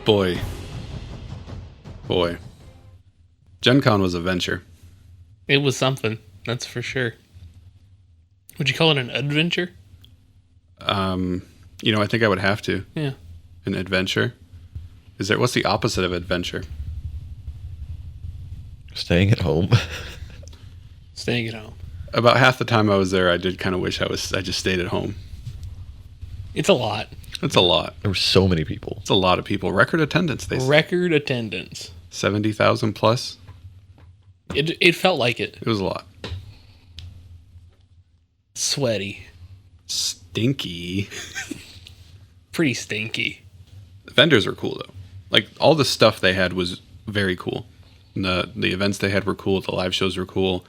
Boy. Gen Con was a venture. It was something, that's for sure. Would you call it an adventure? I think I would have to. Yeah. An adventure? What's the opposite of adventure? Staying at home. Staying at home. About half the time I was there, I did kind of wish I just stayed at home. It's a lot. It's a lot. There were so many people. It's a lot of people. Record attendance, they said. Record attendance. 70,000 plus. It felt like it. It was a lot. Sweaty. Stinky. Pretty stinky. The vendors were cool, though. Like, all the stuff they had was very cool. The events they had were cool. The live shows were cool.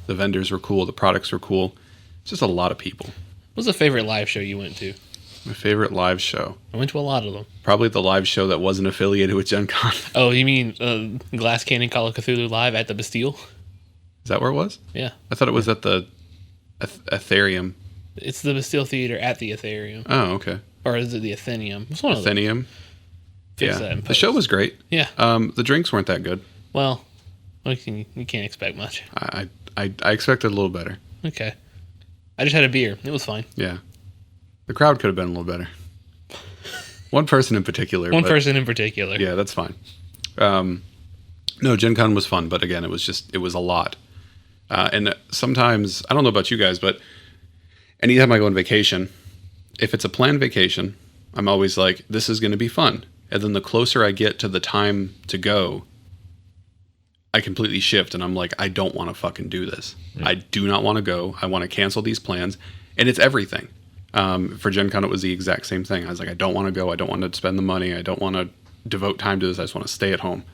The vendors were cool. The products were cool. It's just a lot of people. What was the favorite live show you went to? My favorite live show. I went to a lot of them. Probably the live show that wasn't affiliated with Gen Con. Oh, you mean Glass Cannon Call of Cthulhu Live at the Bastille? Is that where it was? Yeah. I thought it was at the Ethereum. It's the Bastille Theater at the Ethereum. Oh, okay. Or is it the Athenaeum? It's one of them. Athenaeum. Fix that Yeah. in The post. show was great. Yeah. The drinks weren't that good. Well, you can't expect much. I expected a little better. Okay. I just had a beer. It was fine. Yeah. The crowd could have been a little better. One person in particular. One person in particular. Yeah, that's fine. No, Gen Con was fun, but again, it was a lot. And sometimes, I don't know about you guys, but anytime I go on vacation, if it's a planned vacation, I'm always like, this is going to be fun. And then the closer I get to the time to go, I completely shift and I'm like, I don't want to fucking do this. I do not want to go. I want to cancel these plans. And it's everything. For Gen Con, it was the exact same thing. I was like, I don't want to go. I don't want to spend the money. I don't want to devote time to this. I just want to stay at home.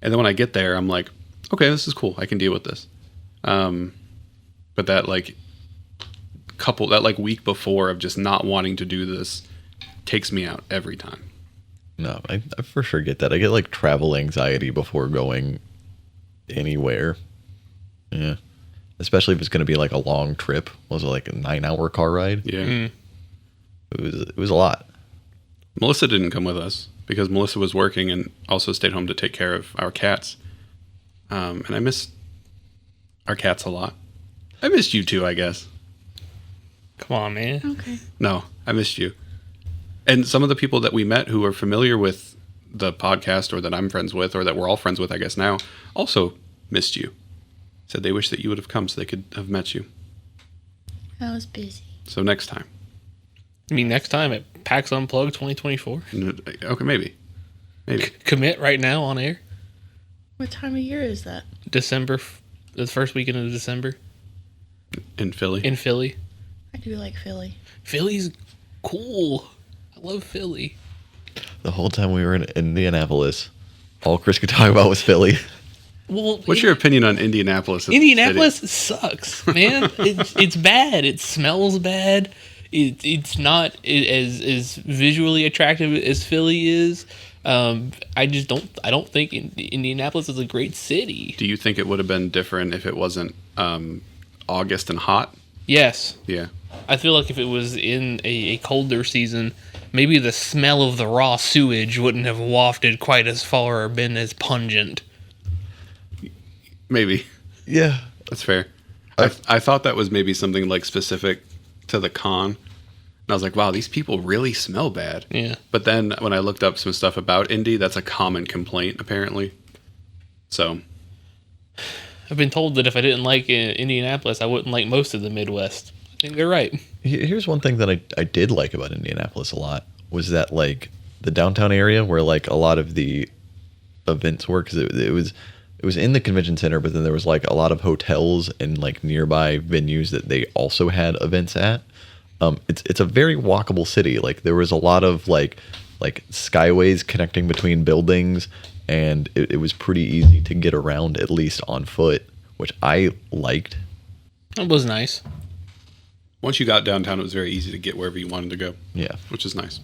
And then when I get there, I'm like, okay, this is cool. I can deal with this. But that week before of just not wanting to do this takes me out every time. No, I for sure get that. I get like travel anxiety before going anywhere. Yeah. Especially if it's going to be like a long trip. Was it like a 9-hour car ride? Yeah. Mm. It was a lot. Melissa didn't come with us because Melissa was working and also stayed home to take care of our cats. And I miss our cats a lot. I missed you too, I guess. Come on, man. Okay. No, I missed you. And some of the people that we met who are familiar with the podcast or that I'm friends with or that we're all friends with, I guess now, also missed you. Said they wish that you would have come so they could have met you. I was busy. So next time. You mean next time at PAX Unplugged 2024? Okay, maybe. Commit right now on air? What time of year is that? December, the first weekend of December. In Philly. In Philly. I do like Philly. Philly's cool. I love Philly. The whole time we were in Indianapolis, all Chris could talk about was Philly. Well, What's your opinion on Indianapolis? as a Indianapolis city? sucks, man. It's bad. It smells bad. It's not as visually attractive as Philly is. I don't think Indianapolis is a great city. Do you think it would have been different if it wasn't August and hot? Yes. Yeah. I feel like if it was in a colder season, maybe the smell of the raw sewage wouldn't have wafted quite as far or been as pungent. Maybe. Yeah. That's fair. I thought that was maybe something like specific to the con. And I was like, wow, these people really smell bad. Yeah. But then when I looked up some stuff about Indy, that's a common complaint, apparently. So. I've been told that if I didn't like Indianapolis, I wouldn't like most of the Midwest. I think they're right. Here's one thing that I did like about Indianapolis a lot was that like the downtown area where like a lot of the events were, because it was in the convention center, but then there was like a lot of hotels and like nearby venues that they also had events at. It's a very walkable city. Like there was a lot of like skyways connecting between buildings, and it was pretty easy to get around, at least on foot, which I liked. It was nice. Once you got downtown, it was very easy to get wherever you wanted to go. Yeah. Which is nice.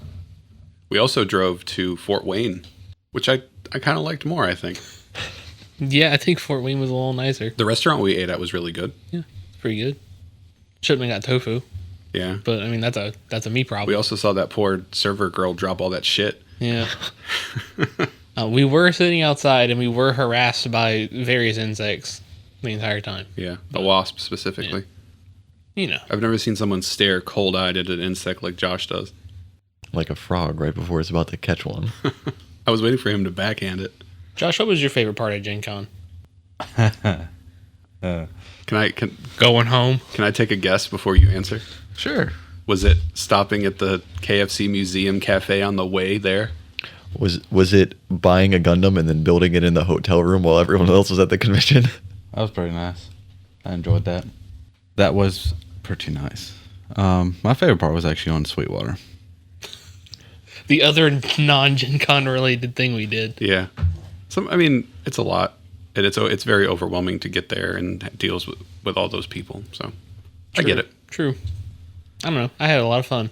We also drove to Fort Wayne, which I kind of liked more, I think. Yeah, I think Fort Wayne was a little nicer. The restaurant we ate at was really good. Yeah, it's pretty good. Shouldn't have got tofu, Yeah. but I mean that's a me problem. We also saw that poor server girl drop all that shit Yeah. We were sitting outside and we were harassed by various insects the entire time. Yeah, the wasp specifically. You know. I've never seen someone stare cold-eyed at an insect like Josh does. Like a frog right before it's about to catch one. I was waiting for him to backhand it. Josh, what was your favorite part of Gen Con? Can Going home. I take a guess before you answer? Sure. Was it stopping at the KFC Museum Cafe on the way there? Was it buying a Gundam and then building it in the hotel room while everyone else was at the convention? That was pretty nice. I enjoyed that. That was pretty nice. My favorite part was actually on Sweetwater. The other non-Gen Con related thing we did. Yeah. It's a lot. And it's very overwhelming to get there and deals with all those people. So I get it. True. I don't know. I had a lot of fun.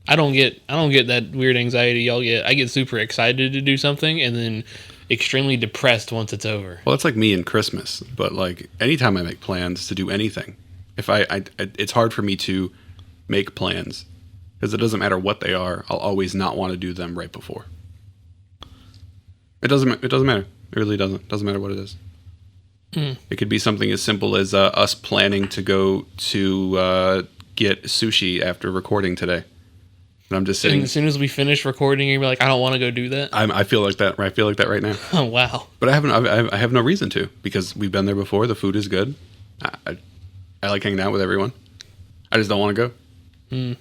I don't get that weird anxiety y'all get. I get super excited to do something and then extremely depressed once it's over. Well, it's like me and Christmas, but like anytime I make plans to do anything, if it's hard for me to make plans because it doesn't matter what they are. I'll always not want to do them right before. It doesn't matter. It really doesn't. Doesn't matter what it is. It could be something as simple as us planning to go to get sushi after recording today. And I'm just sitting. And as soon as we finish recording, you're like, I don't want to go do that. I feel like that. I feel like that right now. Oh wow! But I have no reason to because we've been there before. The food is good. I like hanging out with everyone. I just don't want to go.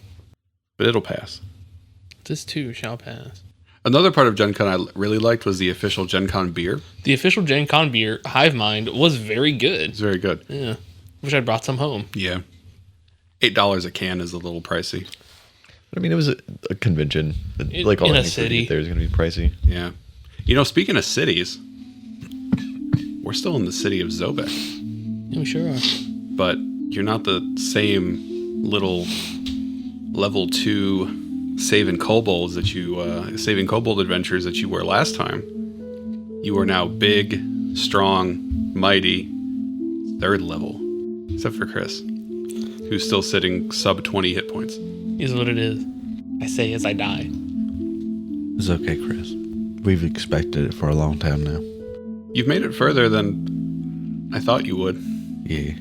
But it'll pass. This too shall pass. Another part of Gen Con I really liked was the official Gen Con beer. The official Gen Con beer, Hive Mind, was very good. It's very good. Yeah. Wish I'd brought some home. Yeah. $8 a can is a little pricey. I mean, it was a convention. Like all in a anything city. There's going to be pricey. Yeah. Speaking of cities, we're still in the city of Zobek. Yeah, we sure are. But you're not the same little level 2 saving kobolds that saving kobold adventures that you were last time. You are now big, strong, mighty, 3rd level. Except for Chris, who's still sitting sub 20 hit points. Is what it is. I say as I die. It's okay, Chris. We've expected it for a long time now. You've made it further than I thought you would. Yeah.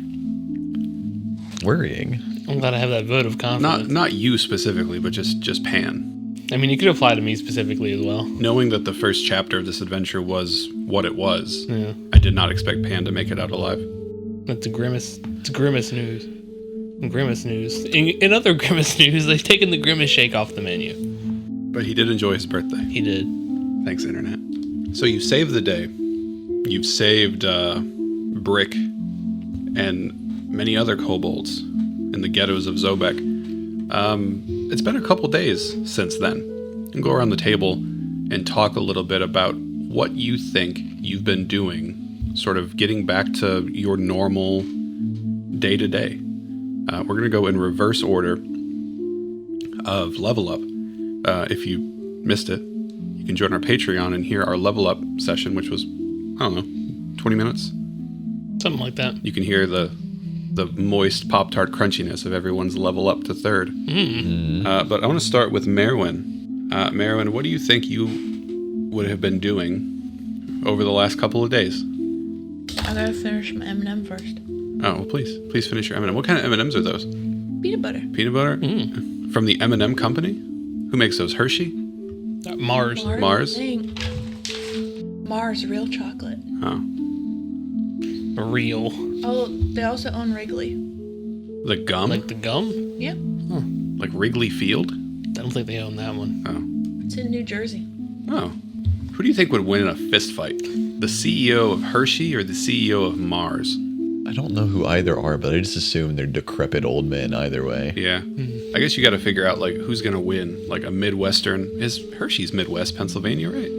Worrying. I'm glad I have that vote of confidence. Not you specifically, but just Pan. I mean, you could apply to me specifically as well. Knowing that the first chapter of this adventure was what it was, Yeah. I did not expect Pan to make it out alive. That's a grimace. It's Grimace news. Grimace news. In other Grimace news, they've taken the Grimace shake off the menu. But he did enjoy his birthday. He did. Thanks, Internet. So you saved the day. You've saved Brick and many other kobolds in the ghettos of Zobek. It's been a couple days since then. You can go around the table and talk a little bit about what you think you've been doing, sort of getting back to your normal day-to-day. We're going to go in reverse order of level up. If you missed it, you can join our Patreon and hear our level up session, which was, I don't know, 20 minutes? Something like that. You can hear the moist Pop-Tart crunchiness of everyone's level up to 3rd. But I want to start with Merwin. Merwin, what do you think you would have been doing over the last couple of days? I gotta finish my M&M first. Oh, well, please finish your M&M. What kind of M&Ms are those? Peanut butter. Peanut butter? From the M&M company? Who makes those? Hershey? Mars. Mars? Dang. Mars real chocolate. Oh. Real. Oh, they also own Wrigley. The gum? Like the gum? Yep. Like Wrigley Field? I don't think they own that one. Oh. It's in New Jersey. Oh. Who do you think would win in a fist fight? The CEO of Hershey or the CEO of Mars? I don't know who either are, but I just assume they're decrepit old men either way. Yeah. I guess you got to figure out, like, who's going to win. Like a Midwestern. Is Hershey's Midwest Pennsylvania, right?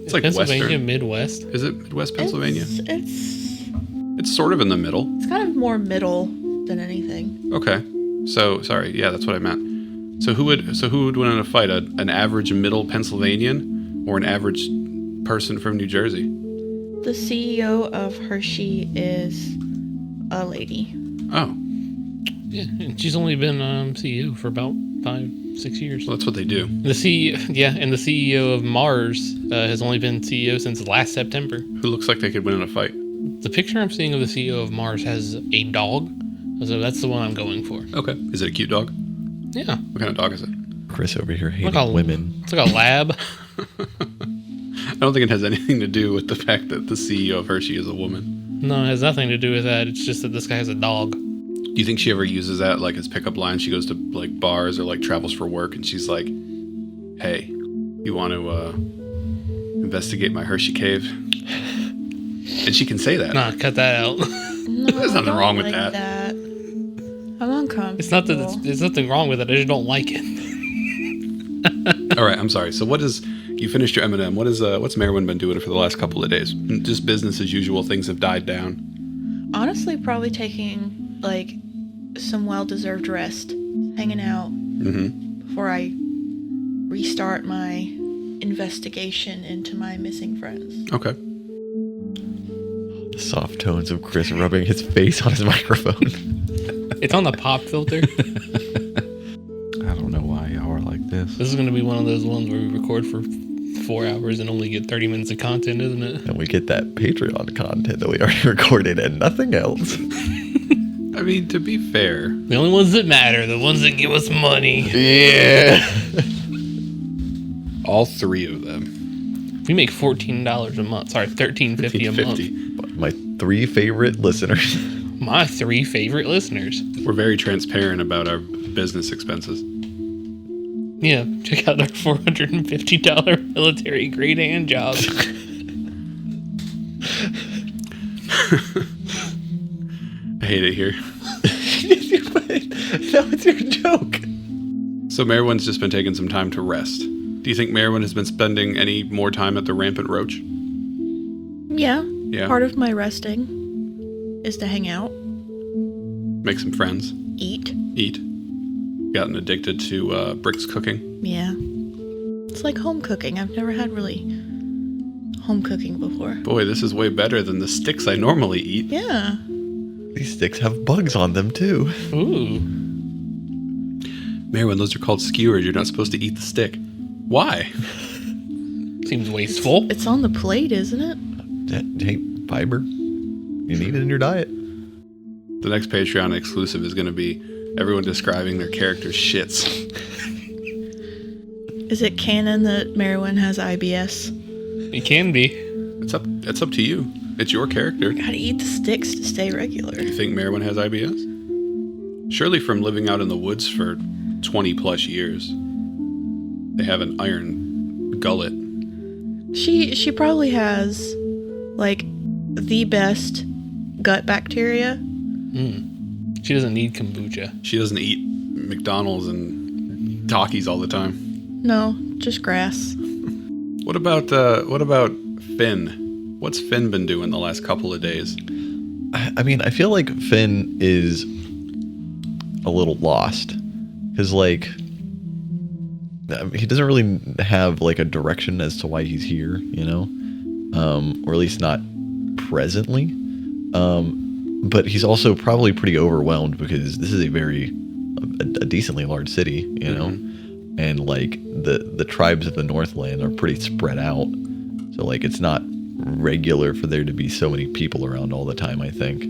It's like Pennsylvania, Western. Midwest. Is it Midwest Pennsylvania? It's sort of in the middle. kind of more middle than anything. Okay. So, sorry. Yeah, that's what I meant. So who would win in a fight? An average middle Pennsylvanian or an average person from New Jersey? The CEO of Hershey is a lady. Oh. Yeah, and she's only been CEO for about 5-6 years. Well, that's what they do. The CEO, and the CEO of Mars has only been CEO since last September. Who looks like they could win in a fight? The picture I'm seeing of the CEO of Mars has a dog, so that's the one I'm going for. Okay. Is it a cute dog? Yeah, What kind of dog is it? Chris over here hating like a women. It's like a lab. I don't think it has anything to do with the fact that the CEO of Hershey is a woman. No, it has nothing to do with that. It's just that this guy has a dog. Do you think she ever uses that like as pickup line? She goes to like bars or like travels for work and she's like, "Hey, you want to investigate my Hershey cave?" And she can say that. Nah, cut that out. No, There's nothing I don't wrong with like that. I'm uncomfortable. It's not that there's nothing wrong with it. I just don't like it. All right, I'm sorry. So you finished your M&M. What's Merwin been doing for the last couple of days? Just business as usual. Things have died down. Honestly, probably taking like some well-deserved rest, hanging out before I restart my investigation into my missing friends. Okay. The soft tones of Chris rubbing his face on his microphone. It's on the pop filter. I don't know why y'all are like this. This is going to be one of those ones where we record for 4 hours and only get 30 minutes of content, isn't it? And we get that Patreon content that we already recorded and nothing else. I mean, to be fair, The only ones that matter, the ones that give us money. Yeah. all three of them. We make $14 a month. Sorry, $13.50 a month. $15.50. My 3 favorite listeners. My 3 favorite listeners. We're very transparent about our business expenses. Yeah, check out our $450 military grade hand job. I hate it here. No, it's your joke. So Merwin's just been taking some time to rest. Do you think Merwin has been spending any more time at the Rampant Roach? Yeah. Yeah. Part of my resting is to hang out, Make some friends? eat. Eat? Gotten addicted to Brick's cooking? Yeah. It's like home cooking. I've never had really home cooking before. Boy, this is way better than the sticks I normally eat. Yeah. These sticks have bugs on them too. Ooh. Merwin, those are called skewers. You're not supposed to eat the stick. Why? Seems wasteful. It's on the plate, isn't it? Hey, fiber. You need it in your diet. The next Patreon exclusive is going to be everyone describing their character's shits. Is it canon that Merwin has IBS? It can be. It's up to you. It's your character. Gotta eat the sticks to stay regular. You think Merwin has IBS? Surely from living out in the woods for 20 plus years, they have an iron gullet. She probably has like the best gut bacteria. She doesn't need kombucha. She doesn't eat McDonald's and Takis all the time. No, just grass. What about Finn? What's Finn been doing the last couple of days? I mean, I feel like Finn is a little lost. Because, like, he doesn't really have, like, a direction as to why he's here, you know? Or at least not presently. But he's also probably pretty overwhelmed because this is a decently large city, you know? And, like, the tribes of the Northland are pretty spread out. So, like, it's not regular for there to be so many people around all the time, I think.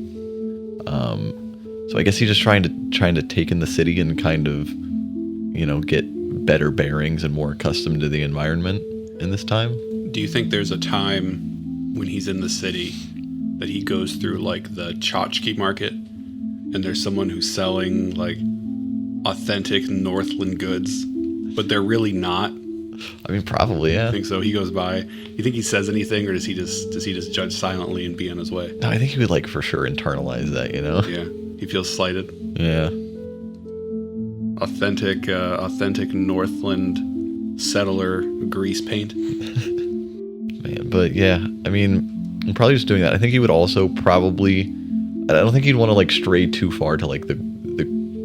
So I guess he's just trying to take in the city and kind of, you know, get better bearings and more accustomed to the environment in this time. Do you think there's a time when he's in the city that he goes through like the tchotchke market and there's someone who's selling like authentic Northland goods, but they're really not? I mean, probably, yeah. I think so. He goes by. You think he says anything, or does he just judge silently and be on his way? No, I think he would, like, for sure internalize that, you know? Yeah, he feels slighted. Yeah. Authentic Northland settler grease paint. Man, but yeah, I mean, I'm probably just doing that. I think he would also probably, I don't think he'd want to, like, stray too far to, like, the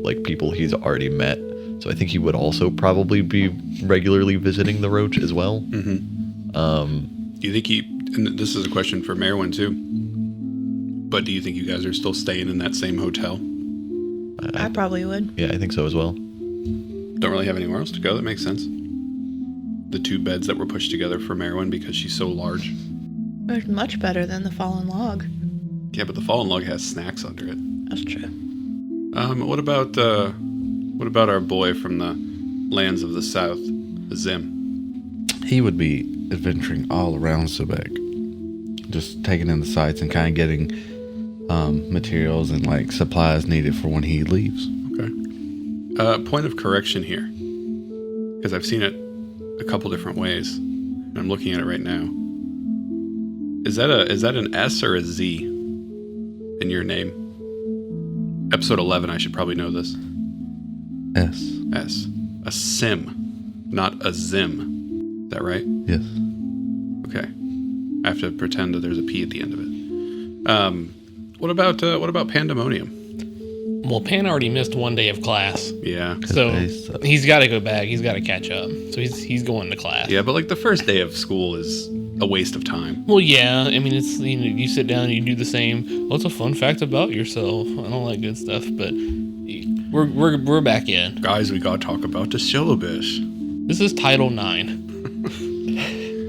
like people he's already met. So I think he would also probably be regularly visiting the Roach as well. Do you think and this is a question for Merwin too, but do you think you guys are still staying in that same hotel? I probably would. Yeah, I think so as well. Don't really have anywhere else to go. That makes sense. The 2 beds that were pushed together for Merwin because she's so large. It's much better than the fallen log. Yeah, but the fallen log has snacks under it. That's true. What about our boy from the lands of the south, Zim? He would be adventuring all around Sebek, just taking in the sights and kind of getting materials and like supplies needed for when he leaves. Okay. Point of correction here, because I've seen it a couple different ways, and I'm looking at it right now. Is that an S or a Z in your name? Episode 11, I should probably know this. S. S. A sim, not a zim. Is that right? Yes. Okay. I have to pretend that there's a P at the end of it. What about Pandemonium? Well, Pan already missed 1 day of class, Yeah. so days. he's got to go back. He's got to catch up. So he's going to class. Yeah, but like the first day of school is a waste of time. Well, yeah. I mean, it's you sit down and you do the same. What's a fun fact about yourself? And all that good stuff. But we're back in. Guys, we gotta talk about the syllabus. This is Title 9.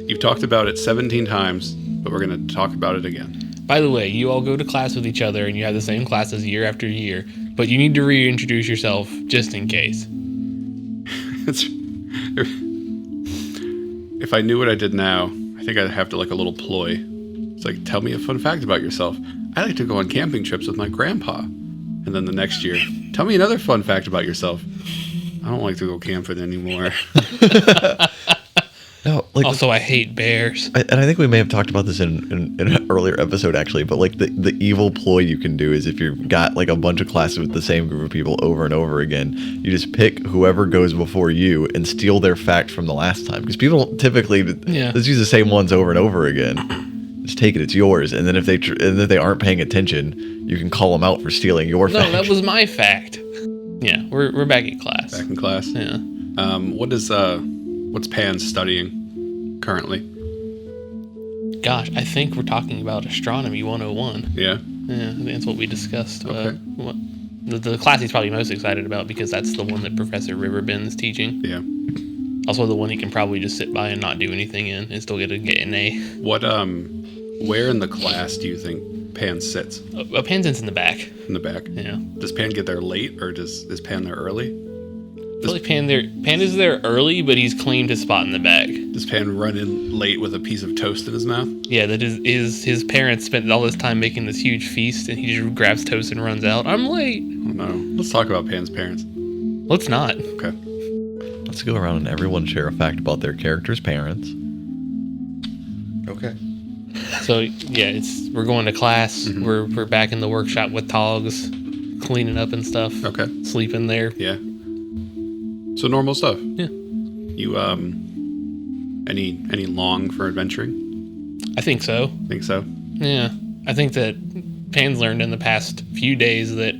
You've talked about it 17 times, but we're gonna talk about it again. By the way, you all go to class with each other and you have the same classes year after year, but you need to reintroduce yourself just in case. If I knew what I did now, I think I'd have to like a little ploy. It's like, tell me a fun fact about yourself. I like to go on camping trips with my grandpa. And then the next year, tell me another fun fact about yourself. I don't like to go camping anymore. No, like Also, I hate bears. and I think we may have talked about this in an earlier episode actually, but like the evil ploy you can do is if you've got like a bunch of classes with the same group of people over and over again, you just pick whoever goes before you and steal their fact from the last time, because people don't typically just use the same ones over and over again. Just take it, it's yours, and then if they aren't paying attention, you can call them out for stealing your No, fact. that was my fact. Yeah, we're back in class. Back in class. Yeah. What's Pan studying currently? Gosh, I think we're talking about Astronomy 101. Yeah. Yeah, I think that's what we discussed. Okay. The class he's probably most excited about because that's the one that Professor Riverbend's teaching. Yeah. Also the one he can probably just sit by and not do anything in and still get an A. What where in the class do you think Pan sits? Pan's in the back. In the back? Yeah. Does Pan get there late, or is Pan there early? I feel like Pan is there early, but he's claimed his spot in the back. Does Pan run in late with a piece of toast in his mouth? Yeah, that is his parents spent all this time making this huge feast, and he just grabs toast and runs out. I'm late. Oh no. Let's talk about Pan's parents. Let's not. Okay. Let's go around and everyone share a fact about their character's parents. Okay. So yeah, we're going to class. Mm-hmm. We're back in the workshop with Togs, cleaning up and stuff. Okay. Sleeping there. Yeah. So normal stuff. Yeah. You any long for adventuring? I think so. Think so? Yeah. I think that Pan's learned in the past few days that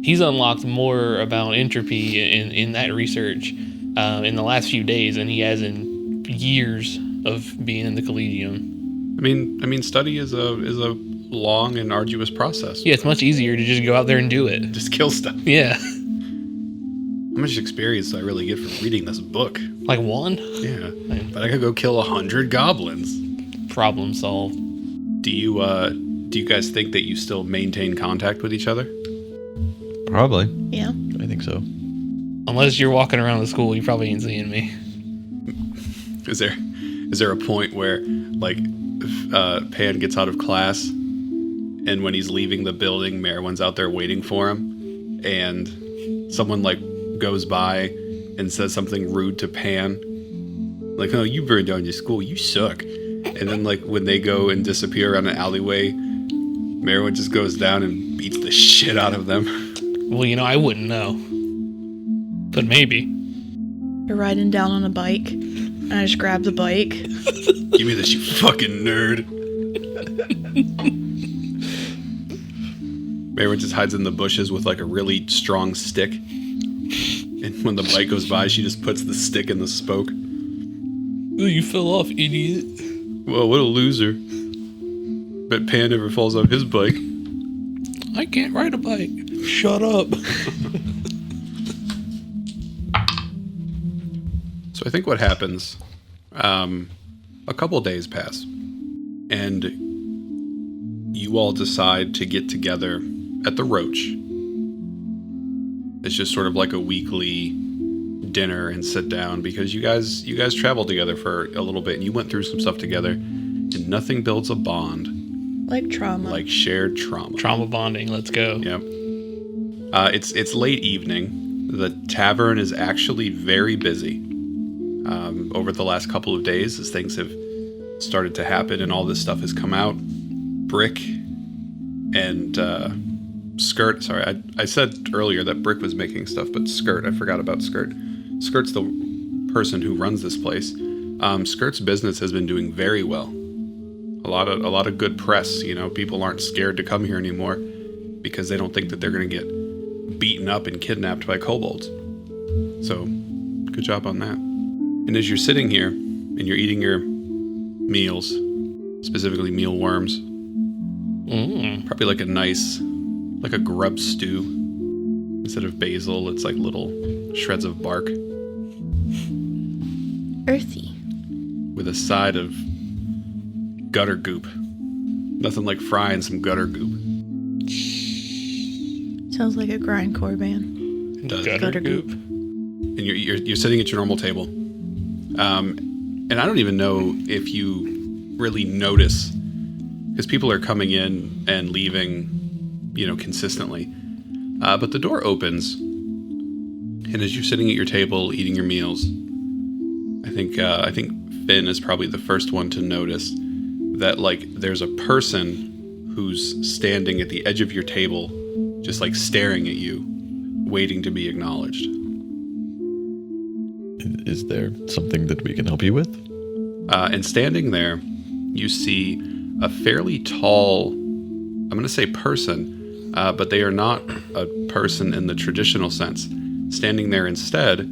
he's unlocked more about entropy in that research in the last few days than he has in years of being in the Collegium. I mean, study is a long and arduous process. Yeah, it's much easier to just go out there and do it. Just kill stuff. Yeah. How much experience do I really get from reading this book? Like one? Yeah. But I could go kill 100 goblins. Problem solved. Do you guys think that you still maintain contact with each other? Probably. Yeah. I think so. Unless you're walking around the school, you probably ain't seeing me. Is there a point where like Pan gets out of class and when he's leaving the building, Merwin's out there waiting for him, and someone like goes by and says something rude to Pan, like, "Oh, you burned down your school, you suck." And then like when they go and disappear around an alleyway, Merwin just goes down and beats the shit out of them. Well, I wouldn't know. But maybe. You're riding down on a bike, and I just grab the bike. Give me this, you fucking nerd. Merwin just hides in the bushes with like a really strong stick. And when the bike goes by, she just puts the stick in the spoke. Ooh, you fell off, idiot. Whoa, what a loser. Bet Pan never falls off his bike. I can't ride a bike. Shut up. So I think what happens, a couple days pass, and you all decide to get together at the Roach. It's just sort of like a weekly dinner and sit down because you guys traveled together for a little bit and you went through some stuff together, and nothing builds a bond Like trauma. like shared trauma. Trauma bonding. Let's go. Yep. It's late evening. The tavern is actually very busy. Over the last couple of days, as things have started to happen and all this stuff has come out, Brick and Skirt. Sorry, I said earlier that Brick was making stuff, but Skirt, I forgot about Skirt. Skirt's the person who runs this place. Skirt's business has been doing very well. A lot of good press. You know, people aren't scared to come here anymore because they don't think that they're going to get beaten up and kidnapped by kobolds. So, good job on that. And as you're sitting here and you're eating your meals, specifically mealworms, probably like a nice, like a grub stew. Instead of basil, it's like little shreds of bark Earthy. with a side of gutter goop. Nothing like frying some gutter goop. Sounds like a grindcore band. It does. Gutter goop. And you're sitting at your normal table. And I don't even know if you really notice, because people are coming in and leaving, you know, consistently. But the door opens, and as you're sitting at your table eating your meals, I think Finn is probably the first one to notice that, like, there's a person who's standing at the edge of your table, just like staring at you, waiting to be acknowledged. Is there something that we can help you with? And standing there, you see a fairly tall, I'm going to say person, but they are not a person in the traditional sense. Standing there instead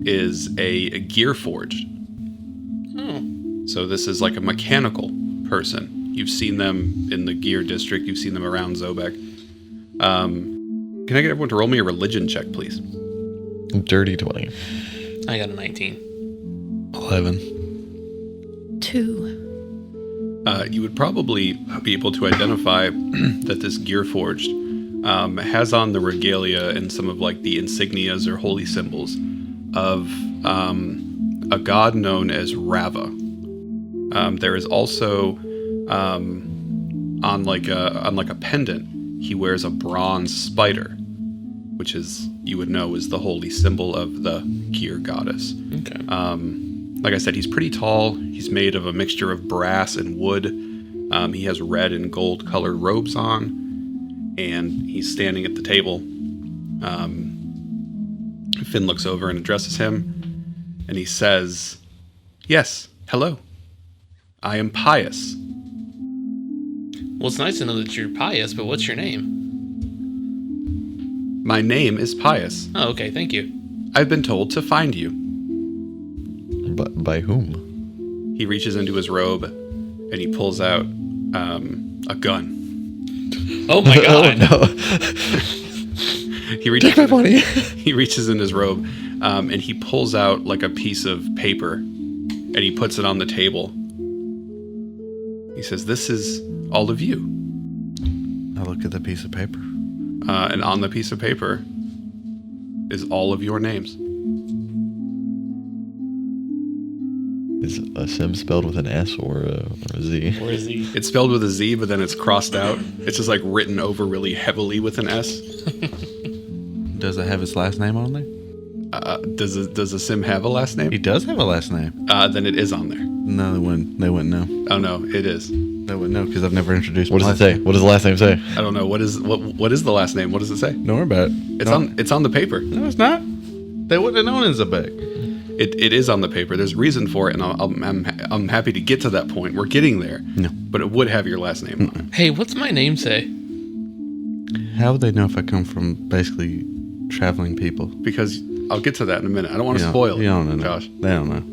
is a gear forge. So this is like a mechanical person. You've seen them in the gear district. You've seen them around Zobek. Can I get everyone to roll me a religion check, please? Dirty 20. I got a 19. 11. 2. You would probably be able to identify that this gear forged has on the regalia and some of like the insignias or holy symbols of a god known as Rava. There is also on like a pendant, he wears a bronze spider, which is, you would know, is the holy symbol of the gear goddess. Okay. Like I said, he's pretty tall. He's made of a mixture of brass and wood. He has red and gold colored robes on, and he's standing at the table. Finn looks over and addresses him, and he says, "Yes, hello. I am pious." Well, it's nice to know that you're pious, but what's your name? "My name is Pious. Oh, okay. Thank you. I've been told to find you." But by whom? He reaches into his robe, and he pulls out a gun. Oh my god. Oh, no. He reaches Take my money. He reaches in his robe, and he pulls out like a piece of paper, and he puts it on the table. He says, "This is all of you." I look at the piece of paper. And on the piece of paper is all of your names. Is a sim spelled with an S or a Z? Where is he? It's spelled with a Z, but then it's crossed out. It's just like written over really heavily with an S. Does it have his last name on there? Does a sim have a last name? He does have a last name. Then it is on there. No, they wouldn't. They wouldn't know. Oh no, it is. They wouldn't know because I've never introduced. What my does it last say? What does the last name say? I don't know. What is the last name? What does it say? name. Don't worry about it. It's on the paper. No, it's not. They wouldn't have known it was a bag. It is on the paper. There's reason for it, and I'm happy to get to that point. We're getting there. No. But it would have your last name on it. Hey, what's my name say? How would they know if I come from basically traveling people? Because I'll get to that in a minute. I don't want to You spoil it, You don't know. Josh. They don't know.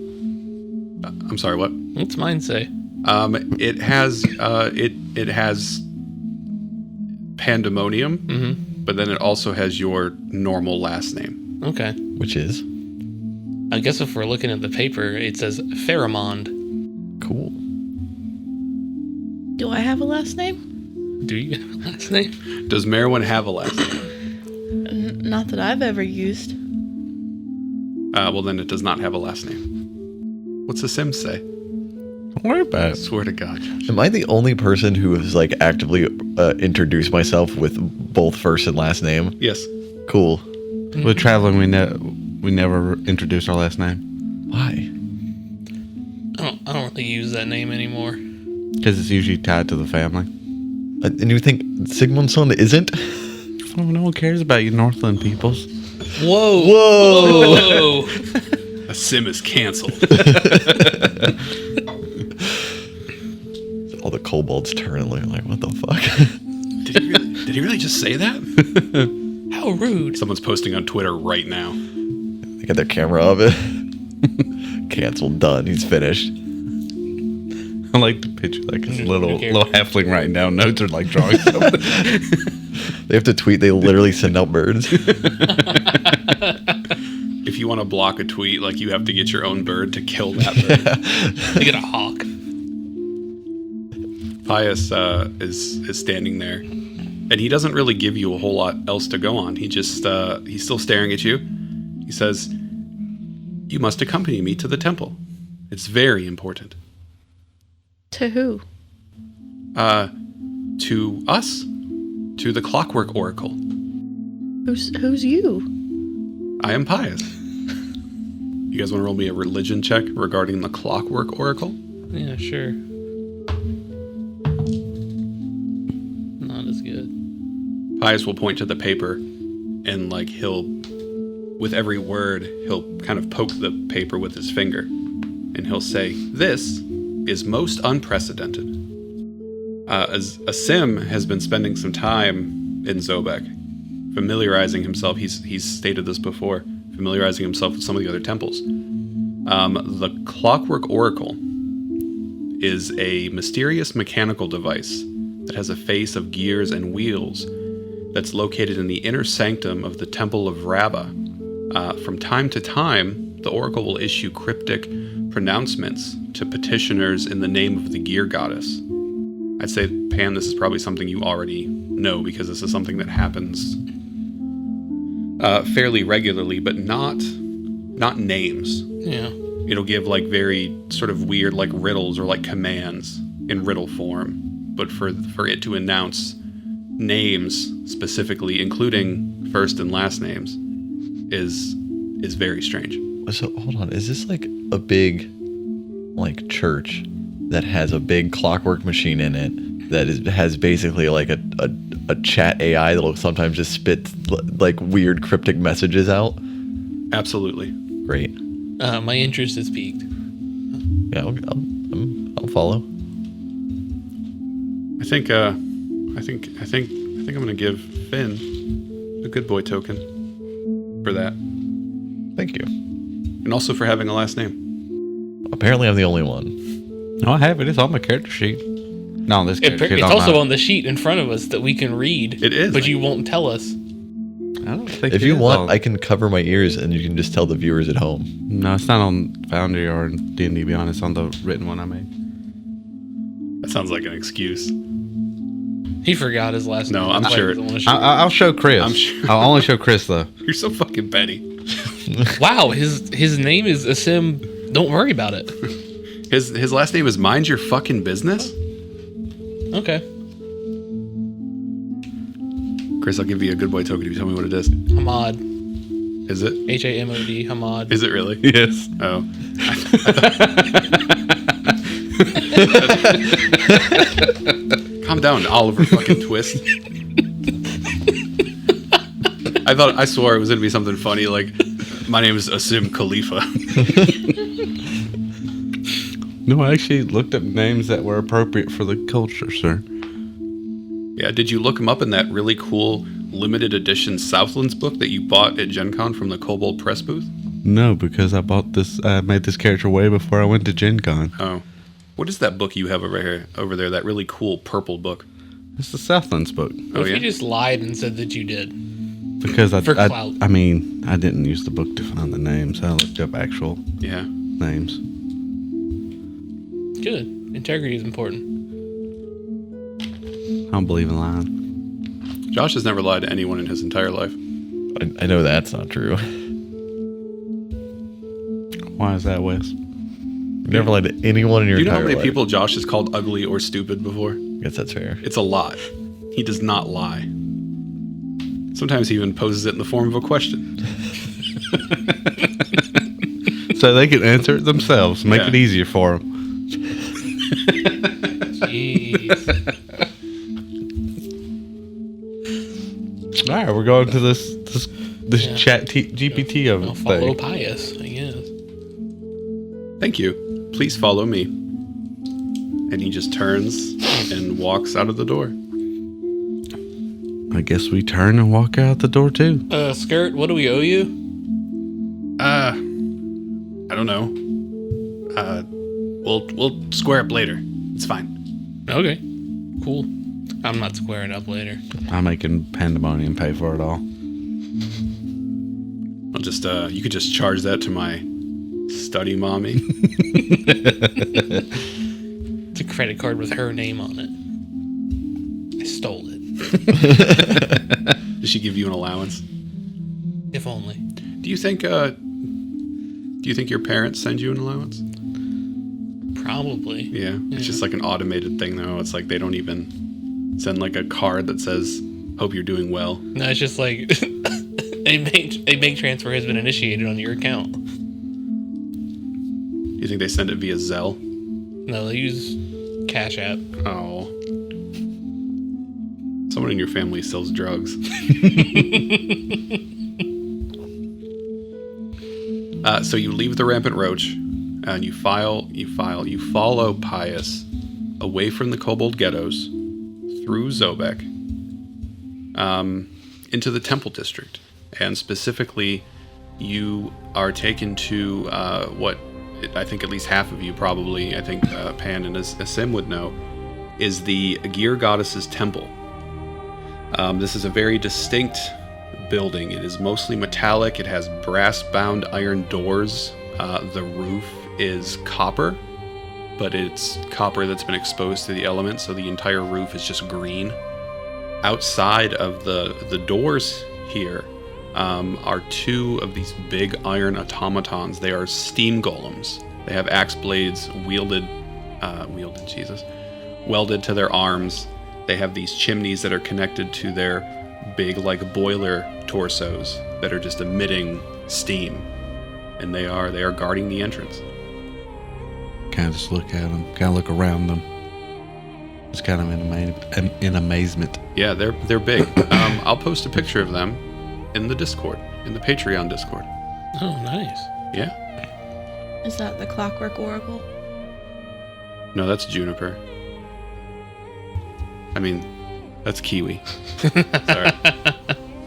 I'm sorry. What? What's mine say? It has it has pandemonium, but then it also has your normal last name. Okay. Which is? I guess if we're looking at the paper, it says Pharamond. Cool. Do I have a last name? Do you have a last name? Does Merwin have a last name? Not that I've ever used. Well, then it does not have a last name. What's the Sims say? Don't worry about I it. swear to God. Am I the only person who has like actively introduced myself with both first and last name? Yes. Cool. With traveling, we never introduced our last name Why? I don't really use that name anymore. because it's usually tied to the family. And you think Sigmundsson isn't? Oh, no one cares about you Northland peoples. Whoa! Whoa! Whoa! A Sim is canceled. All the kobolds turn and look like, what the fuck? Did he really just say that? How rude! Someone's posting on Twitter right now. They got their camera of it. Canceled, done. He's finished. I like to picture like this Who little cares? halfling writing down notes or like drawing something. They have to tweet. They literally send out birds. If you want to block a tweet, like you have to get your own bird to kill that bird. They get a hawk. Pius is standing there, and he doesn't really give you a whole lot else to go on. He just he's still staring at you. He says, "You must accompany me to the temple. It's very important." To who? To us, to the Clockwork Oracle. Who's you? I am Pius. You guys want to roll me a religion check regarding the Clockwork Oracle? Yeah, sure. Not as good. Pius will point to the paper, and like he'll, with every word, he'll kind of poke the paper with his finger, and he'll say, "This is most unprecedented." As a Sim has been spending some time in Zobek, familiarizing himself. He's stated this before, familiarizing himself with some of the other temples. The Clockwork Oracle is a mysterious mechanical device that has a face of gears and wheels that's located in the inner sanctum of the Temple of Rabba. From time to time, the Oracle will issue cryptic pronouncements to petitioners in the name of the Gear Goddess. I'd say, Pan, this is probably something you already know because this is something that happens fairly regularly, but not names. Yeah. It'll give like very sort of weird like riddles or like commands in riddle form, but for it to announce names specifically, including first and last names, is very strange. So hold on, is this like a big, like church that has a big clockwork machine in it that has basically like a chat AI that'll sometimes just spit like weird cryptic messages out? Absolutely. Great. My interest is piqued. Yeah, I'll follow. I think I'm gonna give Finn a good boy token for that, Thank you. and also for having a last name. Apparently, I'm the only one. No, I have it. It's on my character sheet. No, this character sheet. It's also on the sheet in front of us that we can read. It is. But you won't tell us. I don't think If it you is want, on- I can cover my ears and you can just tell the viewers at home. No, it's not on Foundry or D&D Beyond. It's on the written one I made. That sounds like an excuse. He forgot his last No, name. I'm That's why he sure- doesn't wanna show I'll show Chris. I'm sure- I'll only show Chris though. You're so fucking petty. it. Wow, his name is Asim. Don't worry about it. His last name is Mind Your Fucking Business. Okay. Chris, I'll give you a good boy token if you tell me what it is. Hamad. Is it? Hamod. Hamad. Is it really? Yes. Oh. Calm down, Oliver fucking Twist. I swore it was gonna be something funny like, my name is Asim Khalifa. No, I actually looked up names that were appropriate for the culture, sir. Yeah, did you look him up in that really cool limited edition Southlands book that you bought at Gen Con from the Kobold Press booth? No, because I made this character way before I went to Gen Con. Oh. What is that book you have over there, that really cool purple book? It's the Southlands book. What if you just lied and said that you did? Because For clout. I mean, I didn't use the book to find the names. I looked up actual Yeah. names. Good. Integrity is important. I don't believe in lying. Josh has never lied to anyone in his entire life. I know that's not true. Why is that, Wes? You never lied to anyone in your Do you know entire how many life. people Josh has called ugly or stupid before? I guess that's fair. It's a lot. He does not lie. Sometimes he even poses it in the form of a question. So they can answer it themselves. Make Yeah. it easier for them. Jeez. All right, we're going to this Yeah. chat GPT of I'll follow thing. Pius, I guess. Thank you. Please follow me. And he just turns and walks out of the door. I guess we turn and walk out the door too. Skirt, what do we owe you? I don't know. We'll square up later. It's fine. Okay. Cool. I'm not squaring up later. I'm making pandemonium pay for it all. I'll just you could just charge that to my study mommy. It's a credit card with her name on it. I stole it. Does she give you an allowance? If only. Do you think your parents send you an allowance? Probably. Yeah. It's just like an automated thing though. It's like they don't even send like a card that says hope you're doing well. No, it's just like a bank transfer has been initiated on your account. Do you think they send it via Zelle? No, they use Cash App. Oh. Someone in your family sells drugs. So you leave the rampant roach, and you follow Pius away from the kobold ghettos, through Zobek, into the Temple District, and specifically, you are taken to what I think at least half of you probably, I think Pan and Asim would know, is the Gear Goddess's Temple. This is a very distinct building. It is mostly metallic. It has brass-bound iron doors. The roof is copper, but it's copper that's been exposed to the elements, so the entire roof is just green. Outside of the doors here are two of these big iron automatons. They are steam golems. They have axe blades welded to their arms. They have these chimneys that are connected to their big, like, boiler torsos that are just emitting steam, and they are guarding the entrance. Kind of just look at them, kind of look around them. Just kind of in amazement. Yeah, they're big. I'll post a picture of them in the Discord, in the Patreon Discord. Oh, nice. Yeah. Is that the Clockwork Oracle? No, that's Juniper. I mean, that's Kiwi. Sorry.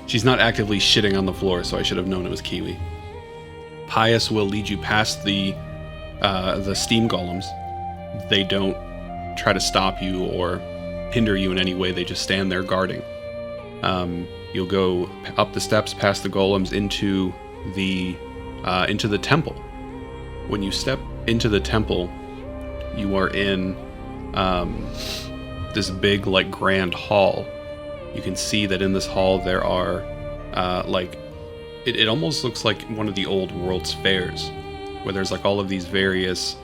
She's not actively shitting on the floor, so I should have known it was Kiwi. Pius will lead you past the steam golems. They don't try to stop you or hinder you in any way. They just stand there guarding. You'll go up the steps past the golems into the temple. When you step into the temple, you are in this big, like, grand hall. You can see that in this hall there are it almost looks like one of the old World's Fairs, where there's like all of these various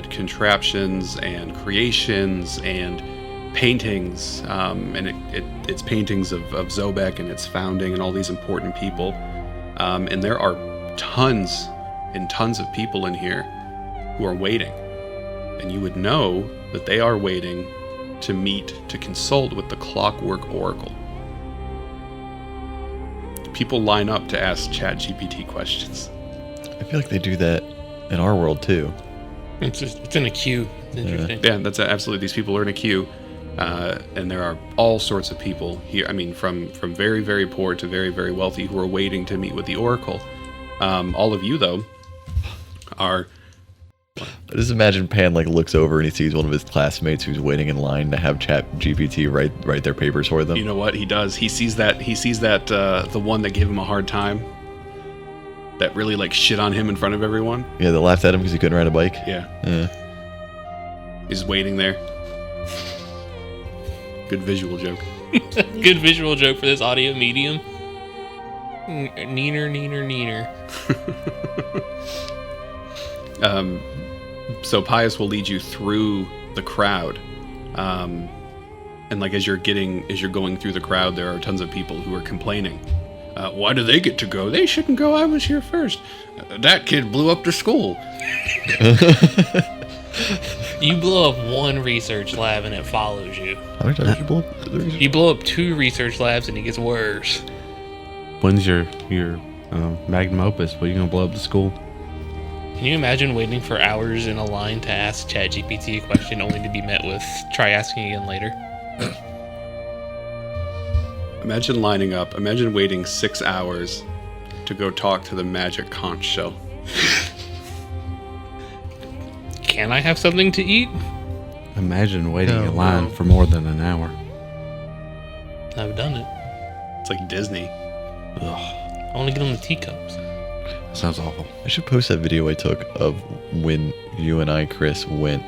contraptions and creations and paintings, and it's paintings of Zobek and its founding and all these important people, and there are tons and tons of people in here who are waiting, and you would know that they are waiting to consult with the Clockwork Oracle. People line up to ask ChatGPT questions. I feel like they do that in our world too. It's in a queue. It's interesting. Yeah, that's absolutely. These people are in a queue, and there are all sorts of people here. I mean, from very, very poor to very, very wealthy, who are waiting to meet with the Oracle. All of you, though, are I just imagine Pan like looks over and he sees one of his classmates who's waiting in line to have Chat GPT write their papers for them. You know what he does? He sees that the one that gave him a hard time, that really like shit on him in front of everyone. Yeah, they laughed at him because he couldn't ride a bike. Yeah. He's waiting there. Good visual joke. Good visual joke for this audio medium. Neener, neener, neener. So Pius will lead you through the crowd, and like as you're going through the crowd, there are tons of people who are complaining. Why do they get to go? They shouldn't go. I was here first. That kid blew up the school. You blow up one research lab and it follows you. How many times did you blow up the research? You blow up 2 research labs and it gets worse. When's your magnum opus? When are you gonna blow up the school? Can you imagine waiting for hours in a line to ask ChatGPT a question only to be met with try asking again later? Imagine lining up. Imagine waiting 6 hours to go talk to the magic conch shell. Can I have something to eat? Imagine waiting No, in line no. for more than an hour. I've done it. It's like Disney. I want to get on the teacups. Sounds awful. I should post that video I took of when you and I, Chris, went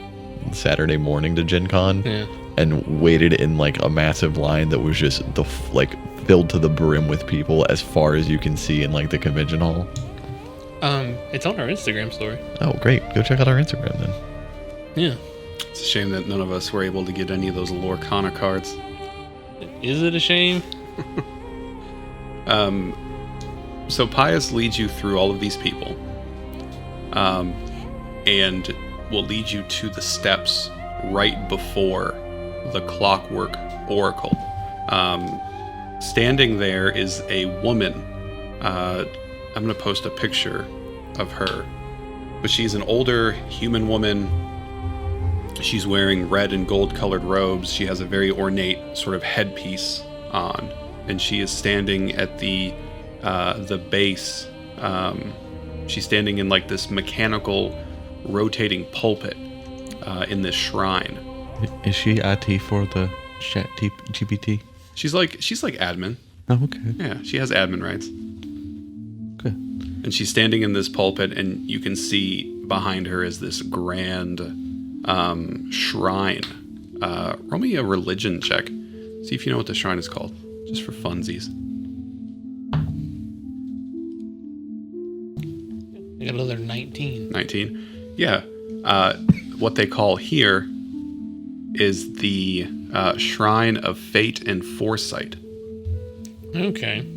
Saturday morning to Gen Con Yeah. and waited in like a massive line that was just filled to the brim with people as far as you can see in like the convention hall. It's on our Instagram story. Oh, great. Go check out our Instagram then. Yeah. It's a shame that none of us were able to get any of those Lorcana cards. Is it a shame? So Pius leads you through all of these people, and will lead you to the steps right before the Clockwork Oracle. Standing there is a woman. I'm going to post a picture of her, but she's an older human woman. She's wearing red and gold colored robes. She has a very ornate sort of headpiece on, and she is standing at the base. She's standing in like this mechanical rotating pulpit in this shrine. Is she IT for the Chat GPT? She's like admin. Oh, okay. Yeah, she has admin rights. Good. And she's standing in this pulpit, and you can see behind her is this grand shrine. Roll me a religion check. See if you know what the shrine is called, just for funsies. I got another 19. 19. Yeah. What they call here is the Shrine of Fate and Foresight. Okay.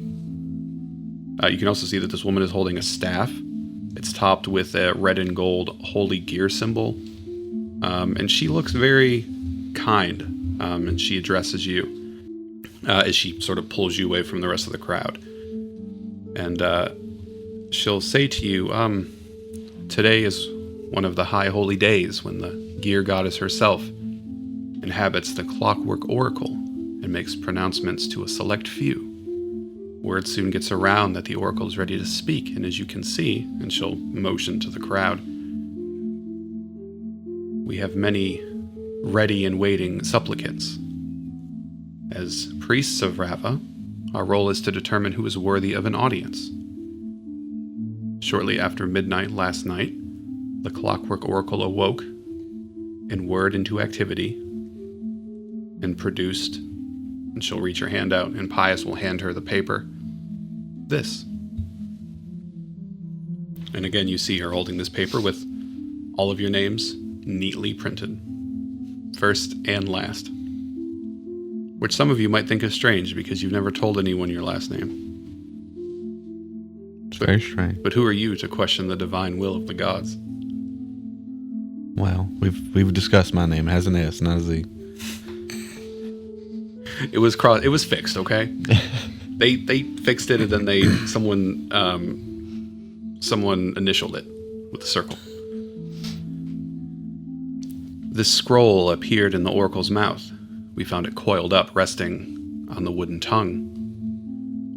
You can also see that this woman is holding a staff. It's topped with a red and gold holy gear symbol. And she looks very kind. And she addresses you as she sort of pulls you away from the rest of the crowd. And she'll say to you, today is one of the high holy days when the gear goddess herself inhabits the Clockwork Oracle and makes pronouncements to a select few. Word soon gets around that the Oracle is ready to speak, and as you can see, and she'll motion to the crowd, we have many ready and waiting supplicants. As priests of Rava, our role is to determine who is worthy of an audience. Shortly after midnight last night, the Clockwork Oracle awoke and whirred into activity and produced, and she'll reach her hand out, and Pius will hand her the paper. This. And again, you see her holding this paper with all of your names neatly printed, first and last. Which some of you might think is strange because you've never told anyone your last name. It's very strange. But who are you to question the divine will of the gods? Well, we've discussed my name. It has an S, not a Z. It was fixed, okay? They fixed it, and then someone initialed it with a circle. This scroll appeared in the oracle's mouth. We found it coiled up, resting on the wooden tongue.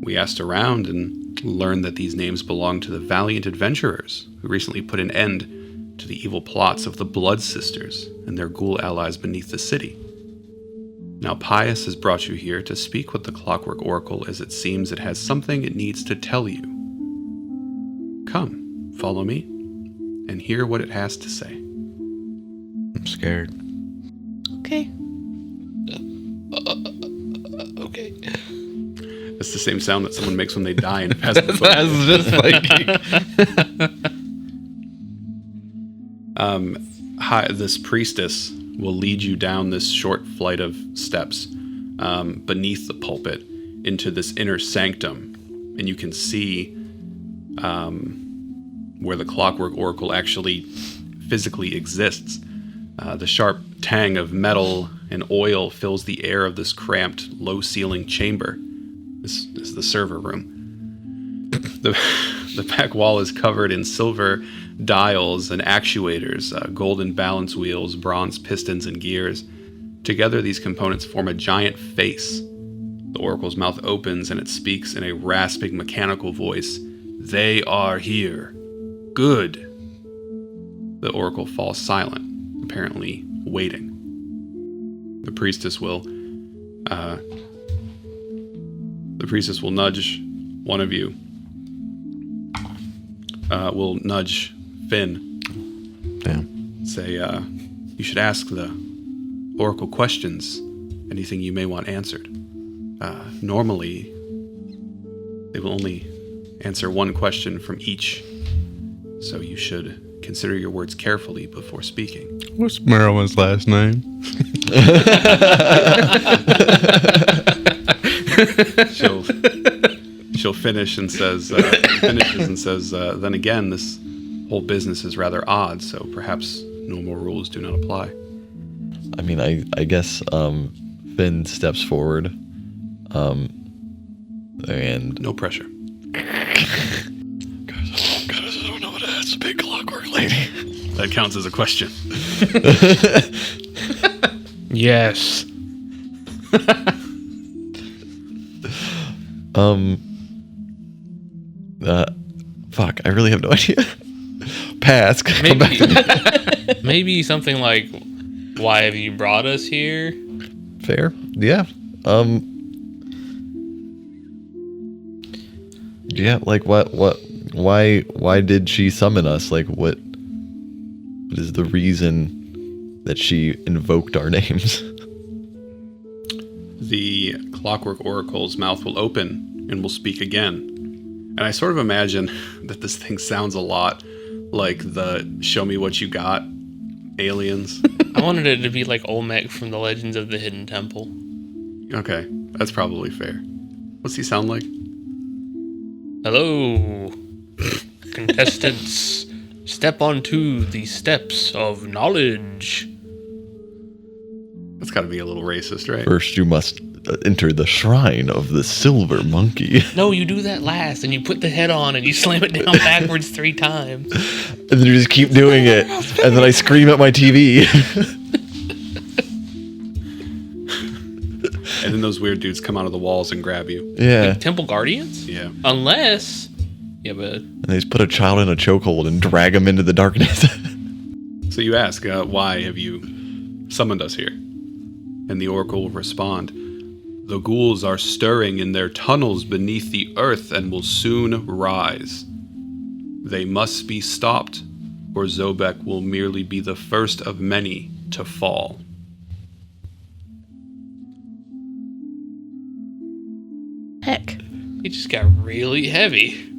We asked around and learned that these names belong to the valiant adventurers who recently put an end to the evil plots of the Blood Sisters and their ghoul allies beneath the city. Now Pius has brought you here to speak with the Clockwork Oracle, as it seems it has something it needs to tell you. Come, follow me, and hear what it has to say. I'm scared. Okay. Okay. It's the same sound that someone makes when they die in Phasmophobia. I was just like, This priestess will lead you down this short flight of steps beneath the pulpit into this inner sanctum, and you can see where the Clockwork Oracle actually physically exists. The sharp tang of metal and oil fills the air of this cramped, low-ceiling chamber. This is the server room. The back wall is covered in silver dials and actuators, golden balance wheels, bronze pistons, and gears. Together, these components form a giant face. The oracle's mouth opens and it speaks in a rasping mechanical voice. They are here. Good. The oracle falls silent, apparently waiting. The priestess will nudge one of you. Will nudge Finn. damn. Say, you should ask the oracle questions, anything you may want answered. Normally, they will only answer one question from each, so you should consider your words carefully before speaking. What's Meryl's last name? She'll finish and says, then again, this whole business is rather odd, so perhaps normal rules do not apply. I mean, I guess Finn steps forward, and No pressure. guys, I don't know what to ask the big clockwork lady. That counts as a question. Yes. Fuck, I really have no idea. Pass. Maybe something like, why have you brought us here? Fair. Yeah. Yeah, like why did she summon us? Like what is the reason that she invoked our names? The Clockwork Oracle's mouth will open and will speak again. And I sort of imagine that this thing sounds a lot like the Show Me What You Got aliens. I wanted it to be like Olmec from the Legends of the Hidden Temple. Okay, that's probably fair. What's he sound like? Hello, contestants. Step onto the steps of knowledge. That's got to be a little racist, right? First, you must enter the shrine of the silver monkey. No, you do that last, and you put the head on, and you slam it down backwards 3 times. And then you just keep doing it. And then I scream at my TV. And then those weird dudes come out of the walls and grab you. Yeah. Temple Guardians? Yeah. Unless... Yeah, but... And they just put a child in a chokehold and drag him into the darkness. So you ask, why have you summoned us here? And the oracle will respond, the ghouls are stirring in their tunnels beneath the earth and will soon rise. They must be stopped, or Zobek will merely be the first of many to fall. Heck. It just got really heavy.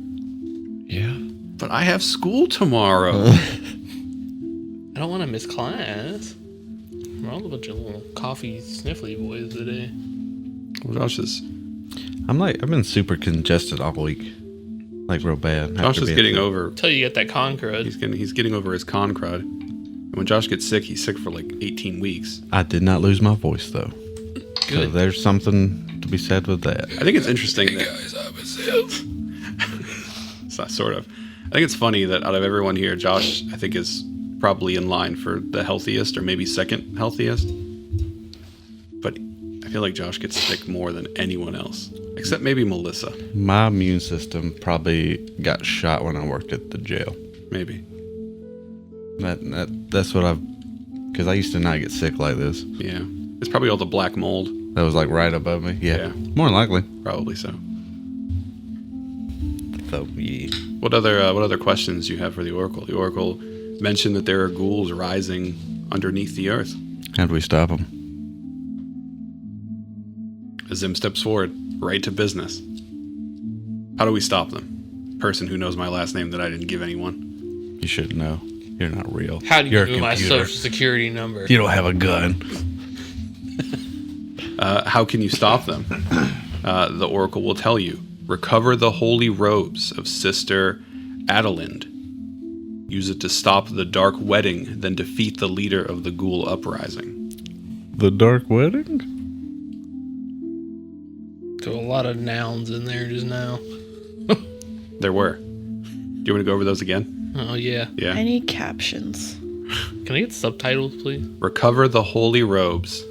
Yeah. But I have school tomorrow. I don't want to miss class. We're all a bunch of little coffee sniffly boys today. Well, Josh is I've been super congested all week. Like real bad. Josh is getting over. Until you get that con crud. He's getting over his con crud. And when Josh gets sick, he's sick for like 18 weeks. I did not lose my voice though. So Good. there's something to be said with that. I think it's interesting that sort of. I think it's funny that out of everyone here, Josh, I think, is probably in line for the healthiest or maybe second healthiest. But I feel like Josh gets sick more than anyone else, except maybe Melissa. My immune system probably got shot when I worked at the jail. Maybe. That's what because I used to not get sick like this. Yeah. It's probably all the black mold. That was like right above me. Yeah. Yeah. More than likely. Probably so. So, yeah. What other questions do you have for the Oracle? The Oracle mentioned that there are ghouls rising underneath the earth. How do we stop them? Zim steps forward, right to business. How do we stop them? Person who knows my last name that I didn't give anyone. You should know. You're not real. How do you You're a know my computer. social security number? You don't have a gun. How can you stop them? The Oracle will tell you. Recover the holy robes of Sister Adelind. Use it to stop the dark wedding, then defeat the leader of the ghoul uprising. The Dark Wedding? So a lot of nouns in there just now. There were. Do you want to go over those again? Oh, yeah. Yeah. I need captions. Can I get subtitles, please? Recover the holy robes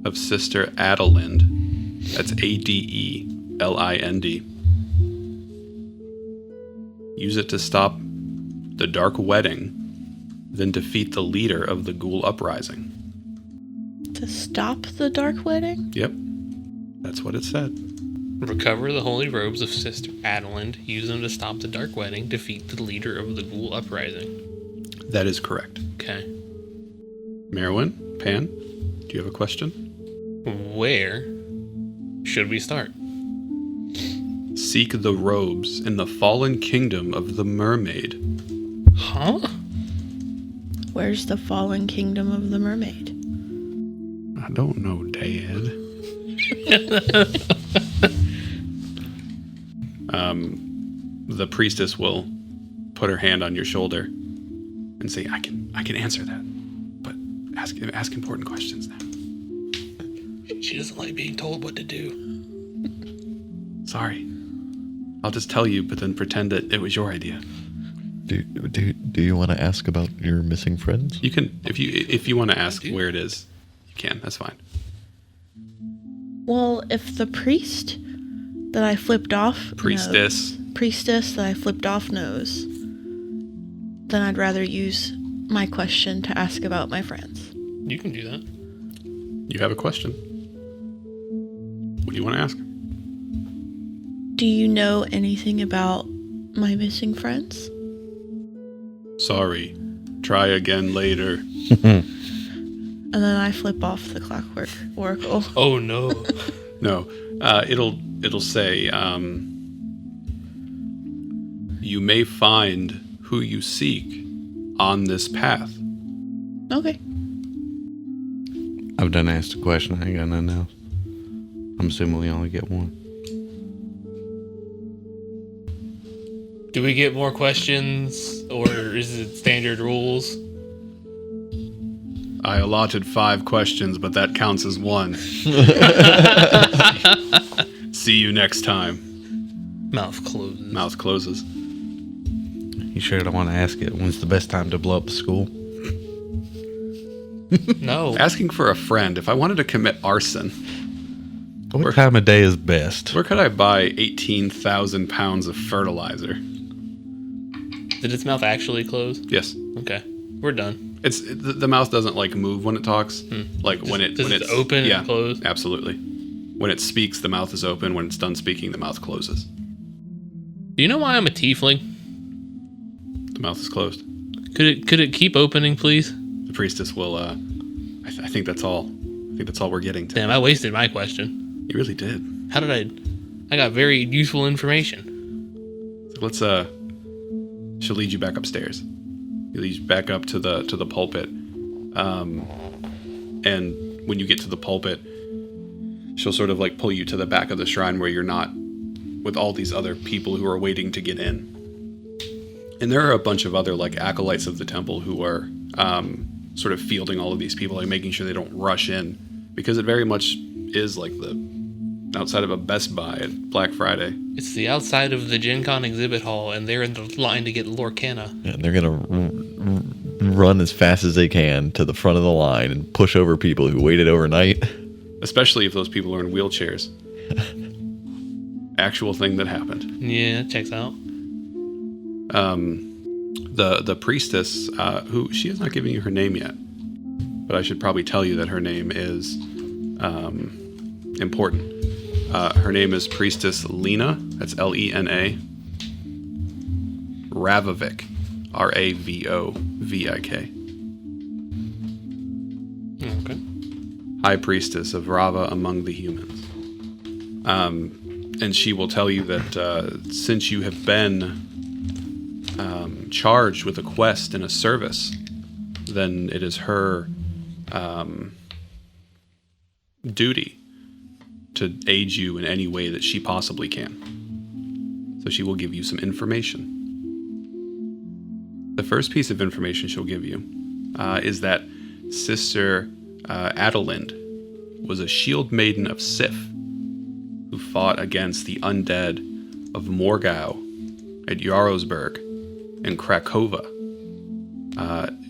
of Sister Adelind. That's Adelind. Use it to stop the dark wedding, then defeat the leader of the ghoul uprising. To stop the dark wedding? Yep. That's what it said. Recover the holy robes of Sister Adelind. Use them to stop the dark wedding. Defeat the leader of the ghoul uprising. That is correct. Okay. Merwin, Pan, do you have a question? Where should we start? Seek the robes in the fallen kingdom of the mermaid. Huh? Where's the fallen kingdom of the mermaid? I don't know, Dad. The priestess will put her hand on your shoulder and say, I can answer that. But ask important questions now. She doesn't like being told what to do. Sorry. I'll just tell you, but then pretend that it was your idea. Do you want to ask about your missing friends? You can, if you want to ask where it is, you can. That's fine. Well, if the priest that I flipped off priestess that I flipped off knows, then I'd rather use my question to ask about my friends. You can do that. You have a question. What do you want to ask? Do you know anything about my missing friends? Sorry. Try again later. And then I flip off the clockwork oracle. Oh no. No. It'll say, you may find who you seek on this path. Okay. I've done asked a question. I ain't got nothing else. I'm assuming we only get one. Do we get more questions, or is it standard rules? I allotted 5 questions, but that counts as 1. See you next time. Mouth closes. Mouth closes. You sure don't want to ask it? When's the best time to blow up the school? No. Asking for a friend. If I wanted to commit arson, What time of day is best? where could I buy 18,000 pounds of fertilizer? Did its mouth actually close? Yes. Okay. We're done. The mouth doesn't like move when it talks. Like when Does it's it open and close? Absolutely. When it speaks, the mouth is open. When it's done speaking, the mouth closes. Do you know why I'm a tiefling? The mouth is closed. Could it keep opening, please? The priestess will. I think that's all. I think that's all we're getting to. Damn, I wasted my question. You really did. How did I got very useful information. So let's. She'll lead you back upstairs. She leads you back up to the pulpit. And when you get to the pulpit, she'll sort of like pull you to the back of the shrine where you're not with all these other people who are waiting to get in. And there are a bunch of other like acolytes of the temple who are sort of fielding all of these people, like making sure they don't rush in, because it very much is like the outside of a Best Buy at Black Friday. It's the outside of the Gen Con exhibit hall, and they're in the line to get Lorcanna. And they're going to run as fast as they can to the front of the line and push over people who waited overnight. Especially if those people are in wheelchairs. Actual thing that happened. Yeah, that checks out. The priestess, who she has not given you her name yet, but I should probably tell you that her name is important. Her name is Priestess Lena. That's Lena. Ravovik, Ravovik. Okay. High Priestess of Rava among the humans. And she will tell you that since you have been charged with a quest and a service, then it is her duty to aid you in any way that she possibly can. So she will give you some information. The first piece of information she'll give you is that Sister Adelind was a shield maiden of Sif who fought against the undead of Morgau at Jarosberg and Krakova.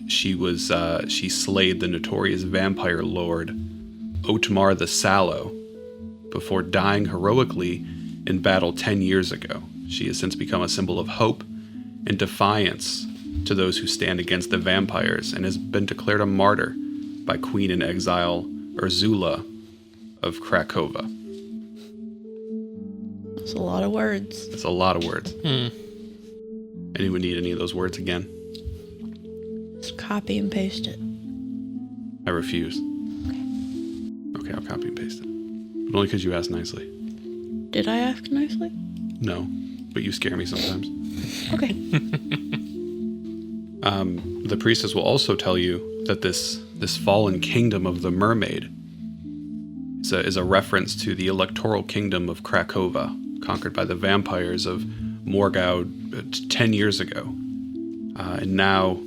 She slayed the notorious vampire lord Otmar the Sallow before dying heroically in battle 10 years ago. She has since become a symbol of hope and defiance to those who stand against the vampires and has been declared a martyr by Queen in Exile Ursula of Krakova. That's a lot of words. That's a lot of words. Anyone need any of those words again? Just copy and paste it. I refuse. Okay, I'll copy and paste it. But only because you asked nicely. Did I ask nicely? No, but you scare me sometimes. Okay. The priestess will also tell you that this fallen kingdom of the mermaid is a reference to the electoral kingdom of Krakova, conquered by the vampires of Morgau 10 years ago, and now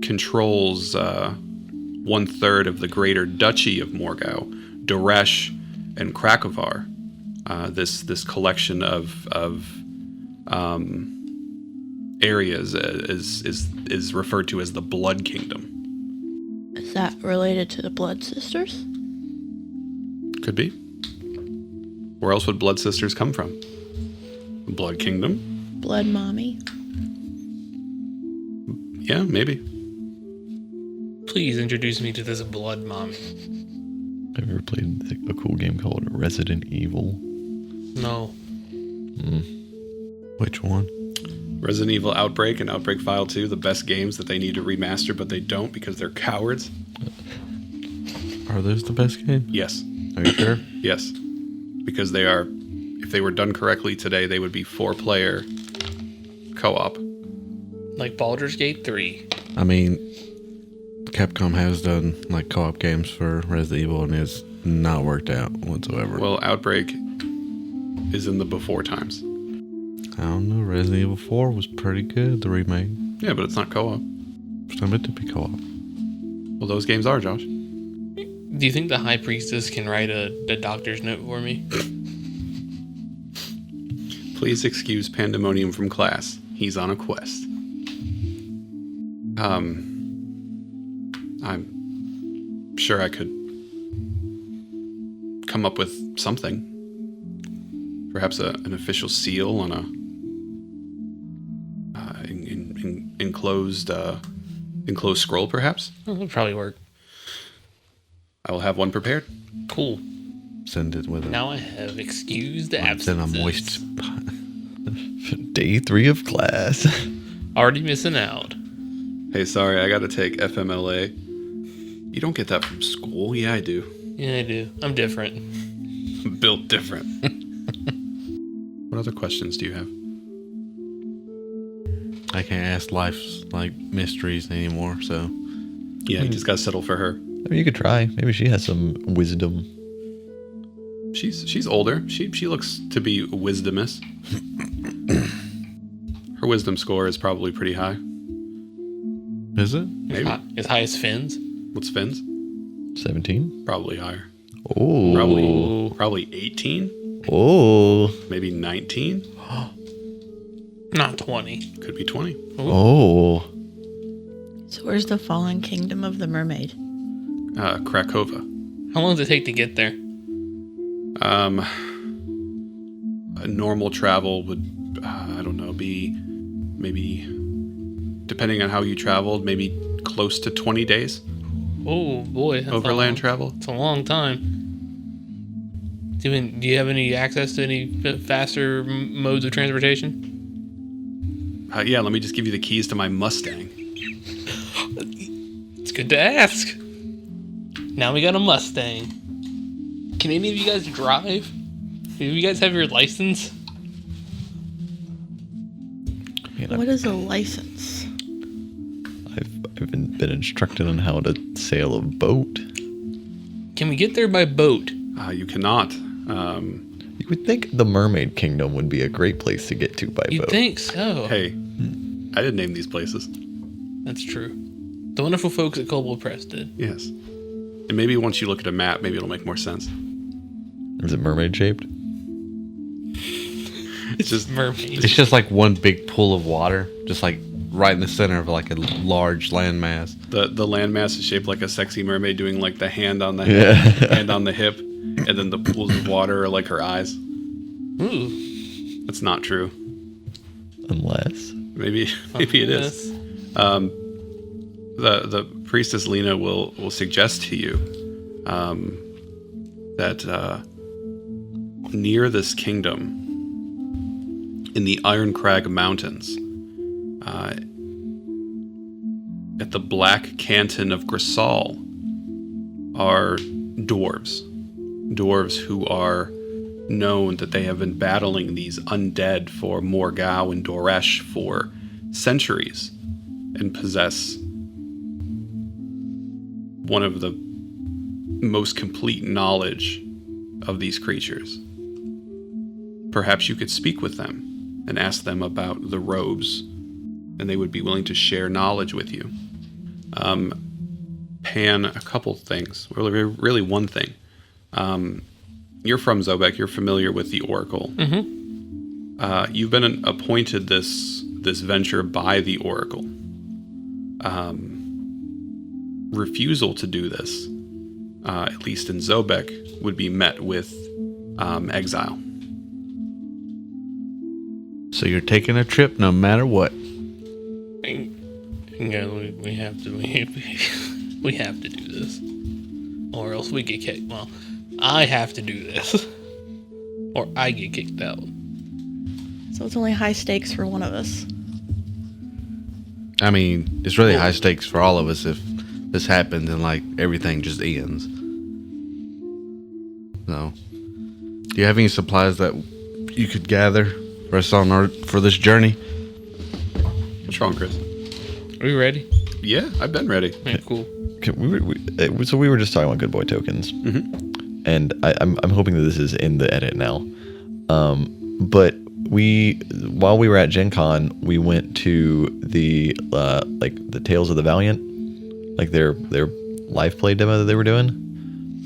controls 1/3 of the greater duchy of Morgau, Doresh, and Krakovar. This collection of areas is referred to as the Blood Kingdom. Is that related to the Blood Sisters? Could be. Where else would Blood Sisters come from? Blood Kingdom? Blood Mommy? Yeah, maybe. Please introduce me to this blood mommy. Have you ever played a cool game called Resident Evil? No. Which one? Resident Evil Outbreak and Outbreak File 2, the best games that they need to remaster, but they don't because they're cowards. Are those the best games? Yes. Are you sure? Yes. Because they are, if they were done correctly today, they would be 4-player co-op. Like Baldur's Gate 3. I mean, Capcom has done like co-op games for Resident Evil and it's not worked out whatsoever. Well, Outbreak is in the before times. I don't know. Resident Evil 4 was pretty good, the remake. Yeah, but it's not co-op. It's meant to be co-op. Well, those games are, Josh. Do you think the High Priestess can write a doctor's note for me? Please excuse Pandemonium from class. He's on a quest. I'm sure I could come up with something. Perhaps an official seal on a enclosed scroll, perhaps. Oh, that'll probably work. I will have one prepared. Cool. Send it with Now I have excused Then absences. a moist. Day 3 of class. Already missing out. Hey, sorry, I got to take FMLA. You don't get that from school. Yeah, I do. Yeah, I do. I'm different. I'm built different. What other questions do you have? I can't ask life's like mysteries anymore, so Yeah, you just got to settle for her. I mean, you could try. Maybe she has some wisdom. She's older. She looks to be wisdomous. Her wisdom score is probably pretty high. is it? Maybe. As high as Finn's. What's Finn's? 17? Probably higher. Oh. Probably 18. Oh. Maybe 19. Not 20. Could be 20. Oh. So where's the fallen kingdom of the mermaid? Krakova. How long does it take to get there? A normal travel would, I don't know, be maybe, depending on how you traveled, maybe close to 20 days Oh boy, that's overland travel. It's a long time. Do you have any access to any faster modes of transportation? Yeah, let me just give you the keys to my Mustang. It's good to ask. Now we got a Mustang. Can any of you guys drive? Do you guys have your license? What is a license? I've been instructed on how to sail a boat. Can we get there by boat? You cannot. You would think the Mermaid Kingdom would be a great place to get to by You'd boat. think so. Hey, I didn't name these places. That's true. The wonderful folks at Coldwell Press did. Yes. And maybe once you look at a map, maybe it'll make more sense. Is it mermaid shaped? It's just Mermaids. It's just like one big pool of water, just like right in the center of like a large landmass. the landmass is shaped like a sexy mermaid doing like the hand on the Yeah. hand on the hip, and then the pools of water are like her eyes. Ooh. That's not true. Unless. Maybe it is. The priestess Lena will suggest to you that near this kingdom, in the Iron Crag Mountains, at the Black Canton of Grisal, are dwarves. Dwarves who are known that they have been battling these undead for Morgau and Doresh for centuries and possess one of the most complete knowledge of these creatures. Perhaps you could speak with them and ask them about the robes, and they would be willing to share knowledge with you. Pan, a couple things. Really one thing. You're from Zobek. You're familiar with the Oracle. Mm-hmm. You've been appointed this venture by the Oracle. Refusal to do this, at least in Zobek, would be met with exile. So you're taking a trip no matter what. Yeah, we have to. We have to do this, or else we get kicked. Well, I have to do this, or I get kicked out. So it's only high stakes for one of us. I mean, it's really high stakes for all of us if this happens and like everything just ends. So, do you have any supplies that you could gather for us for this journey? What's wrong, Chris? Are we ready? Yeah, I've been ready. Yeah, cool. So we were just talking about good boy tokens, and I'm hoping that this is in the edit now. But while we were at Gen Con, we went to the like the Tales of the Valiant, like their live play demo that they were doing.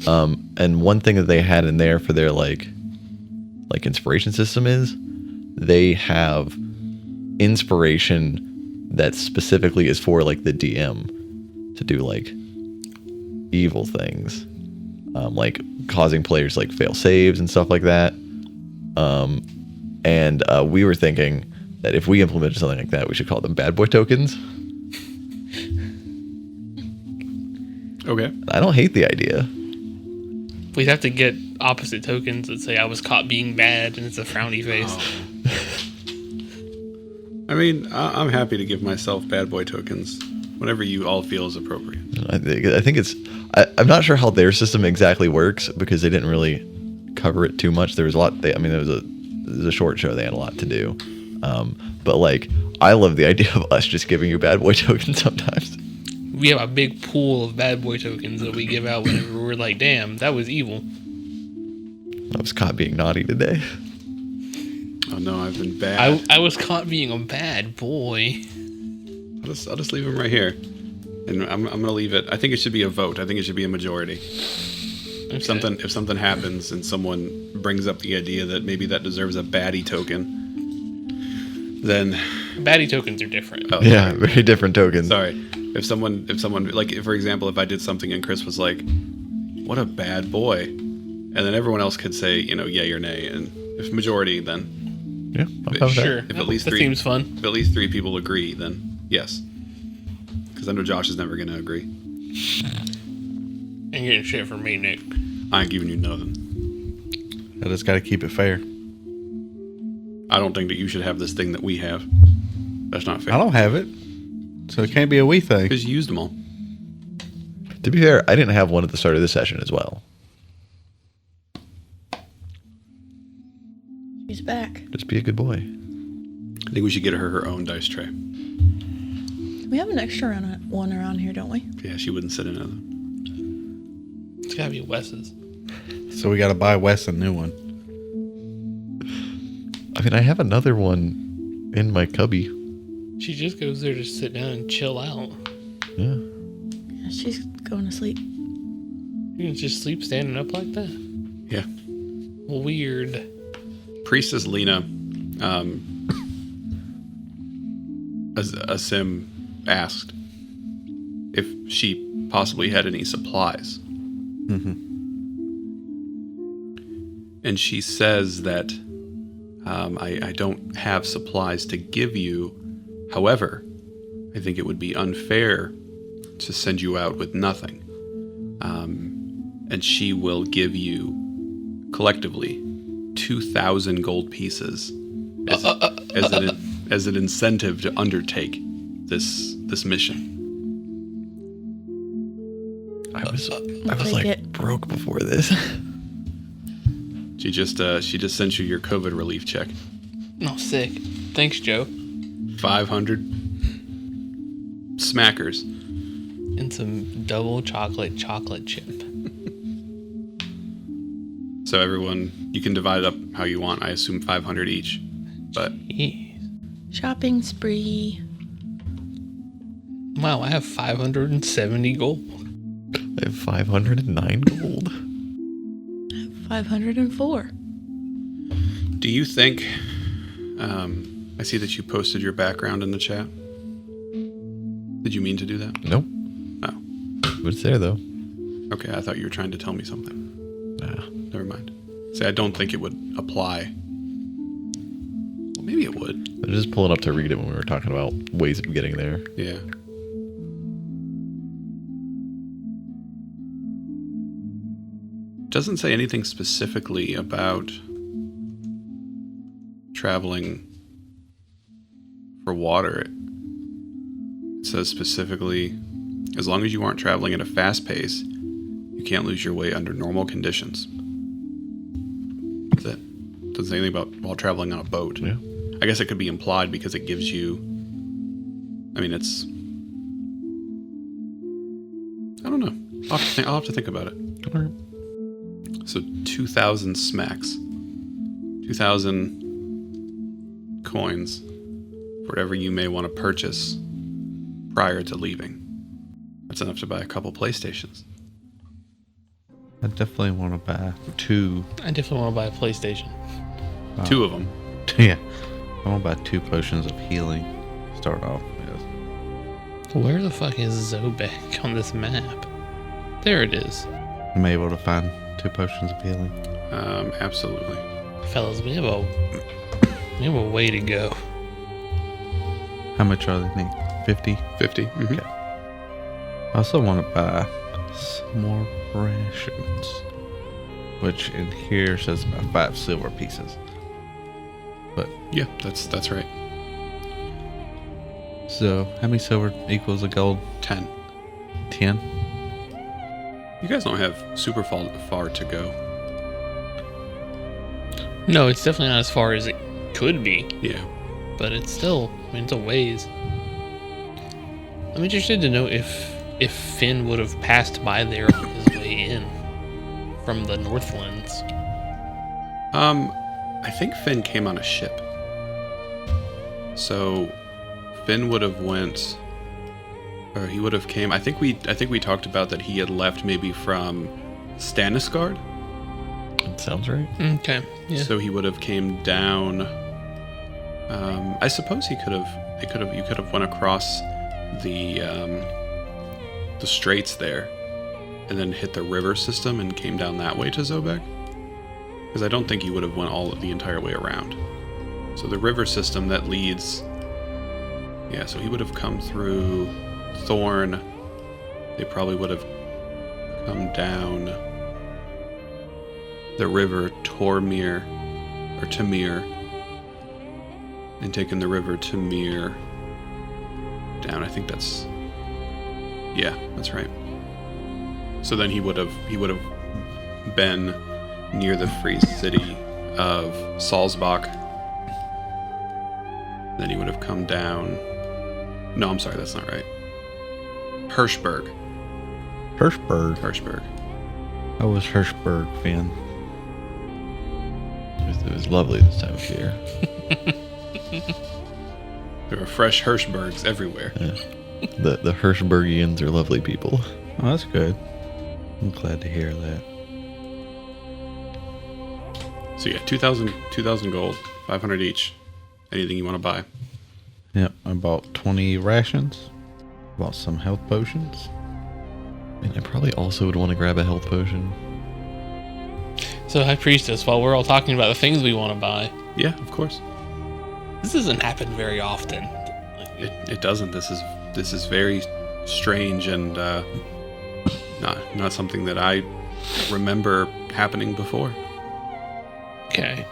And one thing that they had in there for their like inspiration system is they have inspiration that specifically is for like the DM to do like evil things, like causing players like fail saves and stuff like that. And we were thinking that if we implemented something like that, we should call them bad boy tokens. Okay. I don't hate the idea. We'd have to get opposite tokens that say I was caught being bad and it's a frowny face. I mean, I'm happy to give myself bad boy tokens whenever you all feel is appropriate. I think it's. I'm not sure how their system exactly works because they didn't really cover it too much. There was a lot. There was a short show. They had a lot to do. But like, I love the idea of us just giving you bad boy tokens sometimes. We have a big pool of bad boy tokens that we give out whenever we're like, damn, that was evil. I was caught being naughty today. Oh no, I've been bad. I was caught being a bad boy. I'll just leave him right here, and I'm gonna leave it. I think it should be a vote. I think it should be a majority. Okay. If something happens and someone brings up the idea that maybe that deserves a baddie token, then Baddie tokens are different. oh, Yeah, sorry. very different tokens. Sorry. If someone like, for example, if I did something and Chris was like, "What a bad boy," and then everyone else could say, yay or nay, and if majority, then Yeah, I'm fine with that. Sure. If at least that three seems fun. If at least 3 people agree, then yes. Because I know Josh is never going to agree. Ain't getting shit from me, Nick. I ain't giving you nothing. I just got to keep it fair. I don't think that you should have this thing that we have. That's not fair. I don't have it, so it can't be a we thing. Because you used them all. To be fair, I didn't have one at the start of this session as well. She's back. Just be a good boy. I think we should get her own dice tray. We have an extra one around here, don't we? Yeah, she wouldn't sit in it. It's gotta be Wes's. So we got to buy Wes a new one. I mean, I have another one in my cubby. She just goes there to sit down and chill out. Yeah. Yeah, she's going to sleep. You can just sleep standing up like that. Yeah. Weird. Priestess Lena, as a sim asked if she possibly had any supplies. Mm-hmm. And she says that I don't have supplies to give you. However, I think it would be unfair to send you out with nothing. And she will give you collectively 2,000 gold pieces as an incentive to undertake this mission. I was take like it. broke before this. She just sent you your COVID relief check. Oh, sick. Thanks, Joe. 500 smackers. And some double chocolate chip. So everyone, you can divide it up how you want. I assume 500 each. But Jeez. Shopping spree. Wow, I have 570 gold. I have 509 gold. 504. do you think... I see that you posted your background in the chat. Did you mean to do that? Nope. Oh. But it's there, though. Okay, I thought you were trying to tell me something. Nah. Never mind. See, I don't think it would apply. Well, maybe it would. I was just pulling up to read it when we were talking about ways of getting there. Yeah. Doesn't say anything specifically about traveling for water. It says specifically, as long as you aren't traveling at a fast pace, you can't lose your way under normal conditions. That's it. Doesn't say anything about while traveling on a boat. Yeah. I guess it could be implied because it gives you... I mean, it's... I don't know. I'll have to think about it. All right. So 2,000 smacks. 2,000 coins for whatever you may want to purchase prior to leaving. That's enough to buy a couple PlayStations. I definitely want to buy two. I definitely want to buy a PlayStation. 2 of them. Yeah. I want to buy 2 potions of healing. Start off with. Where the fuck is Zobek on this map? There it is. Am I able to find 2 potions of healing? Absolutely. Fellas, we have a way to go. How much are they, Nick? 50? 50. Mhm. Okay. I also want to buy some more rations, which in here says about 5 silver pieces. But Yeah, that's right. so, how many silver equals a gold? 10. 10. You guys don't have super far to go. No, it's definitely not as far as it could be, Yeah. but it's still, I mean, it's a ways. I'm interested to know if Finn would have passed by there on his way in from the Northlands. I think Finn came on a ship. So Finn would have went, or he would have came. I think we talked about that he had left maybe from Stannisgard. That sounds right. Okay, yeah. So he would have came down. I suppose you could have went across the straits there, and then hit the river system and came down that way to Zobek. Because I don't think you would have went the entire way around. So the river system that leads... Yeah, so he would have come through Thorn. They probably would have come down the river Tormir, or Tamir, and taken the river Tamir down. I think that's... Yeah, that's right. So then he would have been near the free city of Salzbach. Then he would have come down... No, I'm sorry, that's not right. Hirschberg. Hirschberg. I was Hirschberg fan. It was lovely this time of year. There are fresh Hirschbergs everywhere. Yeah. The Hirschbergians are lovely people. Oh, that's good. I'm glad to hear that. So yeah, 2,000 gold, 500 each. Anything you want to buy. Yep, I bought 20 rations. Bought some health potions. And I probably also would want to grab a health potion. So, High Priestess, while we're all talking about the things we want to buy, Yeah, of course. this doesn't happen very often. It doesn't. This is very strange and not something that I remember happening before. Okay.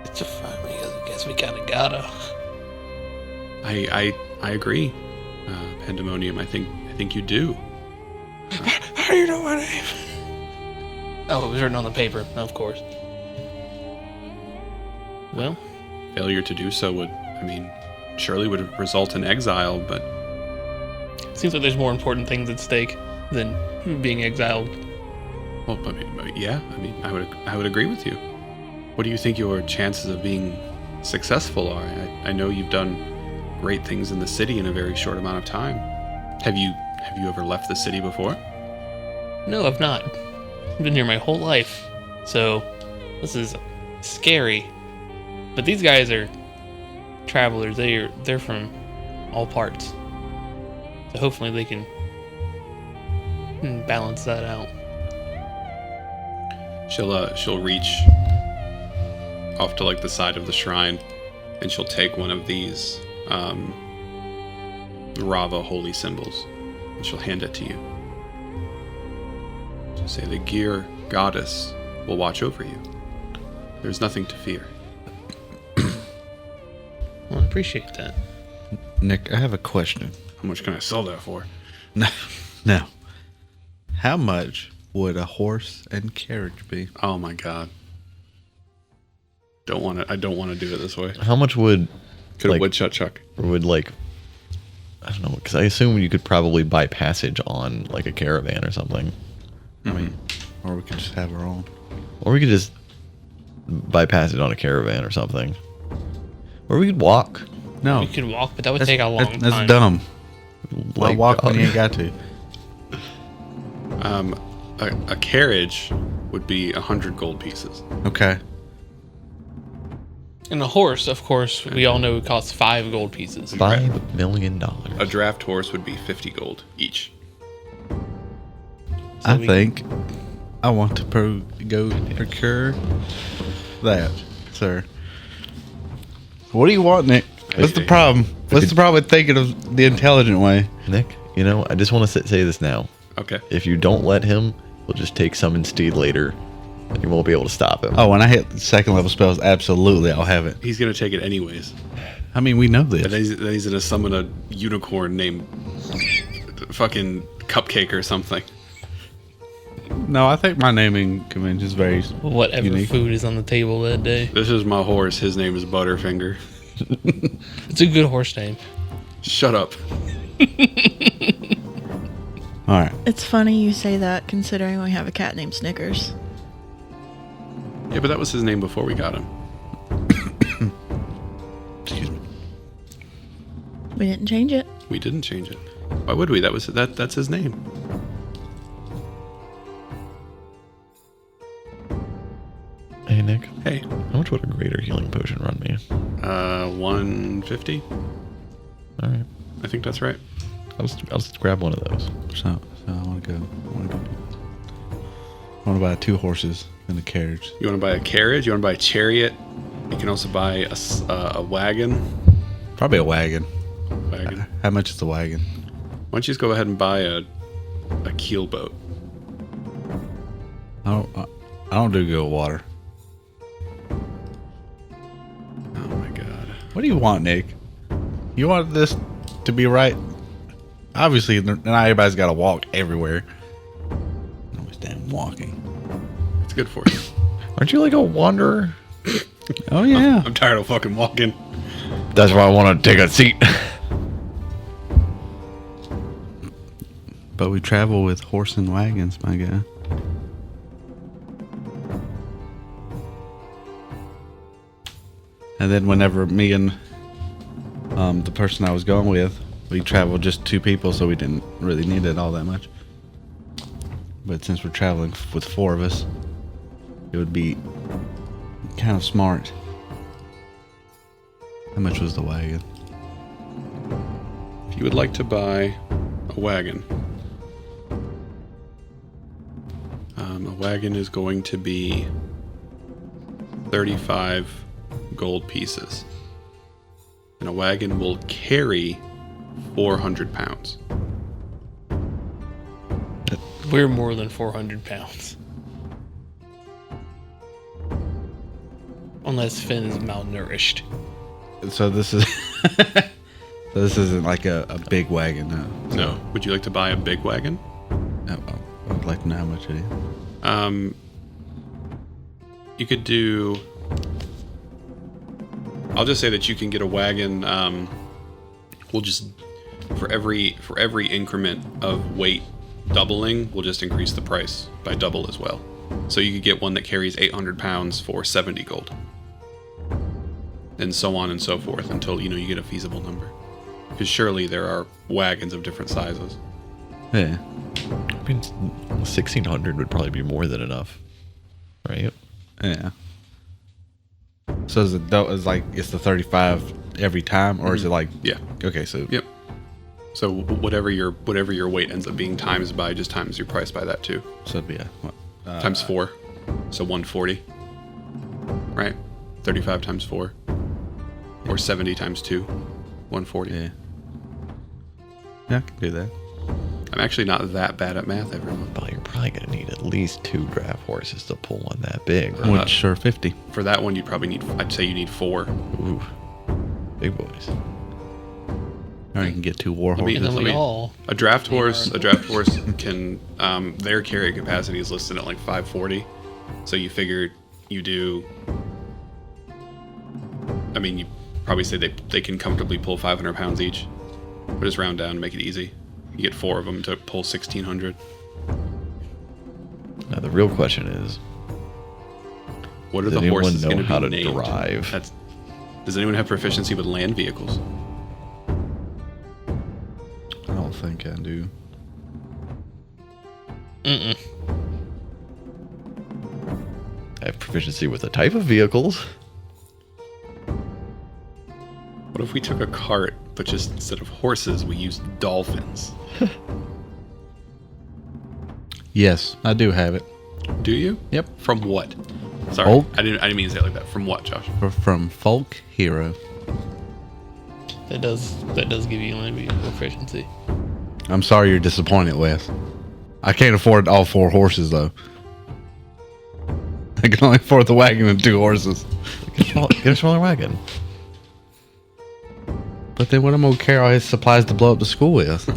It's a fine. I guess we kind of gotta. I agree, Pandemonium. I think you do. How do you know my name? Oh, it was written on the paper, of course. Well, Failure to do so surely would result in exile, but seems like there's more important things at stake than being exiled. well, but yeah, I would agree with you. What do you think your chances of being successful are? I know you've done great things in the city in a very short amount of time. Have you ever left the city before? No, I've not. I've been here my whole life, so this is scary. But these guys are travelers. They're from all parts, so hopefully they can balance that out. She'll reach off to like the side of the shrine, and she'll take one of these Rava holy symbols, and she'll hand it to you. She'll say, "The Gear Goddess will watch over you. There's nothing to fear." Well, I appreciate that. Nick, I have a question. How much can I sell that for? Now, how much would a horse and carriage be? Oh my god. I don't want to do it this way. How much would Could like, a woodchuck chuck? I don't know, because I assume you could probably buy passage on like a caravan or something. I mean, or we could just have our own. Or we could just buy passage on a caravan or something. Or we could walk. No, We could walk, but that would take a long time. That's dumb. Why Like, walk when you ain't got to? A carriage would be 100 gold pieces. Okay. And a horse, of course, we all know it costs 5 gold pieces. $5 million. A draft horse would be 50 gold each. I we- think I want to go procure that, sir. What do you want, Nick? What's the problem? What's the problem with thinking of the intelligent way? Nick, I just want to say this now. Okay. If you don't let him, we'll just take summon steed later, and you won't be able to stop him. Oh, when I hit second level spells, absolutely, I'll have it. He's going to take it anyways. I mean, we know And this. then he's going to summon a unicorn named fucking Cupcake or something. No, I think my naming convention is very Whatever unique. food is on the table that day. This is my horse. His name is Butterfinger. It's a good horse name. Shut up. All right. It's funny you say that, considering we have a cat named Snickers. Yeah, but that was his name before we got him. Excuse me. We didn't change it. We didn't change it. Why would we? That's his name. Hey, Nick, Hey, how much would a greater healing potion run me? 150. All right. I think that's right. I'll just grab one of those. So I want to go. I want to buy 2 horses and a carriage. You want to buy a carriage? You want to buy a chariot? You can also buy a wagon. Probably a wagon. Wagon. How much is the wagon? Why don't you just go ahead and buy a keel boat? I don't do good with water. Oh my god. What do you want, Nick? You want this to be right? Obviously, not everybody's got to walk everywhere. Always damn walking. It's good for you. Aren't you like a wanderer? Oh yeah. I'm tired of fucking walking. That's why I want to take a seat. But we travel with horse and wagons, my guy. And then whenever me and the person I was going with, we traveled just 2 people, so we didn't really need it all that much. But since we're traveling with 4 of us, it would be kind of smart. How much was the wagon? If you would like to buy a wagon, a wagon is going to be 35 gold pieces. And a wagon will carry 400 pounds. We're more than 400 pounds. Unless Finn is malnourished. So this is so this isn't like a big wagon, no. No. Would you like to buy a big wagon? I would like to know how much it is. You could do... I'll just say that you can get a wagon. We'll just... For every increment of weight doubling, we'll just increase the price by double as well. So you could get one that carries 800 pounds for 70 gold. And so on and so forth until, you get a feasible number. Because surely there are wagons of different sizes. Yeah. I mean, 1,600 would probably be more than enough, right? Yeah. So is it's the 35 every time, or is it like? Yeah. Okay, so Yep. So whatever your weight ends up being times by, just times your price by that too. so it'd be Times 4. So 140. Right? 35 times 4. Or 70 times 2. 140. yeah. Yeah, I can do that. I'm actually not that bad at math, everyone. But you're probably going to need at least 2 draft horses to pull one that big, right? Would sure 50. For that one, you'd probably need, I'd say you need 4. Ooh, big boys. Or you can get 2 war Let me- horses. And then we me- all. A draft horse can, their carrying capacity is listed at like 540. So you figure you do, I mean, you probably say they can comfortably pull 500 pounds each. But just round down and make it easy. You get 4 of them to pull 1,600. Now the real question is, What are Does the anyone horses know going to how be to named? drive? Does anyone have proficiency with land vehicles? I don't think I do. Mm-mm. I have proficiency with the type of vehicles. What if we took a cart, but just instead of horses, we used dolphins? Yes, I do have it. Do you? Yep. From what? Sorry, Folk. I didn't mean to say it like that. From what, Josh? From Folk Hero. That does give you land vehicle proficiency. I'm sorry you're disappointed, Wes. I can't afford all 4 horses though. I can only afford the wagon and 2 horses. Get a smaller wagon. But then what am I gonna carry all his supplies to blow up the school with?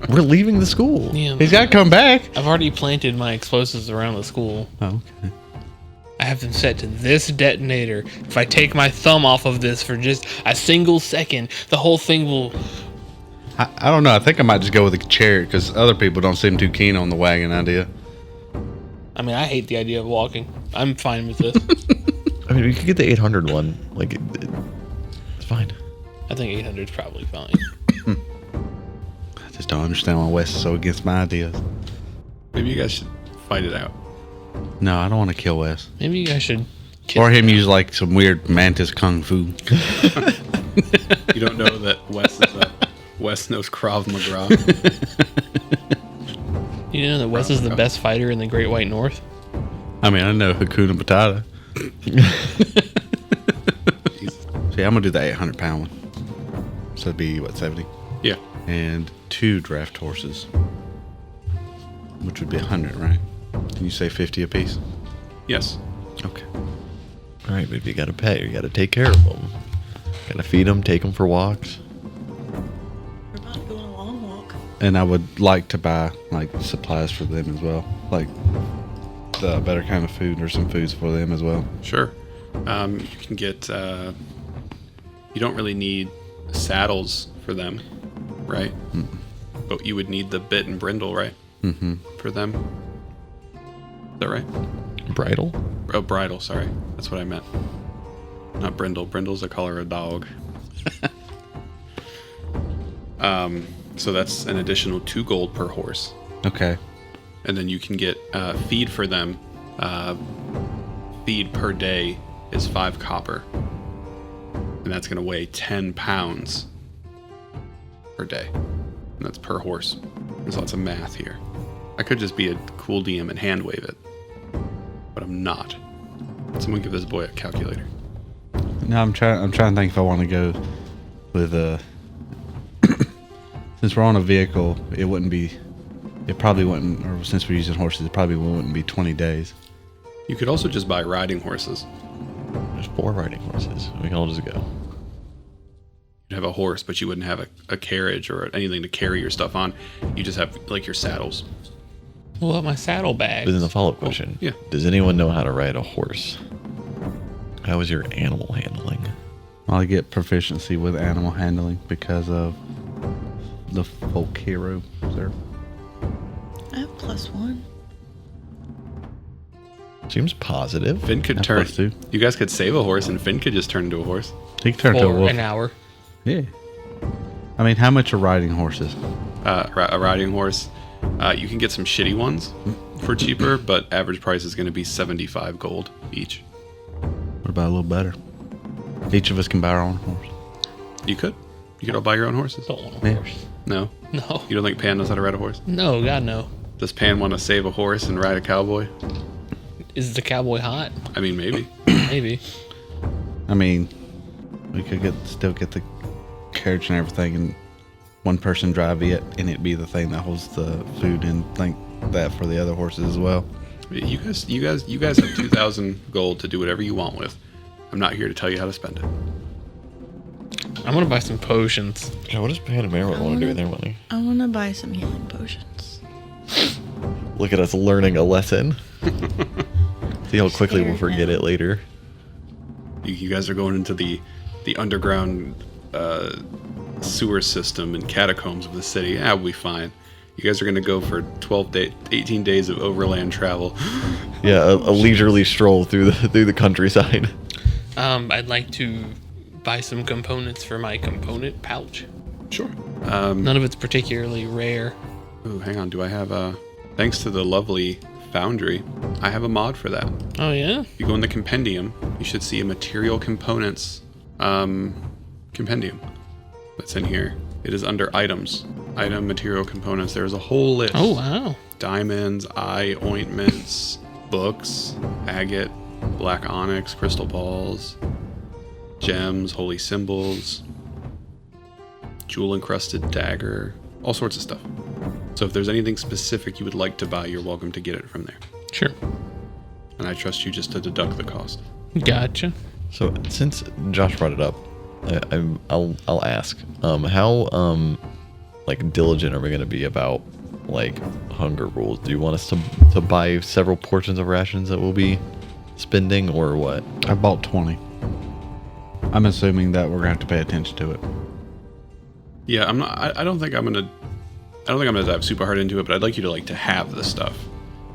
We're leaving the school. Yeah. He's gotta come back. I've already planted my explosives around the school. Oh, okay. I have them set to this detonator. If I take my thumb off of this for just a single second, the whole thing will... I don't know. I think I might just go with a chariot because other people don't seem too keen on the wagon idea. I mean, I hate the idea of walking. I'm fine with this. I mean, we could get the 800 one. Like, it's fine. I think 800 is probably fine. I just don't understand why Wes is so against my ideas. Maybe you guys should fight it out. No, I don't want to kill Wes. Maybe you guys should... Or him use like some weird mantis kung fu. You don't know that Wes knows Krav Maga. You know that Wes is the best fighter in the Great White North? I mean, I know Hakuna Matata. See, I'm gonna do the 800-pound one. So it'd be what, 70? Yeah. And 2 draft horses, which would be 100, right? Can you say 50 a piece? Yes. Okay. All right, but if you got to pet, you got to take care of them. Got to feed them, take them for walks. We're about to go on a long walk. And I would like to buy like supplies for them as well, like the better kind of food or some foods for them as well. Sure. You can get. You don't really need saddles for them, right? But you would need the bit and brindle, right? Mm-hmm. For them. Is that right? Bridle? Oh, bridle. Sorry, that's what I meant. Not brindle. Brindle's the color of a dog. So that's an additional 2 gold per horse. Okay. And then you can get feed for them. Feed per day is 5 copper. And that's going to weigh 10 pounds per day. And that's per horse. There's lots of math here. I could just be a cool DM and hand wave it. But I'm not. Someone give this boy a calculator. No, I'm trying to think if I want to go with since we're on a vehicle, it probably wouldn't, or since we're using horses, it probably wouldn't be 20 days. You could also just buy riding horses. There's 4 riding horses. We can all just go. You'd have a horse, but you wouldn't have a carriage or anything to carry your stuff on. You just have like your saddles. Well, my saddlebags. But then the follow-up question. yeah. Does anyone know how to ride a horse? How is your animal handling? I get proficiency with animal handling because of the folk hero, sir. I have +1. Seems positive. Finn could That's turn. +2. You guys could save a horse, and Finn could just turn into a horse. He can turn into a For wolf. an hour. Yeah. I mean, how much are riding horses? A riding horse. You can get some shitty ones for cheaper, but average price is going to be 75 gold each. What about a little better? Each of us can buy our own horse. You could. You could all buy your own horses. Don't want a Yeah. horse. No. No. You don't think Pan knows how to ride a horse? No, God, no. Does Pan want to save a horse and ride a cowboy? Is the cowboy hot? I mean, maybe. Maybe. I mean, we could still get the carriage and everything, and one person drive it, and it be the thing that holds the food, and think that for the other horses as well. You guys have 2,000 gold to do whatever you want with. I'm not here to tell you how to spend it. I'm gonna buy some potions. Yeah, what does Panamera want to do with their money? I want to buy some healing potions. Look at us learning a lesson. See how quickly we'll Scared forget now. it later. You guys are going into the underground sewer system and catacombs of the city. Yeah, we'll be fine. You guys are going to go for 18 days of overland travel. Yeah, a leisurely stroll through the countryside. I'd like to buy some components for my component pouch. Sure. None of it's particularly rare. Ooh, hang on. Do I have thanks to the lovely Foundry, I have a mod for that. Oh yeah. If you go in the compendium, you should see a material components compendium that's in here. It is under items. Item, material components. There's a whole list. Oh wow. Diamonds, eye ointments, books, agate, black onyx, crystal balls, gems, holy symbols, jewel encrusted dagger, all sorts of stuff. So if there's anything specific you would like to buy, you're welcome to get it from there. Sure. And I trust you just to deduct the cost. Gotcha. So since Josh brought it up, I'll ask, how like diligent are we going to be about like hunger rules? Do you want us to buy several portions of rations that we'll be spending, or what? I bought 20. I'm assuming that we're gonna have to pay attention to it. Yeah, I'm not. I don't think I'm gonna dive super hard into it, but I'd like you to have this stuff.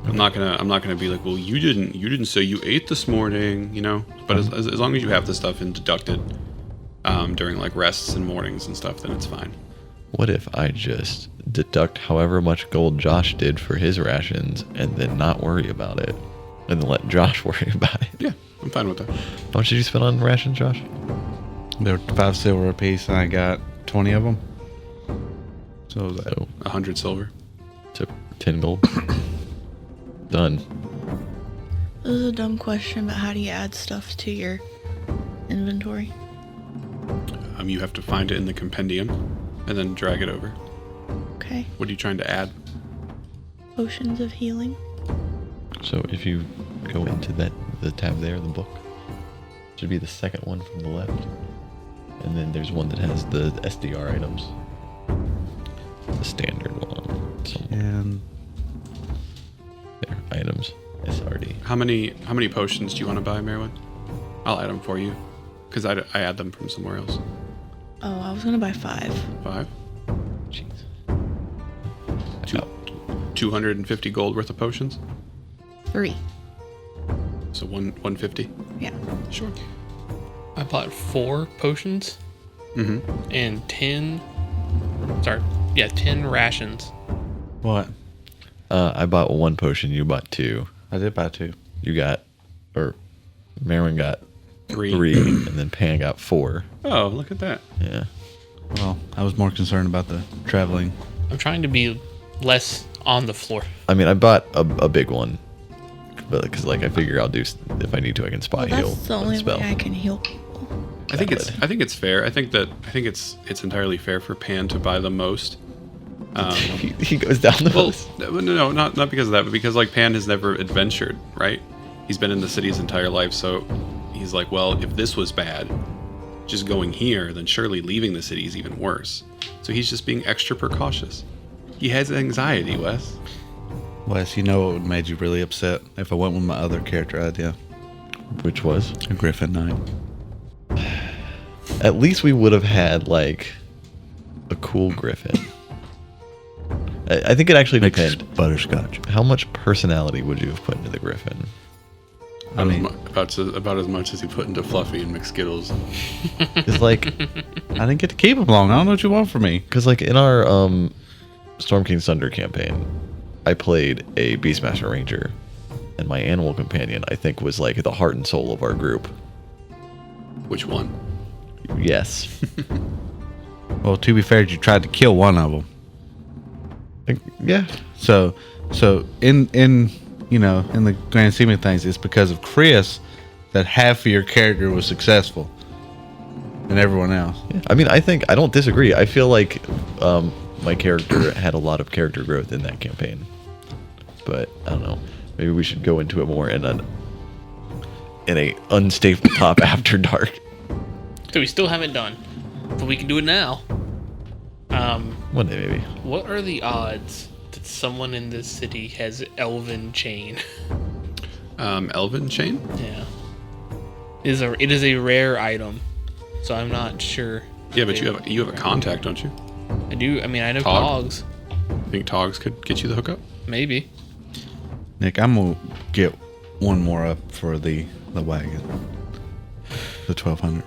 I'm not gonna be like, well, you didn't say you ate this morning, you know. But as long as you have the stuff and deducted during like rests and mornings and stuff, then it's fine. What if I just deduct however much gold Josh did for his rations and then not worry about it, and then let Josh worry about it? Yeah, I'm fine with that. How much did you spend on rations, Josh? They were 5 silver a piece, and I got 20 of them. So was that? So 100 silver. took 10 gold. Done. This is a dumb question, but how do you add stuff to your inventory? You have to find it in the compendium and then drag it over. Okay. What are you trying to add? Potions of healing. So if you go into the tab there, the book, should be the second one from the left. And then there's one that has the SDR items. The standard one. And There, items, SRD. How many potions do you want to buy, Merwin? I'll add them for you, because I add them from somewhere else. Oh, I was gonna buy 5. 5? Jeez. Two, 250 gold worth of potions? 3. So 150? Yeah. Sure. I bought 4 potions Mm-hmm. and 10 rations. what? I bought 1 potion, you bought 2. I did buy 2. You got, or Merwin got 3. 3, and then Pan got 4. Oh, look at that. Yeah. Well, I was more concerned about the traveling. I'm trying to be less on the floor. I mean, I bought a big one, but because like I figure I'll do if I need to, I can spy Well, heal that's the with only spell. way I can heal people. I think it's fair. I think it's entirely fair for Pan to buy the most. He goes down the Well, most. no, not because of that, but because like Pan has never adventured, right? He's been in the city his entire life, so he's like, well, if this was bad, just going here, then surely leaving the city is even worse. So he's just being extra precautious. He has anxiety, Wes. Wes, you know what would made you really upset if I went with my other character idea? Which was A Griffin Knight. at least we would have had like a cool griffin. I think it actually Makes depends. butterscotch. How much personality would you have put into the griffin? I mean, About as much as he put into Fluffy and McSkittles. It's like, I didn't get to keep him long. I don't know what you want from me. because like in our Storm King's Thunder campaign, I played a Beastmaster Ranger, and my animal companion I think was like the heart and soul of our group. Which one? Yes. Well, to be fair, you tried to kill one of them. Yeah. So in you know, in the grand scheme of things, it's because of Chris that half of your character was successful, and everyone else. I mean, I don't disagree. I feel like my character had a lot of character growth in that campaign, but I don't know. Maybe we should go into it more in a unstable top after dark. So we still haven't done, but we can do it now. One day, maybe. What are the odds that someone in this city has elven chain? Elven chain? Yeah. It is a rare item, so I'm not sure. Yeah, but you have a contact, don't you? I do. I mean, I know Tog? Togs. Think Togs could get you the hookup? Maybe. Nick, I'm gonna get one more up for the wagon, the 1200.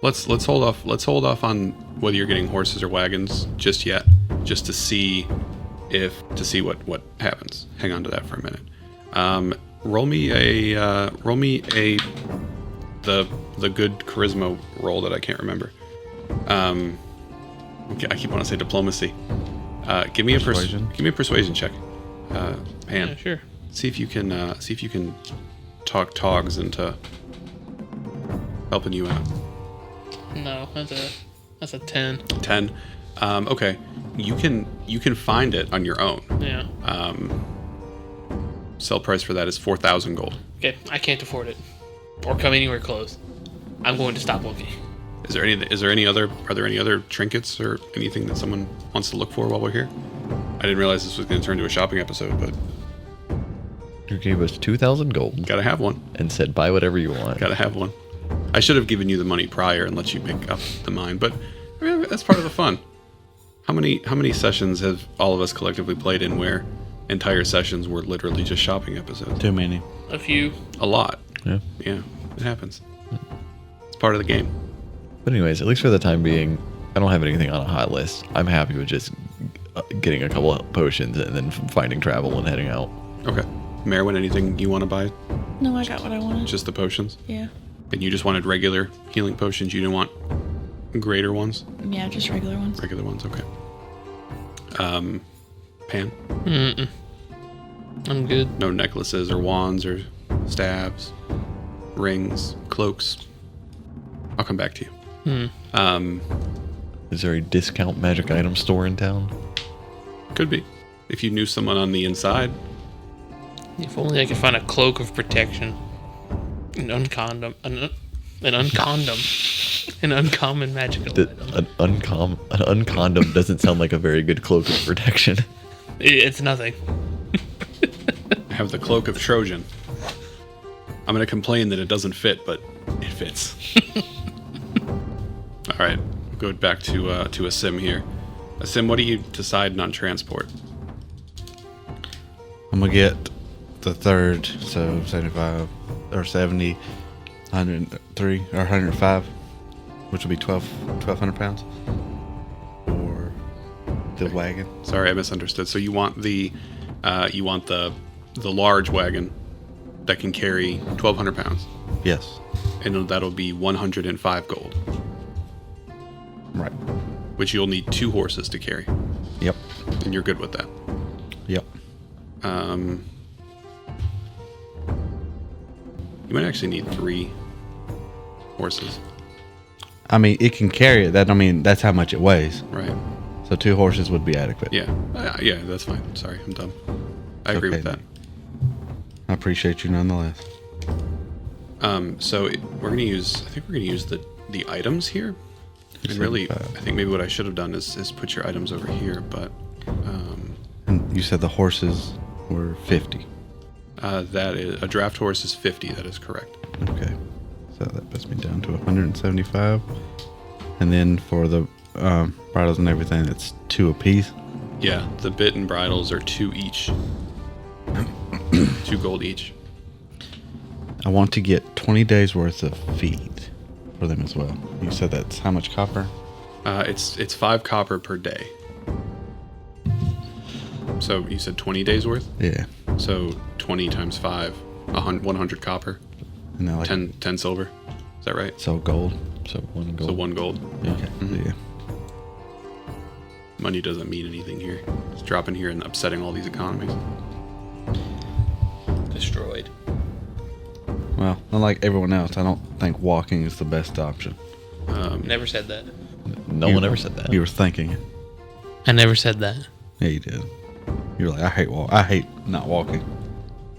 Let's hold off. Let's hold off on whether you're getting horses or wagons just yet, just to see what happens. Hang on to that for a minute. Roll me the good charisma roll that I can't remember. Okay, I keep wanting to say diplomacy. Give me Persuasion? give me a persuasion check. Pan. Yeah, sure. See if you can talk Togs into helping you out. No, that's a 10. 10. Okay. You can find it on your own. Yeah. Sell price for that is 4,000 gold. Okay, I can't afford it, or come anywhere close. I'm going to stop looking. Are there any other trinkets or anything that someone wants to look for while we're here? I didn't realize this was going to turn into a shopping episode, but You gave us 2,000 gold gotta have one. and said buy whatever you want. Gotta have one. I should have given you the money prior and let you pick up the mine, but I mean, that's part of the fun. How many sessions have all of us collectively played in where entire sessions were literally just shopping episodes? Too many. A few. A lot. Yeah. Yeah, it happens. It's part of the game. But anyways, at least for the time being, I don't have anything on a hot list. I'm happy with just getting a couple of potions and then finding travel and heading out. Okay. Merwin, anything you want to buy? No, I got what I wanted. Just the potions? Yeah. And you just wanted regular healing potions? You didn't want greater ones? Yeah, just regular ones. Regular ones, okay. Pan? Mm-mm. I'm good. No necklaces or wands or staves, rings, cloaks. I'll come back to you. Is there a discount magic item store in town? Could be. If you knew someone on the inside. If only I could find a cloak of protection. An uncommon magical item. An uncondom doesn't sound like a very good cloak of protection. It's nothing. I have the cloak of Trojan. I'm going to complain that it doesn't fit, but it fits. All right, we'll go back to a sim here. A sim, what are you deciding on transport? I'm gonna get the third, so 75 or 70, 103 or 105, which will be 1,200 pounds. Or the wagon. Sorry, I misunderstood. So you want the large wagon that can carry 1,200 pounds, Yes. and that'll be 105 gold, Right. which you'll need 2 horses to carry, Yep. and you're good with that. Yep. You might actually need 3 horses, I mean, it can carry it. That's how much it weighs. right? So 2 horses would be adequate. Yeah, yeah, that's fine. Sorry, I'm dumb. I agree with Okay. that. I appreciate you nonetheless. So we're gonna use. I think we're gonna use the items here. And really, I think maybe what I should have done is put your items over here. But And you said the horses were 50. that is a draft horse is 50. That is correct. Okay. So that puts me down to 175. And then for the bridles and everything, it's 2 apiece. Yeah, the bit and bridles are 2 each. 2 gold each. I want to get 20 days worth of feed for them as well. You said that's how much copper? It's 5 copper per day. So you said 20 days worth. Yeah. So 20 times 5, 100 copper, And then like 10 silver. Is that right? so gold. So 1 gold. So 1 gold. Okay. Yeah. Money doesn't mean anything here. It's dropping here and upsetting all these economies. Destroyed. Well, unlike everyone else, I don't think walking is the best option. Never said that. No one ever said that. You were thinking it. I never said that. Yeah, you did. You were like, I hate not walking.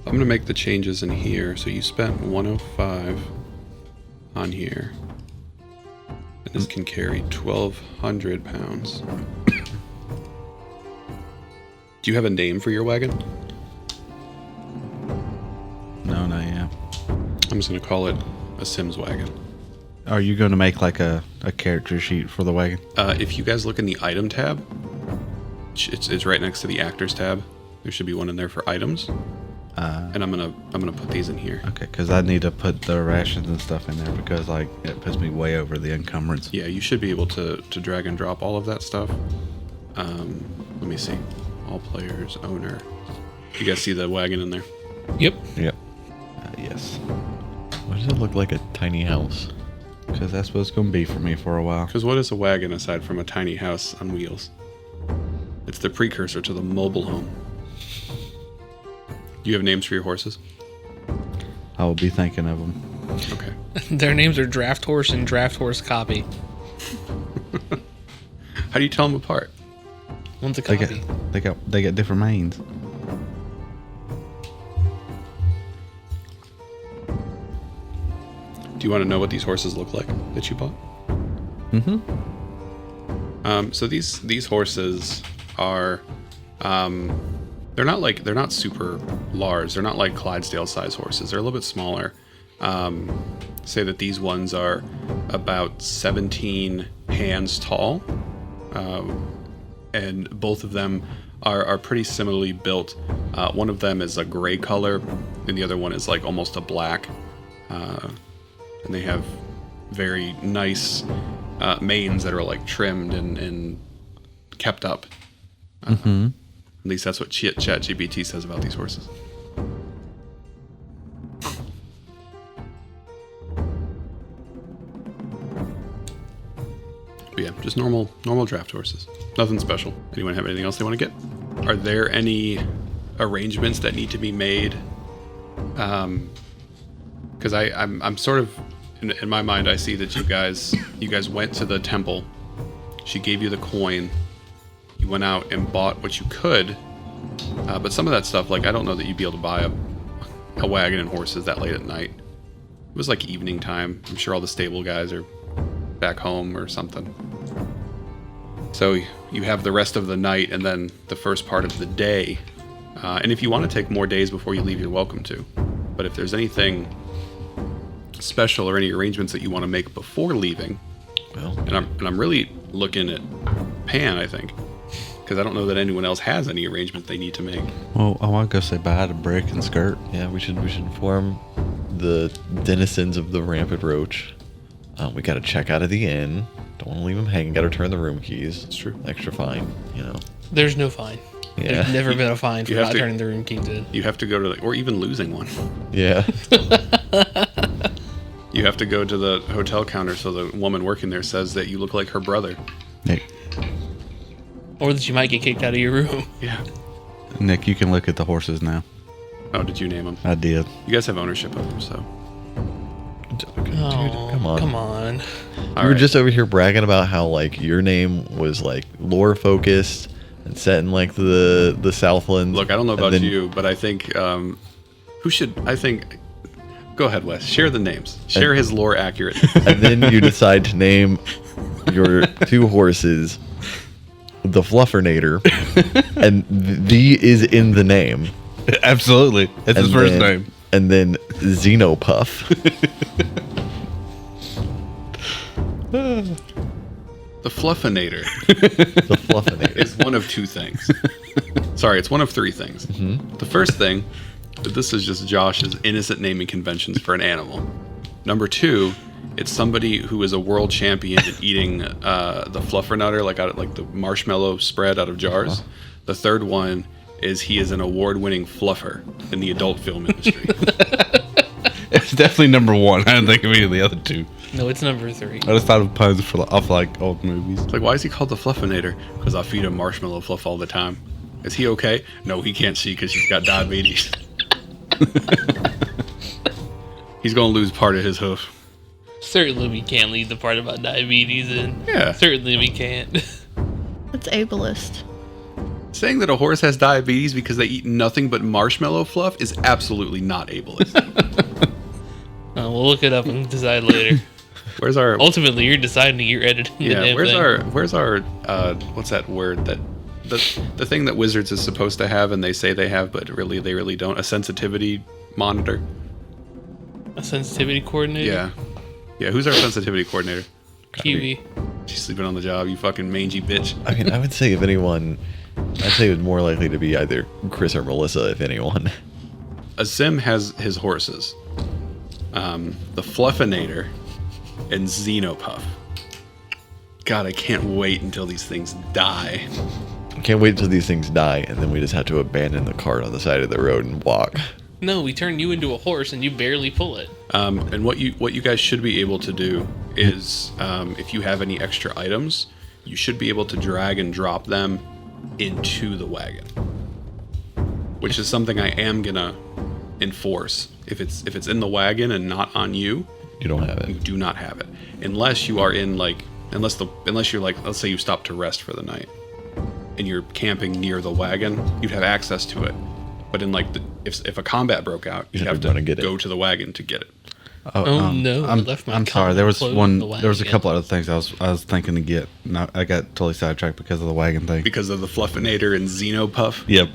I'm gonna make the changes in here. So you spent 105 on here. And this can carry 1,200 pounds. Do you have a name for your wagon? No, not yet. I'm just gonna call it a Sims wagon. Are you going to make like a character sheet for the wagon? If you guys look in the item tab, it's right next to the actors tab. There should be one in there for items. And I'm gonna put these in here. Okay, because I need to put the rations and stuff in there because like it puts me way over the encumbrance. Yeah, you should be able to drag and drop all of that stuff. Let me see. All players, owner. You guys see the wagon in there? Yep. Yep. Yes, Why does it look like a tiny house? because that's what it's going to be for me for a while. Because what is a wagon aside from a tiny house on wheels? It's the precursor to the mobile home. Do you have names for your horses? I will be thinking of them. Okay. Their names are Draft Horse and Draft Horse Copy. How do you tell them apart? One's a They copy. get different manes. Do you want to know what these horses look like that you bought? So these horses are, they're not super large. They're not like Clydesdale size horses. They're a little bit smaller. Say that these ones are about 17 hands tall, and both of them are pretty similarly built. One of them is a gray color, and the other one is like almost a black. And they have very nice manes that are like trimmed and kept up. At least that's what ChatGPT says about these horses. But yeah, just normal draft horses. Nothing special. Anyone have anything else they want to get? Are there any arrangements that need to be made? Because I'm sort of in my mind, I see that you guys went to the temple. She gave you the coin. You went out and bought what you could. But some of that stuff, like, I don't know that you'd be able to buy a wagon and horses that late at night. It was like evening time. I'm sure all the stable guys are back home or something. So you have the rest of the night and then the first part of the day. And if you want to take more days before you leave, you're welcome to. But if there's anything special or any arrangements that you want to make before leaving, Well, and I'm really looking at Pan, I think, because I don't know that anyone else has any arrangements they need to make. Well, I want to go say bye to Brick and Skirt. yeah, we should inform the denizens of the Rampant Roach. We got to check out of the inn. Don't want to leave them hanging. Got to return the room keys. That's true. Extra fine, you know. There's no fine. Yeah. There's never been a fine for You have not to- turning the room keys in. You have to go to, or even losing one. Yeah. You have to go to the hotel counter so the woman working there says that you look like her brother. Nick, Or that you might get kicked out of your room. Yeah. Nick, you can look at the horses now. Oh, did you name them? I did. You guys have ownership of them, so. Dude, Oh, come on. Come on. We were just over here bragging about how like your name was like lore focused and set in like the Southlands. Look, I don't know And about then- you, but I think go ahead, Wes. Share the names. Share his lore accurate. And then you decide to name your two horses the Fluffernator, and the is in the name. Absolutely. It's his And first then- name. And then Xenopuff. The Fluffinator The Fluffinator. is one of two things. Sorry, it's one of three things. The first thing, this is just Josh's innocent naming conventions for an animal. Number two, it's somebody who is a world champion at eating the Fluffernutter, like the marshmallow spread out of jars. The third one is he is an award-winning fluffer in the adult film industry. It's definitely number one. I didn't think of any of the other two. No, it's number 3. I just thought of puns off like old movies. Like, why is he called the Fluffinator? Because I feed him marshmallow fluff all the time. Is he okay? No, he can't see because he's got diabetes. He's going to lose part of his hoof. Certainly we can't leave the part about diabetes in. Yeah. Certainly we can't. That's ableist. Saying that a horse has diabetes because they eat nothing but marshmallow fluff is absolutely not ableist. We'll look it up and decide later. Where's our... Ultimately, you're deciding, you're editing the yeah, damn thing. where's our what's that word that the thing that Wizards is supposed to have and they say they have but really they really don't, a sensitivity monitor. A sensitivity coordinator? Yeah, who's our sensitivity coordinator? Kiwi. She's sleeping on the job, you fucking mangy bitch. I mean, I would say if anyone, I'd say it was more likely to be either Chris or Melissa, if anyone. Azim has his horses, the Fluffinator and Xenopuff. God, I can't wait until these things die. Can't wait until these things die, and then we just have to abandon the cart on the side of the road and walk. No, we turn you into a horse and you barely pull it. And what you guys should be able to do is, if you have any extra items, you should be able to drag and drop them into the wagon, which is something I am gonna enforce. If it's in the wagon and not on you, You don't have you it. do not have it, unless you are in like unless you're like, let's say you stop to rest for the night and you're camping near the wagon, you'd have access to it. But in like if a combat broke out, you'd have to run and get it. go to the wagon to get it. Oh, no, I I'm, left my I'm sorry. There was clothes one. in the There was a wagon. couple other things I was thinking to get. No, I got totally sidetracked because of the wagon thing. Because of the Fluffinator and Xenopuff, Yep.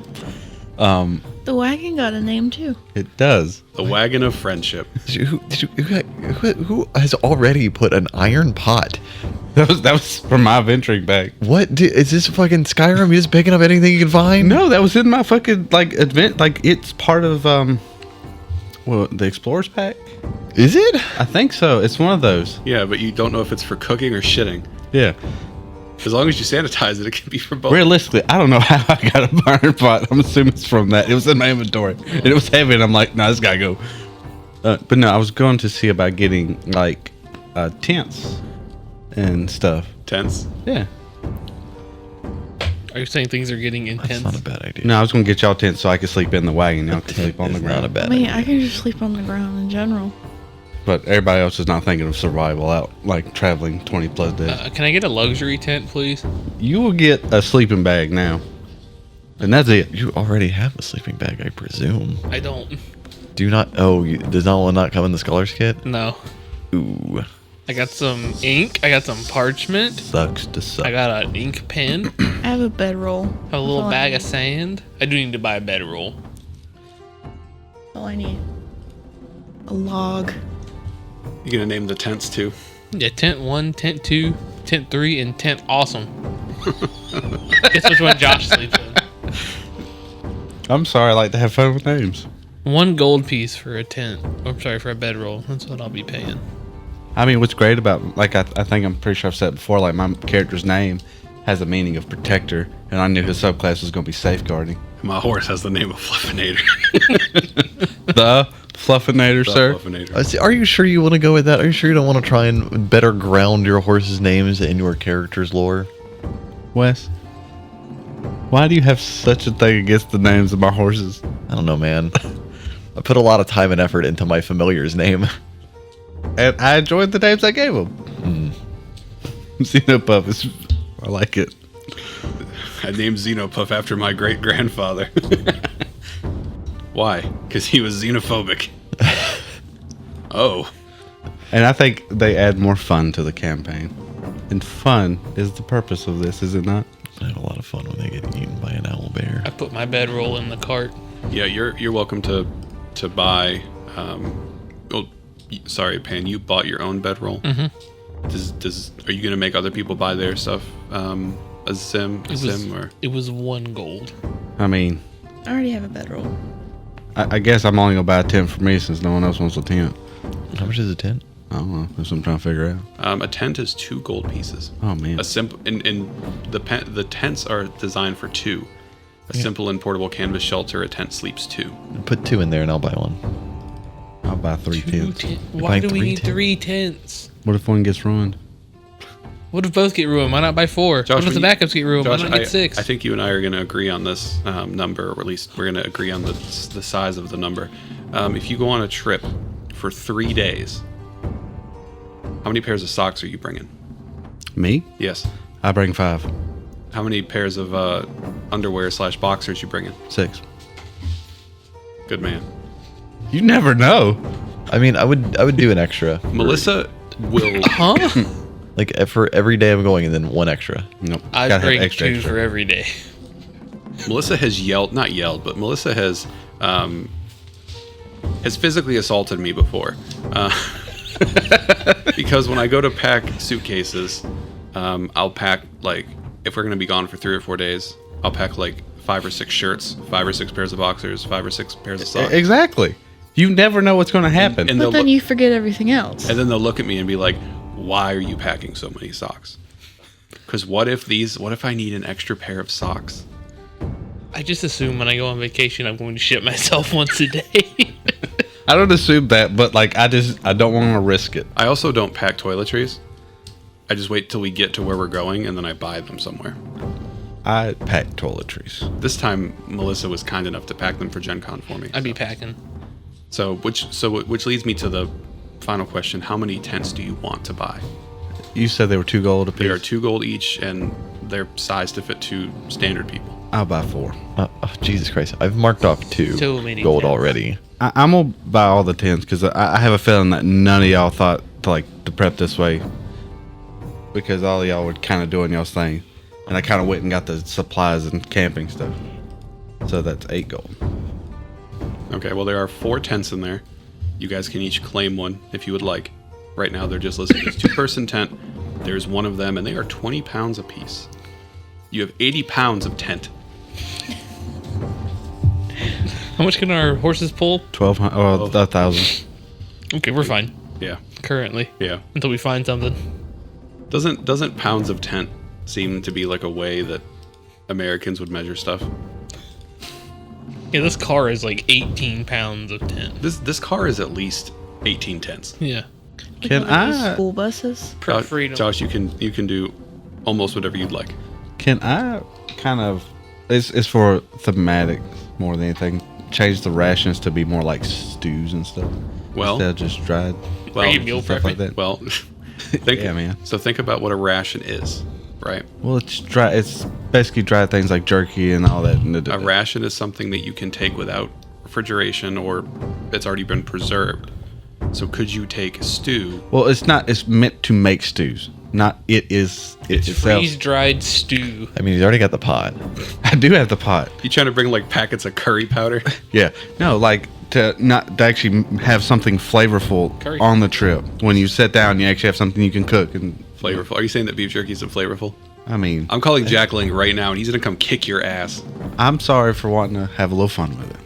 The wagon got a name too. It does. the wagon of friendship. Who has already put an iron pot? That was from my venturing bag. What is this fucking Skyrim? You just picking up anything you can find? No, that was in my fucking like event. Like it's part of well, the Explorers pack. Is it? I think so. It's one of those. Yeah, but you don't know if it's for cooking or shitting. Yeah. As long as you sanitize it, it can be for both. Realistically, I don't know how I got a iron pot. I'm assuming it's from that. It was in my inventory, and it was heavy. And I'm like, nah, this gotta go. But no, I was going to see about getting like tents and stuff. Tense. Yeah. Are you saying things are getting That's intense? not a bad idea. No, I was going to get y'all tents so I could sleep in the wagon. Y'all could Tent sleep on the is ground. not a bad I mean, idea. I can just sleep on the ground in general. but everybody else is not thinking of survival out, like traveling 20 plus days. Can I get a luxury tent, please? You will get a sleeping bag now, and that's it. You already have a sleeping bag, I presume. I don't. Do you not? Oh, does that one not come in the scholar's kit? No. Ooh, I got some ink. I got some parchment. sucks to suck. I got an ink pen. I have a bedroll. A little That's all bag I of sand. I do need to buy a bedroll. That's all I need. A log. You gonna name the tents too? Yeah, tent 1, tent 2, tent 3, and tent awesome. Guess which one Josh sleeps in. I'm sorry, I like to have fun with names. 1 gold piece for a tent. I'm sorry, for a bedroll. That's what I'll be paying. I mean, what's great about, like, I think I'm pretty sure I've said it before, like, my character's name has the meaning of protector, and I knew his subclass was going to be safeguarding. My horse has the name of Fluffinator. The Fluffinator, sir. Fluffinator. See, are you sure you want to go with that? Are you sure you don't want to try and better ground your horse's names in your character's lore? Wes, why do you have such a thing against the names of my horses? I don't know, man. I put a lot of time and effort into my familiar's name. And I enjoyed the names I gave him. Xenopuff is, I like it. I named Xenopuff after my great grandfather. Why? Because he was xenophobic. Oh. And I think they add more fun to the campaign. And fun is the purpose of this, is it not? I have a lot of fun when they get eaten by an owl bear. I put my bedroll in the cart. Yeah, you're welcome to buy. Sorry, Pan. You bought your own bedroll. Mm-hmm. Are you gonna make other people buy their stuff? A sim or It was 1 gold. I mean, I already have a bedroll. I guess I'm only going to buy a tent for me since no one else wants a tent. How much is a tent? I don't know. That's what I'm trying to figure out. a tent is 2 gold pieces. Oh, man. A simple in the tents are designed for 2. A simple and portable canvas shelter. A tent sleeps 2. Put 2 in there and I'll buy one. I'll buy 3 tents. Why buying do we 3 need tents? 3 tents? What if one gets ruined? What if both get ruined? Why not buy 4? Josh, what if the when you- backups get ruined? Josh, Why not get 6? I think you and I are going to agree on this number, or at least we're going to agree on the size of the number. If you go on a trip for 3 days, how many pairs of socks are you bringing? Me? Yes. I bring 5. How many pairs of underwear / boxers you bringing? 6. Good man. You never know. I mean, I would do an extra. Melissa will. Huh? Like for every day I'm going and then 1 extra. Nope. I Gotta have bring 2 for every day. Melissa has not yelled, but Melissa has physically assaulted me before. Because when I go to pack suitcases, I'll pack, like, if we're going to be gone for 3 or 4 days, I'll pack like 5 or 6 shirts, 5 or 6 pairs of boxers, 5 or 6 pairs of socks. Exactly. You never know what's going to happen. And But they'll then look- you forget everything else. And then they'll look at me and be like, why are you packing so many socks? Because what if I need an extra pair of socks? I just assume when I go on vacation, I'm going to shit myself once a day. I don't assume that, but like I don't want to risk it. I also don't pack toiletries. I just wait till we get to where we're going and then I buy them somewhere. I pack toiletries. This time, Melissa was kind enough to pack them for Gen Con for me. I'd be packing. So which leads me to the final question. How many tents do you want to buy? You said they were 2 gold a piece. They are 2 gold each and they're sized to fit 2 standard people. I'll buy 4. Oh, Jesus Christ. I've marked off 2 So many gold tents. already. I'm gonna buy all the tents because I have a feeling that none of y'all thought to prep this way, because all of y'all were kind of doing y'all's thing, and I kind of went and got the supplies and camping stuff. So that's 8 gold. Okay, well there are 4 tents in there. You guys can each claim one if you would like. Right now they're just listed as 2-person tent. There's 1 of them and they are 20 pounds apiece. You have 80 pounds of tent. How much can our horses pull? 1,200 or 1,000. Okay, we're fine. Yeah, Currently. yeah. Until we find something. Doesn't pounds of tent seem to be like a way that Americans would measure stuff? Yeah, this car is like 18 pounds of tent. This car is at least 18 tents. Yeah. Can Like one of those I school buses? Per freedom. Josh, you can do almost whatever you'd like. kind of? It's for thematic more than anything. change the rations to be more like stews and stuff? Well, Instead of just dried well, Are you meal stuff like prepping? that? well. Think, Yeah, man. So think about what a ration is, right? Well, it's dry. It's basically dried things like jerky and all that. A ration is something that you can take without refrigeration or it's already been preserved. So could you take stew? Well, it's not. It's meant to make stews. Not it is. It itself. Freeze dried stew. I mean, he's already got the pot. I do have the pot. You trying to bring like packets of curry powder? Yeah. No, like to actually have something flavorful Curry. on the trip. When you sit down, you actually have something you can cook and Flavorful. Are you saying that beef jerky isn't flavorful? I mean, I'm calling Jack Lang right now, and he's gonna come kick your ass. I'm sorry for wanting to have a little fun with it.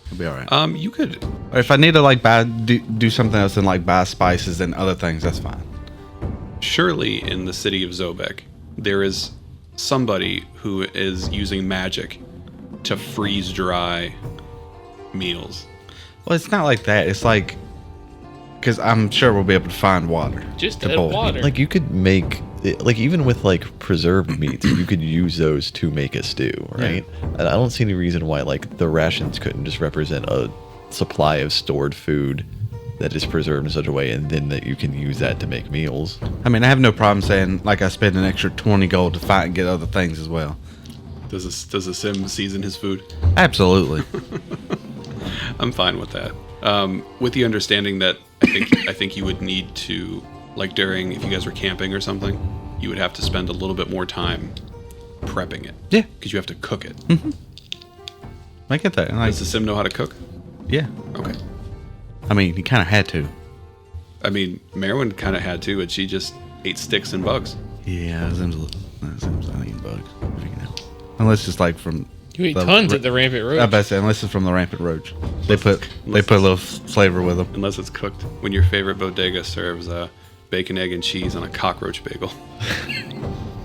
It'll be all right. You could. Or if I need to like do something else and like buy spices and other things, that's fine. Surely in the city of Zobek, there is somebody who is using magic to freeze dry meals. Well, it's not like that. It's like because I'm sure we'll be able to find water. Just to add boil. water. Like you could make it, like even with like preserved meats, you could use those to make a stew, right? And I don't see any reason why like the rations couldn't just represent a supply of stored food that is preserved in such a way, and then that you can use that to make meals. I mean, I have no problem saying like I spend an extra 20 gold to find and get other things as well. Does a sim season his food? Absolutely. I'm fine with that. With the understanding that I think you would need to, like during, if you guys were camping or something, you would have to spend a little bit more time prepping it. Yeah. Because you have to cook it. I get that. Like, Does the sim know how to cook? yeah. Okay. I mean, he kind of had to. I mean, Merwin kind of had to, and she just ate sticks and bugs. Yeah, Zim's not eating bugs. Freaking out. Unless it's like from. You ate tons at the Rampant Road. I bet say unless it's from the Rampant Roach. They put a little flavor with them. Unless it's cooked. When your favorite bodega serves bacon, egg, and cheese on a cockroach bagel.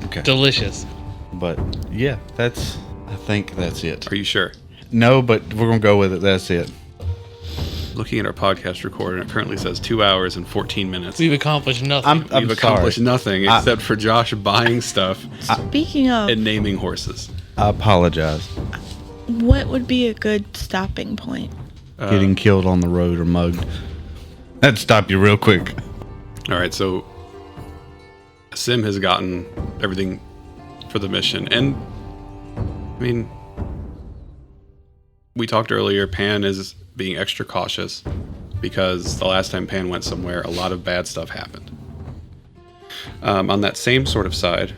Okay. Delicious. But yeah, I think that's it. Are you sure? No, but we're gonna go with it. That's it. Looking at our podcast recorder, it currently says 2 hours and 14 minutes. We've accomplished nothing. I'm We've sorry. accomplished nothing except for Josh buying stuff Speaking of, and naming horses. I apologize. what would be a good stopping point? Getting killed on the road or mugged. That'd stop you real quick. All right, so Sim has gotten everything for the mission. And, I mean, we talked earlier, Pan is being extra cautious because the last time Pan went somewhere, a lot of bad stuff happened. On that same sort of side,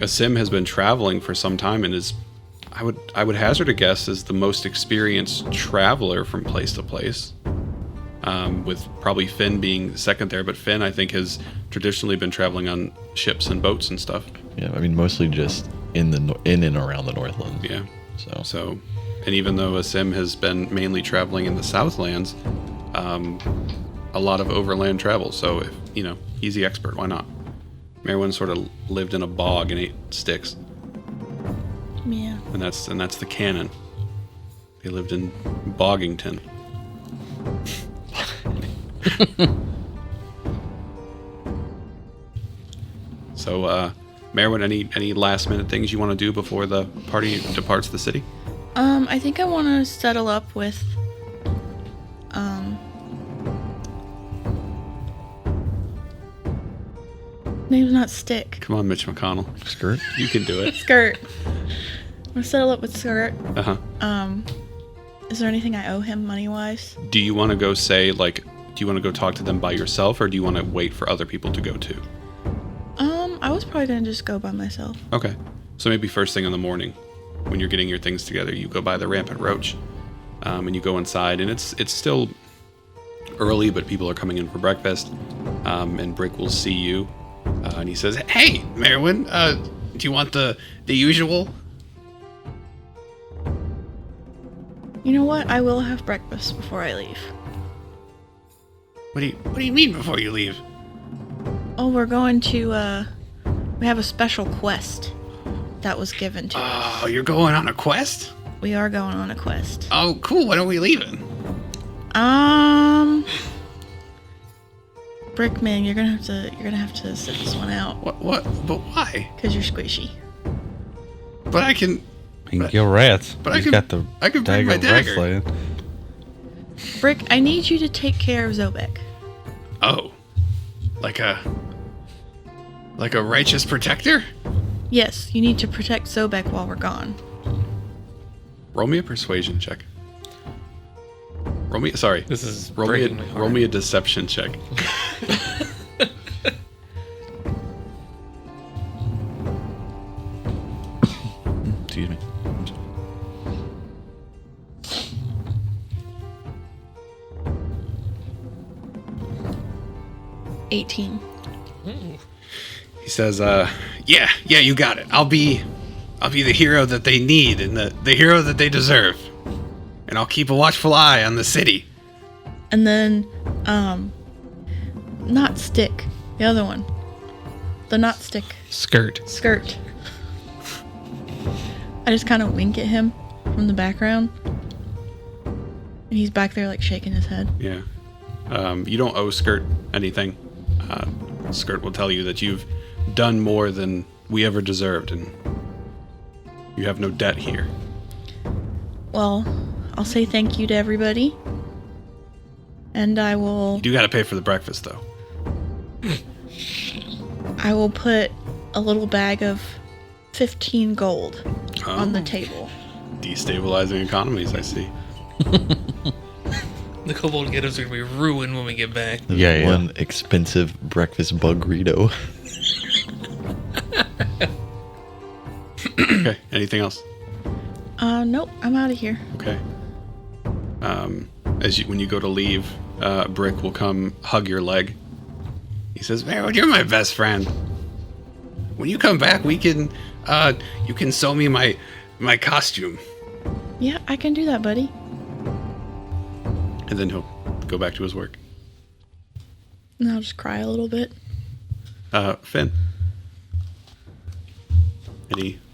Sim has been traveling for some time and is, I would hazard a guess, is the most experienced traveler from place to place. With probably Finn being second there, but Finn I think has traditionally been traveling on ships and boats and stuff. Yeah, I mean mostly just in and around the Northlands. Yeah. So And even though Sim has been mainly traveling in the Southlands, a lot of overland travel. So, if, he's the expert. Why not? Merwin sort of lived in a bog and ate sticks, Yeah. and that's the canon. They lived in Boggington. So, Merwin, any last minute things you want to do before the party departs the city? I think I want to settle up with, name's not Stick. Come on, Mitch McConnell. skirt. You can do it. Skirt. I'm gonna settle up with Skirt. Uh-huh. Is there anything I owe him money-wise? Do you want to go say, like, do you want to go talk to them by yourself, or do you want to wait for other people to go too? I was probably gonna just go by myself. Okay. So maybe first thing in the morning, when you're getting your things together, you go by the Rampant Roach, and you go inside, and it's still early, but people are coming in for breakfast, and Brick will see you, and he says, "Hey, Merwin, do you want the usual?" You know what? I will have breakfast before I leave. What do you mean before you leave? Oh, we're going to, we have a special quest that was given to us. Oh, you're going on a quest? We are going on a quest. Oh, cool. When are we leaving? Brickman, you're gonna have to sit this one out What? But why? because you're squishy. But I can He can kill rats. But He's I got the can bring my daggone dagger. wrestling. Brick, I need you to take care of Zobek. Oh, like a righteous protector? Yes, you need to protect Zobek while we're gone. Roll me a persuasion check. Roll me breaking my heart. roll me a deception check. Excuse me. 18. He says, yeah, you got it. I'll be the hero that they need and the hero that they deserve. And I'll keep a watchful eye on the city. And then, not stick. The other one. The not stick. Skirt. Skirt. I just kind of wink at him from the background. And he's back there, like, shaking his head. Yeah. You don't owe Skirt anything. Skirt will tell you that you've done more than we ever deserved, and you have no debt here. Well, I'll say thank you to everybody. And I will... You do gotta pay for the breakfast, though. I will put a little bag of 15 gold on the Oh. table. Destabilizing economies, I see. The kobold getters are gonna be ruined when we get back. Yeah. One expensive breakfast burrito. Okay, anything else? Nope, I'm out of here. Okay. When you go to leave, Brick will come hug your leg. He says, "Man, you're my best friend. When you come back, we can, you can sew me my costume." Yeah, I can do that, buddy. And then he'll go back to his work. And I'll just cry a little bit. Finn.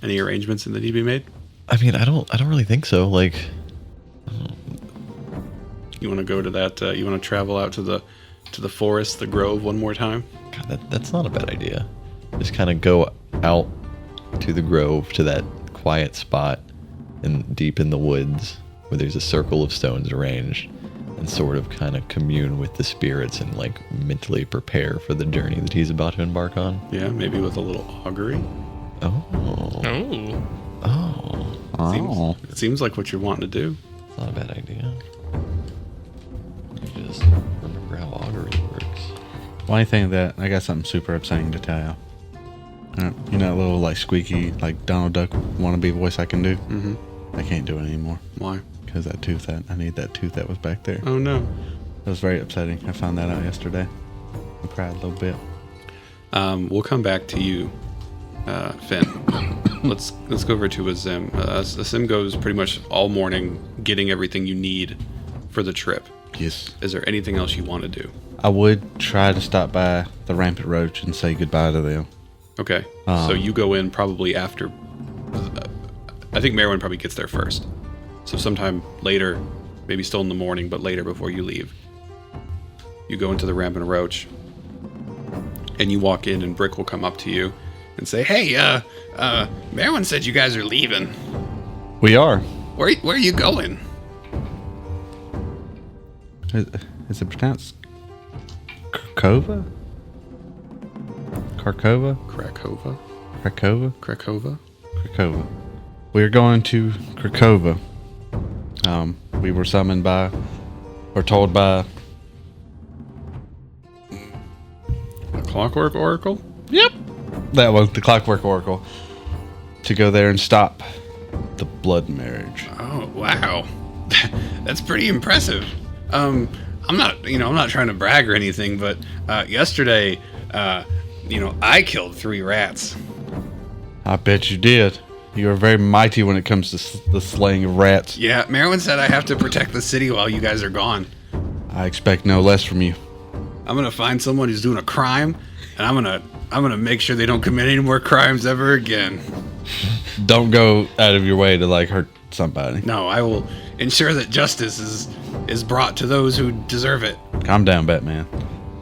Any arrangements that need to be made? I mean, I don't really think so. Like, You want to go to that? You want to travel out to the forest, the grove, one more time? God, that's not a bad idea. Just kind of go out to the grove, to that quiet spot, and deep in the woods where there's a circle of stones arranged, and sort of kind of commune with the spirits and like mentally prepare for the journey that he's about to embark on. Yeah, maybe with a little augury. Oh, Oh. oh, Oh. It seems like what you're wanting to do. it's not a bad idea. Just remember how augury works. Funny thing that I got something super upsetting to tell you. You know that little like squeaky like Donald Duck wannabe voice I can do? Mm-hmm. I can't do it anymore Why? because I need that tooth that was back there. Oh no. It was very upsetting. I found that out yesterday. I cried a little bit. We'll come back to you, Finn. Let's go over to Azim. Azim goes pretty much all morning getting everything you need for the trip. Yes. Is there anything else you want to do? I would try to stop by the Rampant Roach and say goodbye to them. Okay. So you go in probably after. I think Merwin probably gets there first. So sometime later, maybe still in the morning, but later before you leave, you go into the Rampant Roach, and you walk in, and Brick will come up to you and say, "Hey, Merwin said you guys are leaving. We are. Where are you going?" Is it pronounced Krakova? Krakova? Krakova. Krakova? Krakova. Krakova. We are going to Krakova. We were summoned by, or told by. The Clockwork Oracle. Yep. That was the Clockwork Oracle. To go there and stop the blood marriage. Oh wow, that's pretty impressive. I'm not trying to brag or anything, but yesterday, I killed 3 rats. I bet you did. You are very mighty when it comes to the slaying of rats. Yeah, Merwin said I have to protect the city while you guys are gone. I expect no less from you. I'm gonna find someone who's doing a crime, and I'm gonna make sure they don't commit any more crimes ever again. Don't go out of your way to like hurt somebody. No, I will ensure that justice is brought to those who deserve it, Calm down, Batman.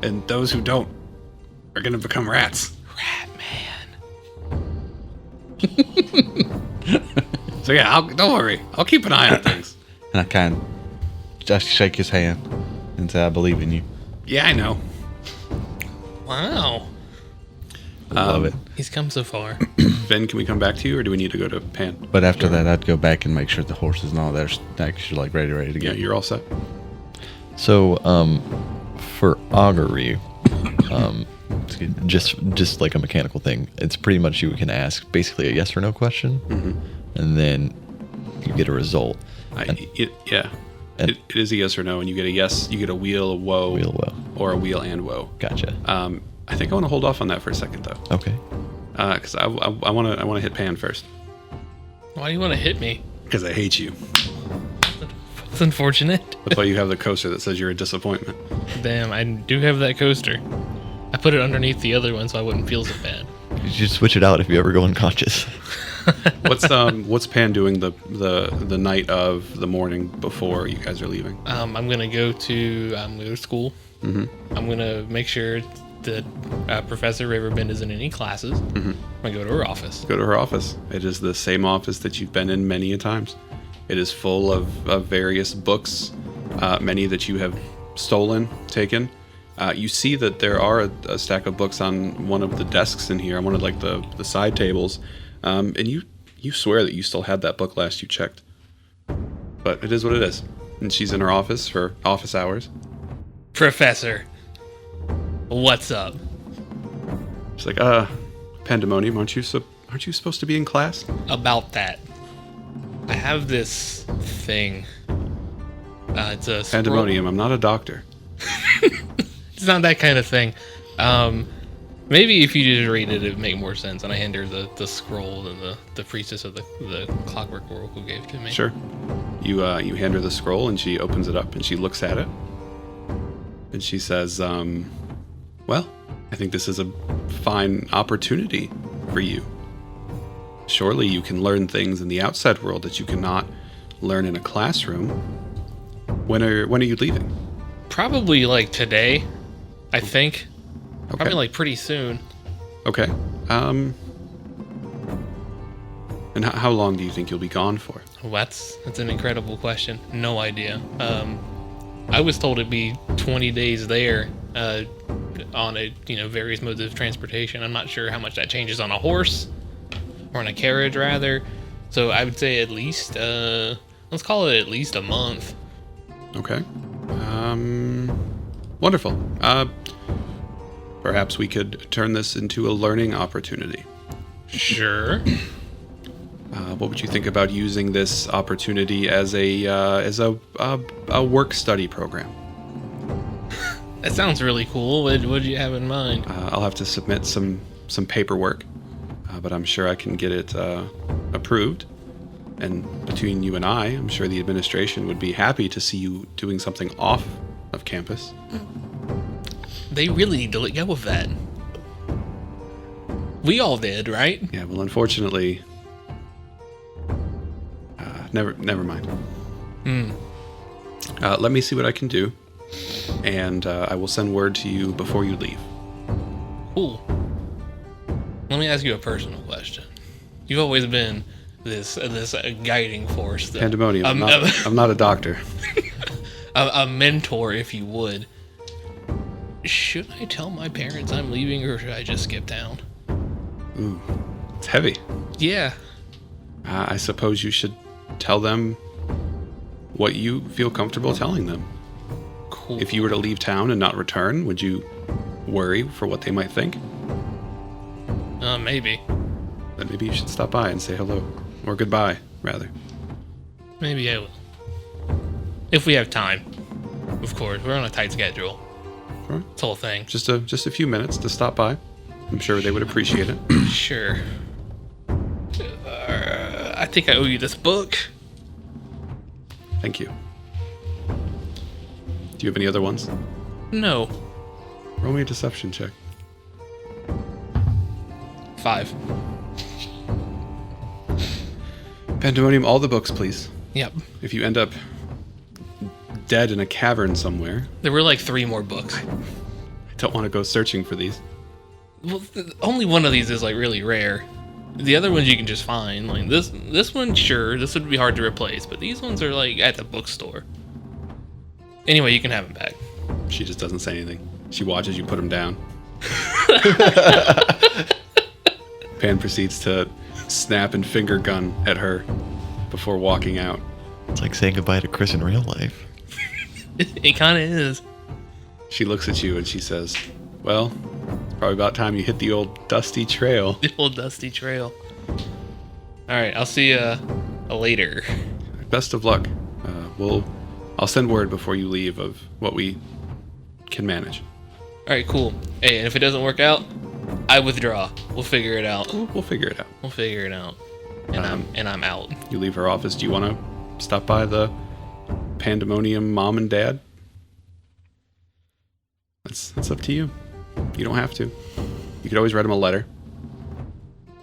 and those who don't are gonna become rats. So yeah, don't worry. I'll keep an eye on things. And I kind of just shake his hand and say, I believe in you. Yeah, I know. Wow. Love it. He's come so far. Ben, can we come back to you, or do we need to go to Pan? But after that, I'd go back and make sure the horses and all that are actually like ready to Yeah, go. you're all set. So, for augury, Excuse me. just like a mechanical thing, it's pretty much you can ask basically a yes or no question, and then you get a result. Yeah. And- It is a yes or no, and you get a yes, you get a wheel, a woe, Wheel woe. or a wheel and woe. Gotcha. I think I want to hold off on that for a second, though, Okay. because I want to hit Pan first, Why do you want to hit me? because I hate you. It's unfortunate. That's why you have the coaster that says you're a disappointment. Damn, I do have that coaster. I put it underneath the other one so I wouldn't feel so bad. You should switch it out if you ever go unconscious. What's Pan doing the night of the morning before you guys are leaving? I'm gonna go to school. I'm gonna make sure that Professor Riverbend is in any classes. I'm gonna go to her office. Go to her office. It is the same office that you've been in many a times. It is full of various books, many that you have stolen, taken. You see that there are a stack of books on one of the desks in here, on one of like the side tables, and you swear that you still had that book last you checked. But it is what it is. And she's in her office for office hours. Professor, what's up? She's like, Pandemonium, aren't you supposed to be in class? About that, I have this thing. It's a scroll- Pandemonium, I'm not a doctor. It's not that kind of thing. Maybe if you just read it, it'd make more sense. And I hand her the scroll that the priestess of the Clockwork Oracle gave to me. Sure. You hand her the scroll, and she opens it up, and she looks at it. And she says, well, I think this is a fine opportunity for you. Surely you can learn things in the outside world that you cannot learn in a classroom. When are you leaving? Probably like today, I think. Okay. Probably like pretty soon. Okay. And how long do you think you'll be gone for? Well, that's an incredible question. No idea. I was told it'd be 20 days there on a various modes of transportation. I'm not sure how much that changes on a horse or on a carriage rather. So I would say at least let's call it at least a month. Okay. Wonderful. Perhaps we could turn this into a learning opportunity. Sure. What would you think about using this opportunity as a work study program? That sounds really cool. What do you have in mind? I'll have to submit some paperwork, but I'm sure I can get it approved. And between you and I'm sure the administration would be happy to see you doing something off of campus. They really need to let go of that. We all did, right? Yeah, well, unfortunately, never mind. Let me see what I can do, and I will send word to you before you leave. Cool. Let me ask you a personal question. You've always been this guiding force. Pandemonium. I'm not a doctor. A mentor, if you would. Should I tell my parents I'm leaving, or should I just skip town? Ooh, it's heavy. Yeah. I suppose you should tell them what you feel comfortable telling them. Cool. If you were to leave town and not return, would you worry for what they might think? Maybe. Then maybe you should stop by and say hello. Or goodbye, rather. Maybe I will. If we have time. Of course, we're on a tight schedule. Sure. This whole thing. Just a few minutes to stop by. I'm sure they would appreciate it. Sure. I think I owe you this book. Thank you. Do you have any other ones? No. Roll me a deception check. 5. Pandemonium, all the books, please. Yep. If you end up dead in a cavern somewhere, There were like 3 more books. I don't want to go searching for these. Well, only one of these is like really rare. The other ones you can just find. Like this one, sure, this would be hard to replace, but these ones are like at the bookstore. Anyway, you can have them back. She just doesn't say anything. She watches you put them down. Pan proceeds to snap and finger gun at her before walking out. It's like saying goodbye to Chris in real life. It kind of is. She looks at you and she says, well, it's probably about time you hit the old dusty trail. The old dusty trail. All right, I'll see you later. Best of luck. I'll send word before you leave of what we can manage. All right, cool. Hey, and if it doesn't work out, I withdraw. We'll figure it out. We'll figure it out. We'll figure it out. And I'm out. You leave her office. Do you want to stop by the Pandemonium mom and dad? That's up to you. You don't have to. You could always write them a letter.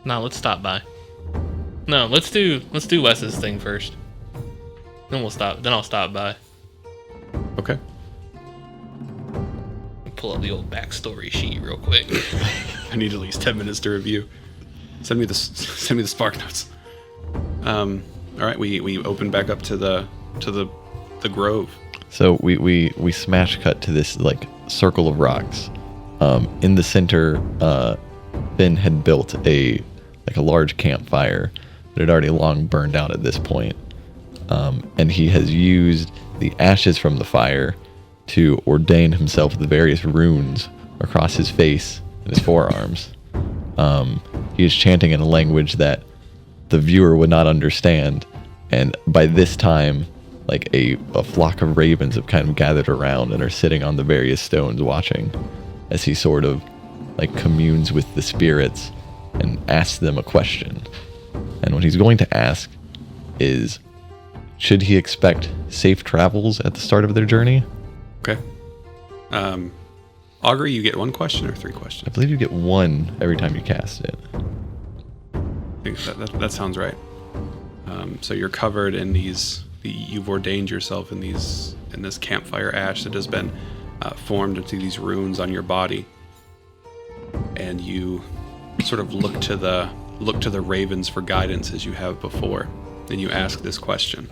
No, let's stop by. No, let's do Wes's thing first. Then I'll stop by. Okay. Pull up the old backstory sheet real quick. I need at least 10 minutes to review. Send me the spark notes. All right, we open back up to the grove. So we smash cut to this like circle of rocks. In the center, Finn had built a large campfire that had already long burned out at this point. And he has used the ashes from the fire to ordain himself the various runes across his face and his forearms. He is chanting in a language that the viewer would not understand. And by this time, like a flock of ravens have kind of gathered around and are sitting on the various stones watching as he sort of like communes with the spirits and asks them a question. And what he's going to ask is, should he expect safe travels at the start of their journey? Okay. Augury, you get one question or three questions? I believe you get one every time you cast it. I think that sounds right. So you're covered in you've ordained yourself in this campfire ash that has been formed into these runes on your body, and you sort of look to the ravens for guidance as you have before, and you ask this question.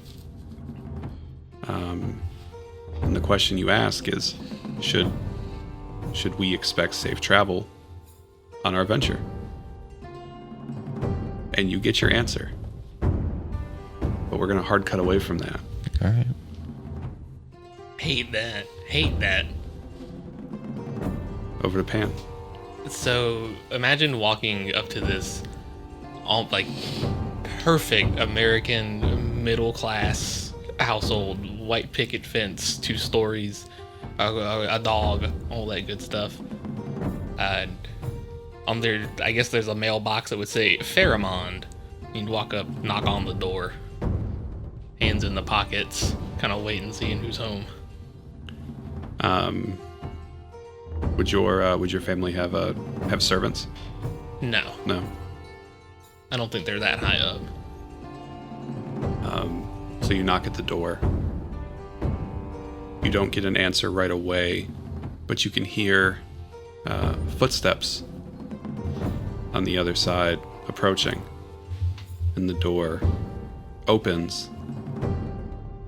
And the question you ask is, should we expect safe travel on our venture? And you get your answer. But we're going to hard cut away from that. All right. Hate that. Over to Pan. So imagine walking up to this all like perfect American middle class household, white picket fence, 2 stories, a dog, all that good stuff. On there, I guess there's a mailbox that would say Pheromond. You'd walk up, knock on the door, hands in the pockets, kind of wait and seeing who's home. Would your family have servants? No, No. I don't think they're that high up. So you knock at the door. You don't get an answer right away, but you can hear footsteps on the other side approaching, and the door opens,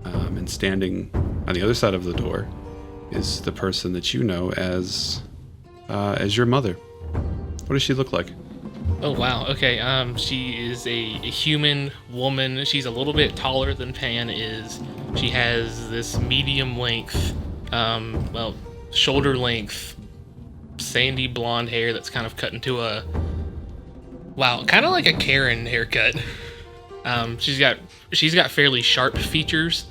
and standing on the other side of the door is the person that you know as your mother. What does she look like? Oh wow, okay. She is a human woman. She's a little bit taller than Pan is. She has this medium length, shoulder length, sandy blonde hair that's kind of cut into kind of like a Karen haircut. She's got fairly sharp features,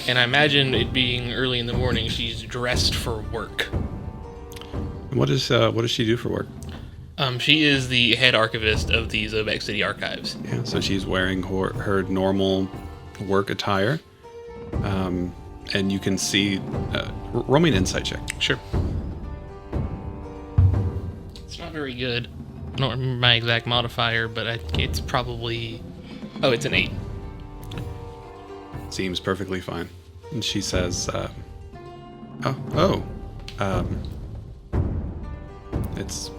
and I imagine it being early in the morning, she's dressed for work. And what does she do for work? She is the head archivist of the Zobec City Archives. Yeah, so she's wearing her normal work attire, and you can see. Roll me an insight check. Sure. It's not very good. I don't remember my exact modifier, but it's probably... Oh, it's an 8. Seems perfectly fine. And she says, it's...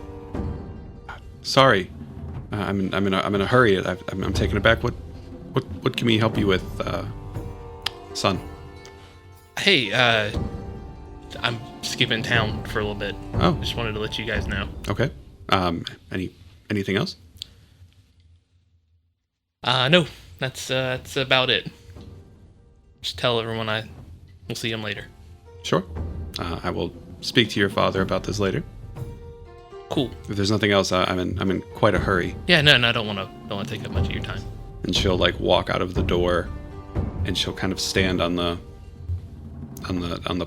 Sorry. I'm in a hurry. I'm taken aback. What can we help you with, son? Hey, I'm skipping town for a little bit. Oh. Just wanted to let you guys know. Okay. Anything else? No, that's about it. Just tell everyone we'll see them later. Sure. I will speak to your father about this later. Cool. If there's nothing else, I'm in quite a hurry. Yeah, no, I don't want to take up much of your time. And she'll like walk out of the door, and she'll kind of stand on the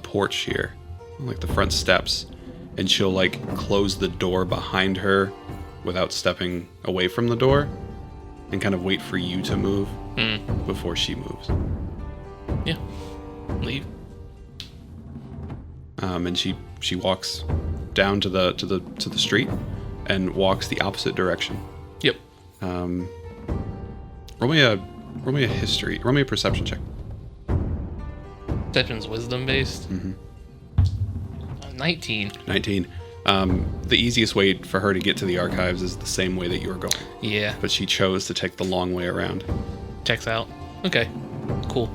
porch here, like the front steps, and she'll like close the door behind her without stepping away from the door, and kind of wait for you to move before she moves. Yeah. Leave. And she walks down to the street and walks the opposite direction. Yep. Roll me a perception check. Perception's wisdom based. 19. 19. The easiest way for her to get to the archives is the same way that you're going. Yeah. But she chose to take the long way around. Checks out. Okay. Cool.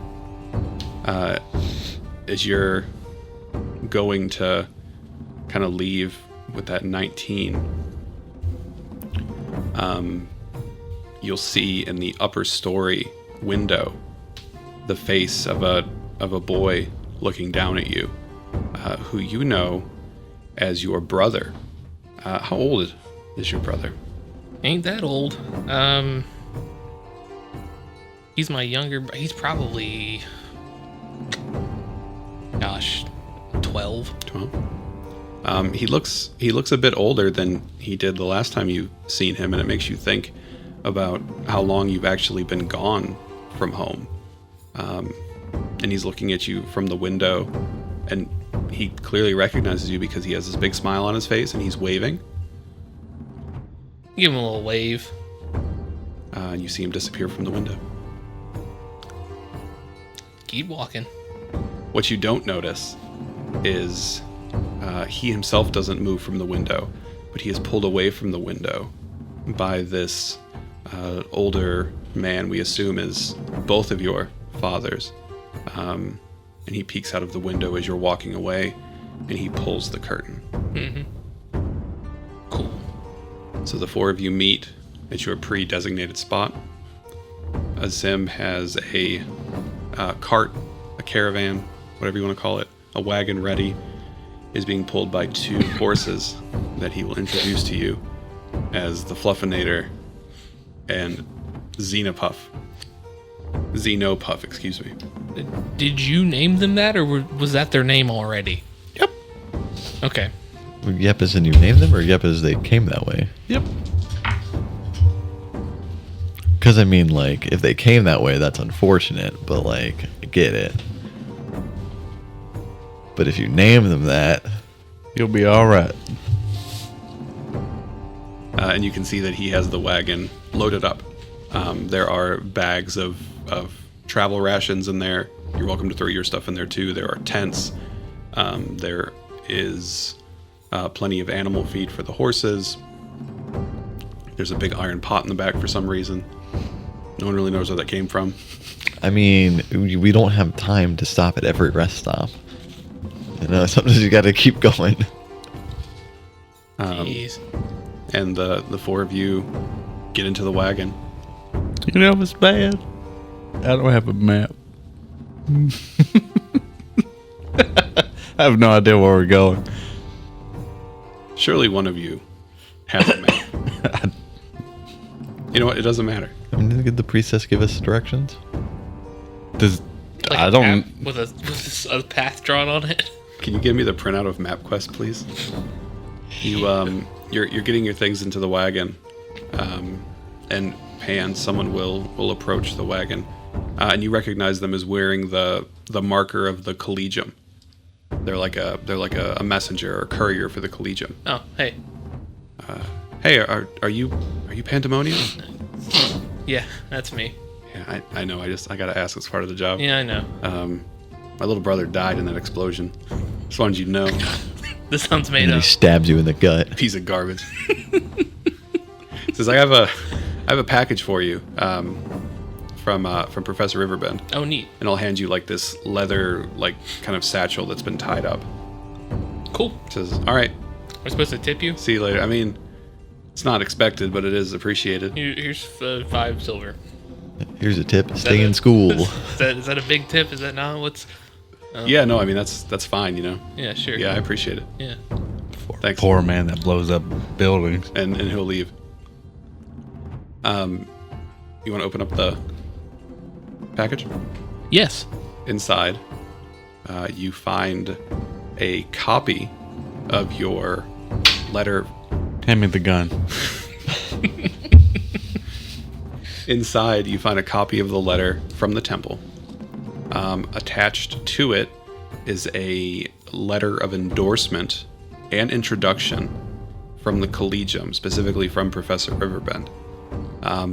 As you're going to kind of leave with that 19, you'll see in the upper story window the face of a boy looking down at you, who you know as your brother. How old is your brother? Ain't that old. He's my younger. He's probably, 12. 12. He looks a bit older than he did the last time you seen him, and it makes you think about how long you've actually been gone from home. And he's looking at you from the window, and he clearly recognizes you because he has this big smile on his face and he's waving. Give him a little wave. And you see him disappear from the window. Keep walking. What you don't notice is he himself doesn't move from the window, but he is pulled away from the window by this older man we assume is both of your fathers. And he peeks out of the window as you're walking away, and he pulls the curtain. Cool. So the four of you meet at your pre-designated spot. Azim has a cart, a caravan, whatever you want to call it, a wagon ready, is being pulled by two horses that he will introduce to you as the Fluffinator and Xenopuff, excuse me. Did you name them that, or was that their name already? Yep. Okay. Yep as in you named them, or yep as they came that way? Yep. Because, I mean, like, if they came that way, that's unfortunate, but, like, I get it. But if you name them that... You'll be alright. And you can see that he has the wagon loaded up. There are bags of travel rations in there. You're welcome to throw your stuff in there, too. There are tents. There is plenty of animal feed for the horses. There's a big iron pot in the back for some reason. No one really knows where that came from. I mean, we don't have time to stop at every rest stop. You know, sometimes you gotta keep going. Jeez. And the four of you get into the wagon. You know what's bad? I don't have a map. I have no idea where we're going. Surely one of you has a map. You know what? It doesn't matter. I mean, did the priestess give us directions? Like I a don't. map with a path drawn on it. Can you give me the printout of MapQuest, please? You're getting your things into the wagon, and Pan, someone will approach the wagon, and you recognize them as wearing the marker of the Collegium. They're like a messenger or courier for the Collegium. Oh, hey. Hey, are you Pandemonium? Yeah, that's me. Yeah, I know. I gotta ask. It's part of the job. Yeah, I know. My little brother died in that explosion. Just wanted you to know. This sounds made And he up. stabs you in the gut. Piece of garbage. Says I have a package for you from Professor Riverbend, Oh, neat. and I'll hand you like this leather like kind of satchel that's been tied up. Cool. Says, all right, We're supposed to tip you? see you later. I mean, it's not expected, but it is appreciated. Here's 5 silver. Here's a tip. Is Stay that in a- school. Is that a big tip? Is that not what's... Yeah, no, I mean that's fine, you know. Yeah, sure. Yeah, I appreciate it. Yeah. Thanks. Poor man that blows up buildings. And he'll leave. You want to open up the package? Yes. Inside, you find a copy of your letter. Hand me the gun. Inside, you find a copy of the letter from the temple. Attached to it is a letter of endorsement and introduction from the Collegium, specifically from Professor Riverbend,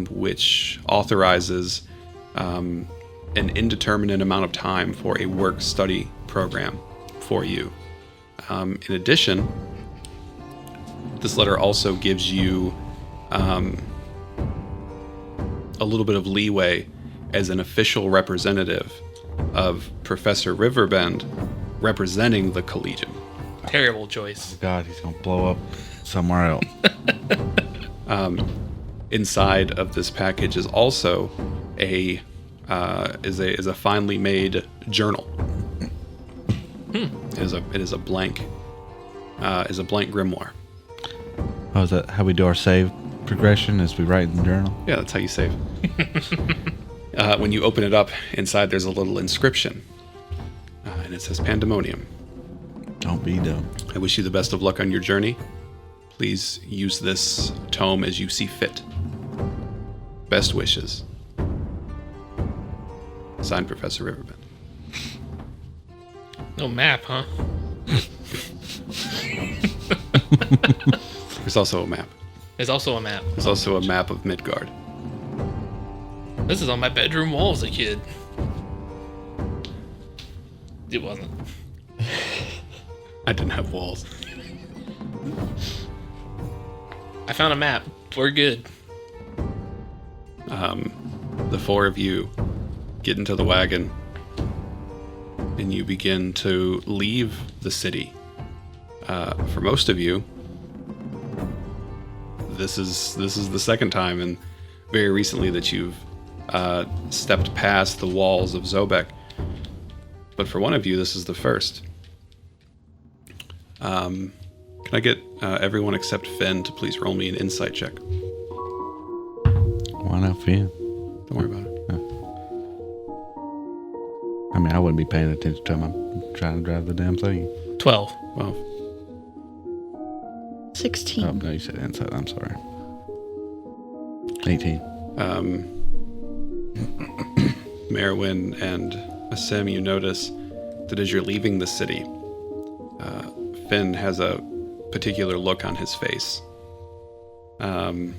which authorizes an indeterminate amount of time for a work-study program for you. In addition, this letter also gives you a little bit of leeway as an official representative of Professor Riverbend representing the Collegium. Terrible choice. God, he's gonna blow up somewhere else. Inside of this package is also a finely made journal. It is a blank grimoire. Oh, is that how we do our save progression? As we write in the journal? Yeah, that's how you save. When you open it up, inside there's a little inscription, and it says Pandemonium. Don't be dumb. I wish you the best of luck on your journey. Please use this tome as you see fit. Best wishes. Signed, Professor Riverbend. No map, huh? There's also a map. There's also a map. There's also a map of Midgard. This is on my bedroom wall as a kid. It wasn't. I didn't have walls. I found a map. We're good. The 4 of you get into the wagon and you begin to leave the city. For most of you, this is the second time, and very recently that you've stepped past the walls of Zobek. But for one of you, this is the first. Can I get everyone except Finn to please roll me an insight check? Why not Finn? Don't worry about it. I mean, I wouldn't be paying attention to him. I'm trying to drive the damn thing. 12. Well, 16. Oh, no, you said inside. I'm sorry. 18. Merwin and Asim, you notice that as you're leaving the city, Finn has a particular look on his face. You're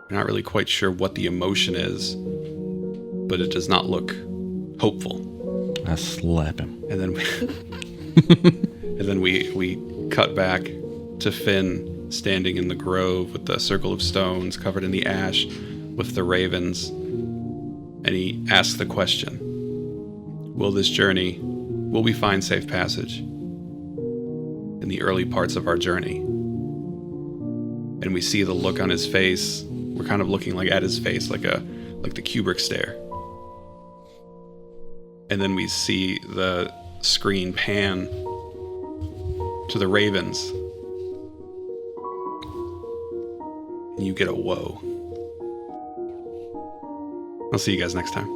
not really quite sure what the emotion is, but it does not look hopeful. I slap him. And then we cut back to Finn standing in the grove with the circle of stones covered in the ash with the ravens. And he asks the question, will we find safe passage in the early parts of our journey? And we see the look on his face. We're kind of looking like at his face, like the Kubrick stare. And then we see the screen pan to the ravens. And you get a whoa. I'll see you guys next time.